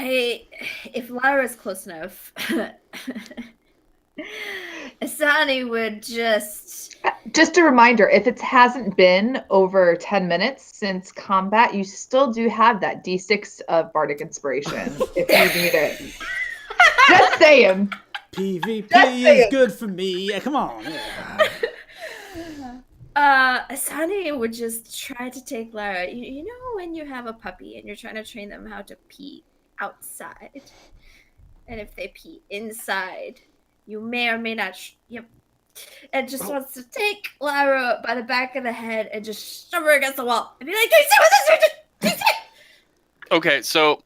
If Lyra's close enough, Asani would just. Just a reminder, if it hasn't been over 10 minutes since combat, you still do have that D6 of Bardic Inspiration if you need it. Just saying. PvP Just is saying. good for me. Yeah, come on. Asani would just try to take Lyra. You know when you have a puppy and you're trying to train them how to pee outside, and if they pee inside, you may or may not. And just wants to take Lyra by the back of the head and just shove her against the wall and be like, "Can you see what this is?" Okay, so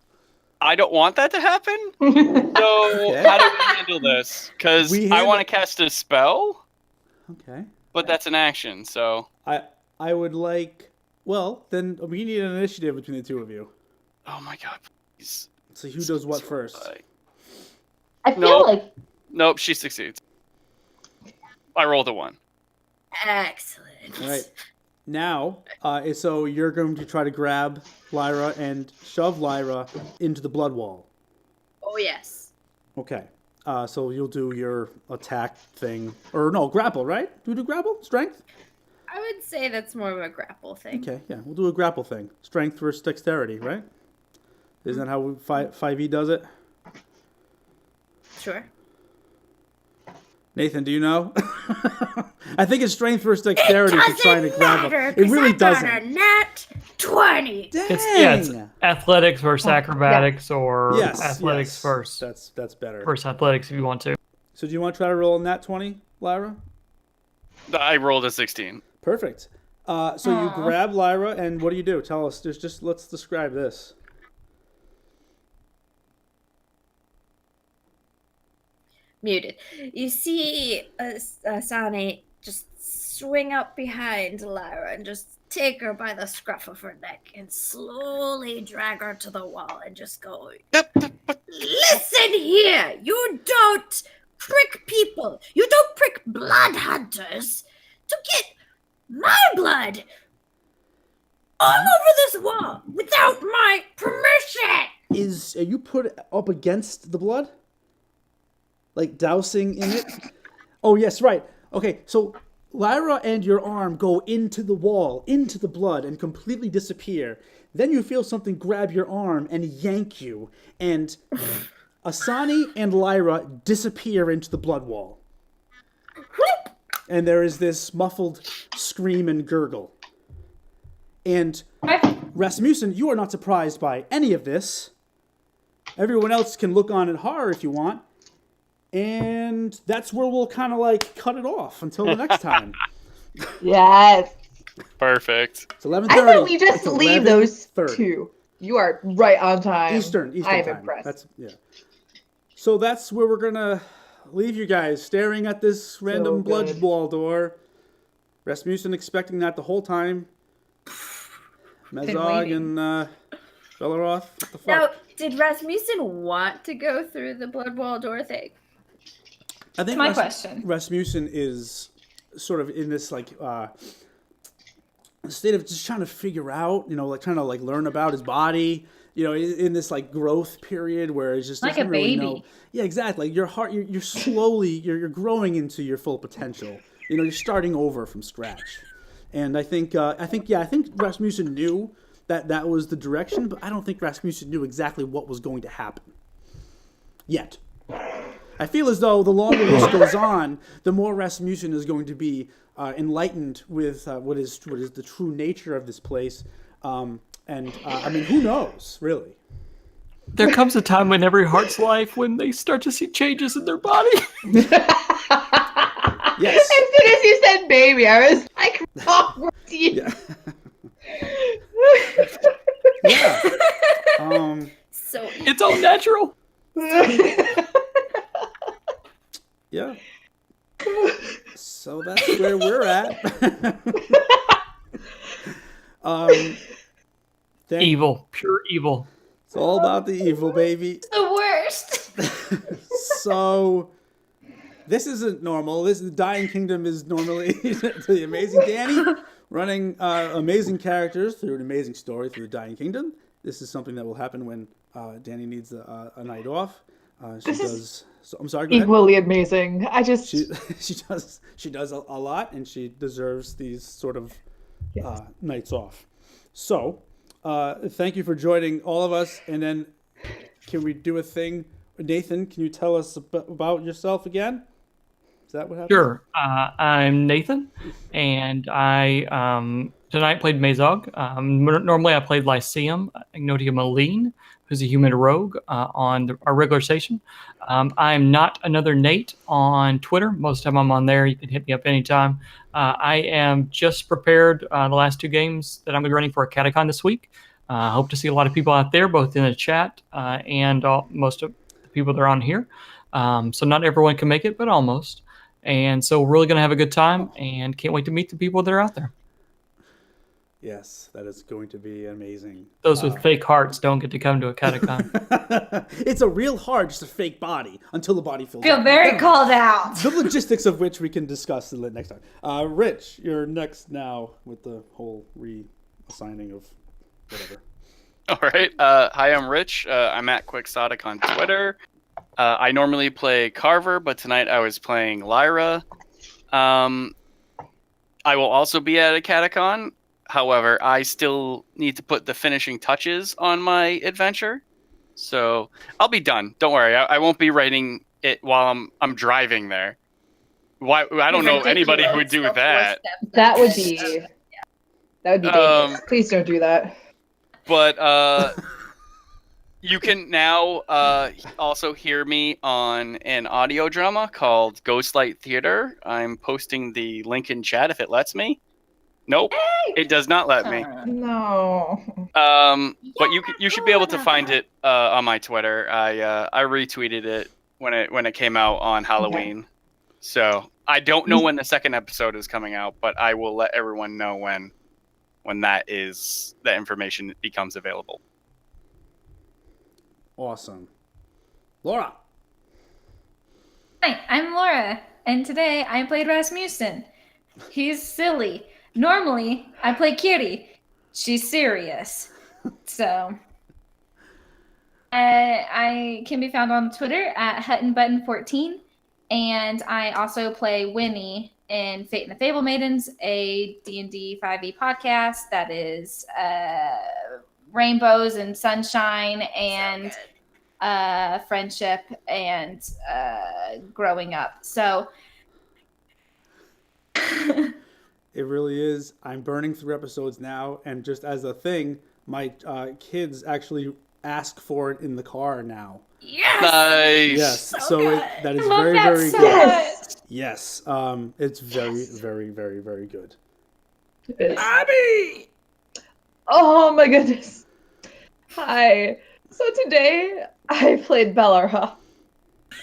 I don't want that to happen. So Okay. how do we handle this? Because We I handle- want to cast a spell, Okay. but that's an action. So I would like. Well, then we need an initiative between the two of you. oh my god, please. So who does what first? I feel Nope. like Nope, she succeeds. I rolled a 1. Excellent. All right. Now, so you're going to try to grab Lyra and shove Lyra into the blood wall. Oh yes. Okay. So you'll do your attack thing, or no, grapple, right? Do we do grapple? Strength? I would say that's more of a grapple thing. Okay, yeah, we'll do a grapple thing. Strength versus dexterity, right? Isn't that how 5e does it? Sure. Nathan, do you know? I think it's strength versus dexterity if you're trying to grab them. It really doesn't. A nat 20. Dang! It's athletics versus acrobatics, or Yes, athletics yes. versus That's better. athletics if you want to. So do you want to try to roll a nat 20, Lyra? I rolled a 16. Perfect. So you grab Lyra, and what do you do? Tell us. Just let's describe this. Muted. You see Asani just swing up behind Lyra and just take her by the scruff of her neck and slowly drag her to the wall and just go, "Listen here! You don't prick people! You don't prick blood hunters to get my blood all over this wall without my permission!" Are you put up against the blood? Like dousing in it? Oh, yes, right. Okay, so Lyra and your arm go into the wall, into the blood, and completely disappear. Then you feel something grab your arm and yank you, and Asani and Lyra disappear into the blood wall. And there is this muffled scream and gurgle. And Rasmussen, you are not surprised by any of this. Everyone else can look on in horror if you want. And that's where we'll kind of like cut it off until the next time. yes. Perfect. It's 11:30. I thought we just It's leave those 11:30. two. You are right on time. Eastern I am time. impressed. So that's where we're gonna leave you guys, staring at this random blood good. wall door. Rasmussen expecting that the whole time. Mezog waiting. and Belaroth. What the fuck? Now, did Rasmussen want to go through the blood wall door thing? I think My question. Rasmussen is sort of in this like state of just trying to figure out, like trying to like learn about his body, in this like growth period where he's just Like doesn't a really baby. know. Yeah, exactly. Your heart, you're slowly, you're growing into your full potential. You're starting over from scratch. And I think Rasmussen knew that was the direction, but I don't think Rasmussen knew exactly what was going to happen yet. I feel as though the longer this goes on, the more Rasmussen is going to be enlightened with what is the true nature of this place. I mean, who knows, really? There comes a time in every heart's life when they start to see changes in their body. Yes. As soon as you said baby, I was like, Yeah. Yeah. So It's all natural. Yeah. So that's where we're at. Thank- Evil, pure evil. It's all about the evil, baby. The worst. So this isn't normal. The Dying Kingdom is normally the amazing Danny running amazing characters through an amazing story through the Dying Kingdom. This is something that will happen when Danny needs a night off. She does. So, I'm sorry. Go ahead. Equally amazing. I just She does a lot, and she deserves these sort of nights off. So, thank you for joining all of us. And then, can we do a thing? Nathan, can you tell us about yourself again? Is that what happened? Sure. I'm Nathan, and I tonight played Mazog. Normally I played Lyceum, Ignotia Maline, who's a human rogue on our regular station. I'm not another Nate on Twitter. Most of the time I'm on there. You can hit me up anytime. I am just prepared the last 2 games that I'm going to be running for a Catacon this week. Hope to see a lot of people out there, both in the chat and most of the people that are on here. So not everyone can make it, but almost. And so we're really going to have a good time and can't wait to meet the people that are out there. Yes, that is going to be amazing. Those with fake hearts don't get to come to a catacomb. It's a real heart, just a fake body, until the body fills Feel up. very called out. The logistics of which we can discuss next time. Rich, you're next now with the whole reassigning of whatever. All right. Hi, I'm Rich. I'm at Quixotic on Twitter. I normally play Carver, but tonight I was playing Lyra. I will also be at a Catacon. However, I still need to put the finishing touches on my adventure. So I'll be done. Don't worry. I won't be writing it while I'm driving there. Why? I don't know anybody who would do that. that would be dangerous. Please don't do that. But you can now also hear me on an audio drama called Ghostlight Theater. I'm posting the link in chat if it lets me. Nope, it does not let me. No. But you should be able to find it on my Twitter. I retweeted it when it came out on Halloween. Okay. So I don't know when the second episode is coming out, but I will let everyone know when that information becomes available. Awesome. Laura. Hi, I'm Laura, and today I played Rasmussen. He's silly. Normally, I play Kiri. She's serious. So, I can be found on Twitter at HuttonButton14, and I also play Winnie in Fate and the Fable Maidens, a D&D 5e podcast that is rainbows and sunshine and friendship and growing up. So it really is. I'm burning through episodes now, and just as a thing, my kids actually ask for it in the car now. Yes. Nice. Yes. So that is I love very, that very so good. much. Yes. It's very, very, very, very good. Abby! Oh my goodness. Hi. So today I played Bellara,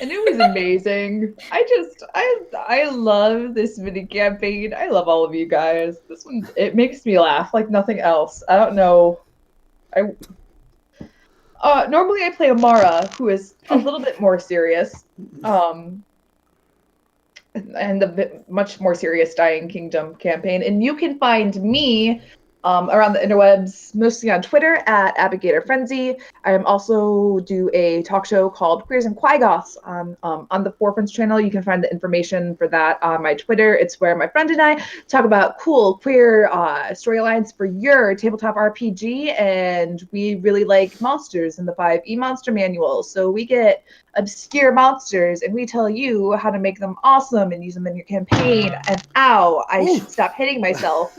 and it was amazing. I love this mini campaign. I love all of you guys. This one, it makes me laugh like nothing else. I don't know. Normally I play Amara, who is a little bit more serious, and the much more serious Dying Kingdom campaign. And you can find me around the interwebs, mostly on Twitter at Abigator Frenzy. I also do a talk show called Queers and Quagoths on the Forefronts channel. You can find the information for that on my Twitter. It's where my friend and I talk about cool queer storylines for your tabletop RPG, and we really like monsters in the 5e monster manual. So we get obscure monsters and we tell you how to make them awesome and use them in your campaign. And ow, I should stop hitting myself.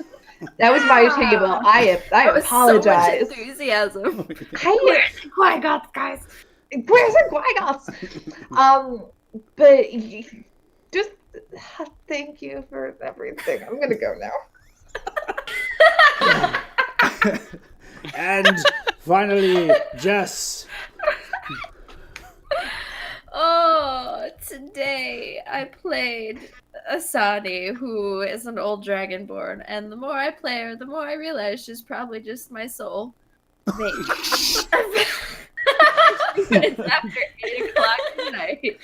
That was my table. I apologize. So much enthusiasm. Queers and Quagoths, guys. Queers and Quagoths. But just Thank you for everything. I'm gonna go now. And finally, Jess. Oh, today I played Asani, who is an old dragonborn, and the more I play her, the more I realize she's probably just my soul mate. It's after 8 o'clock tonight.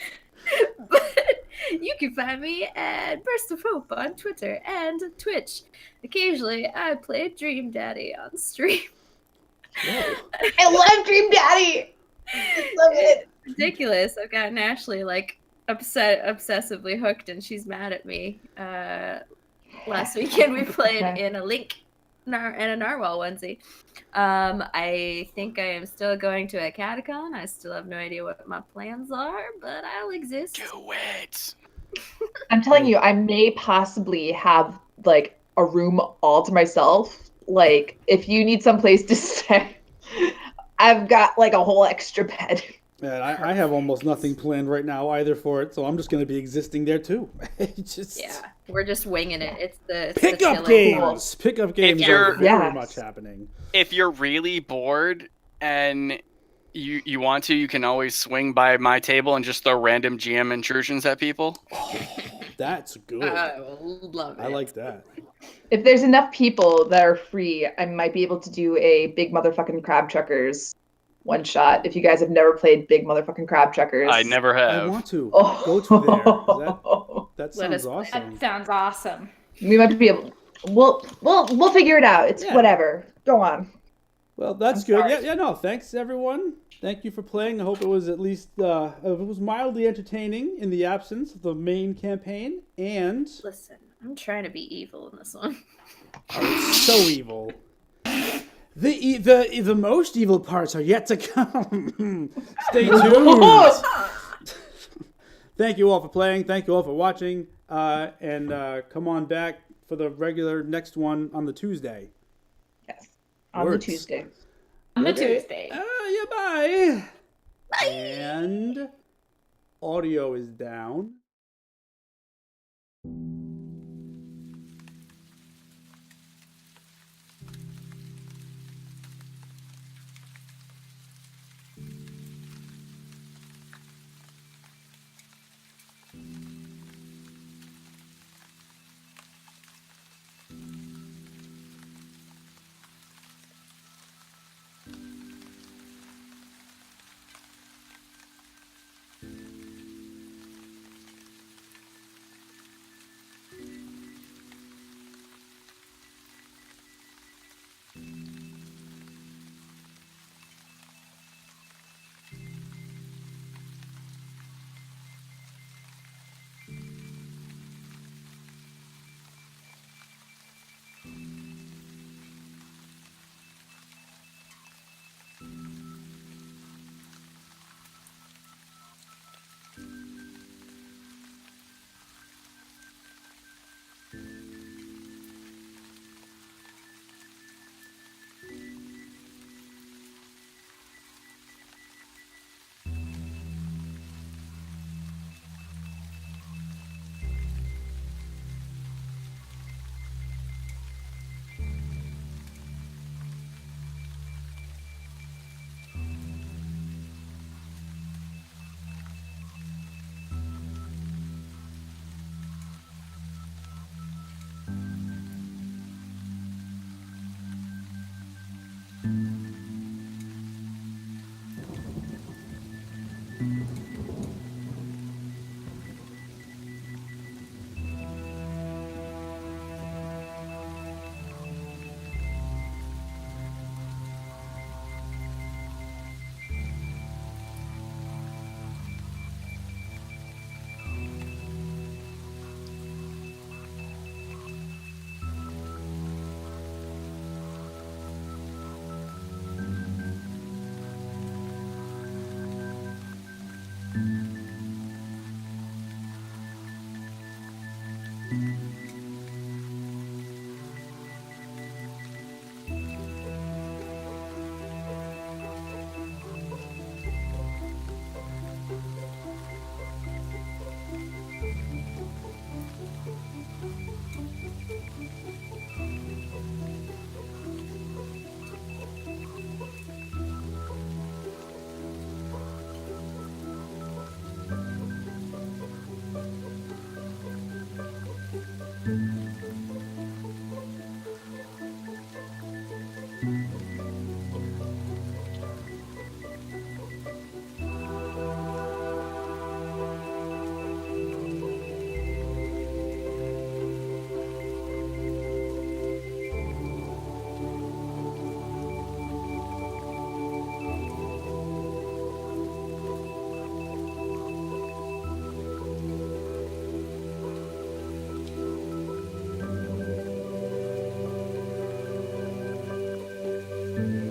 But you can find me at Burst of Hope on Twitter and Twitch. Occasionally, I play Dream Daddy on stream. I love Dream Daddy. It's so good. Ridiculous. I've gotten Ashley like obsessively hooked, and she's mad at me. Last weekend we played in a Link and a Narwhal onesie. I think I am still going to a catacon. I still have no idea what my plans are, but I'll exist. Do it. I'm telling you, I may possibly have like a room all to myself. Like, if you need some place to stay, I've got like a whole extra bed. Man, I have almost nothing planned right now either for it, so I'm just going to be existing there too. Yeah, we're just winging it. It's the Pickup chilling. games. Pickup games are you're- very much happening. If you're really bored and you want to, you can always swing by my table and just throw random GM intrusions at people. That's good. I love it. I like that. If there's enough people that are free, I might be able to do a big motherfucking crab truckers one shot. If you guys have never played big motherfucking crab truckers, I never I have. want to Oh. go to there. 'Cause that Let sounds us play. awesome. That sounds awesome. We might be able. We'll figure it out. It's Yeah. whatever. Go on. Well, that's I'm good. sorry. Yeah, no, thanks everyone. Thank you for playing. I hope it was at least it was mildly entertaining in the absence of the main campaign, and Listen, I'm trying to be evil in this one. it's so evil. The most evil parts are yet to come. Stay tuned. Thank you all for playing. Thank you all for watching. And come on back for the regular next one on the Tuesday. Yes. On Works. the Tuesday. On the Okay. Tuesday. Yeah, bye. And audio is down. you.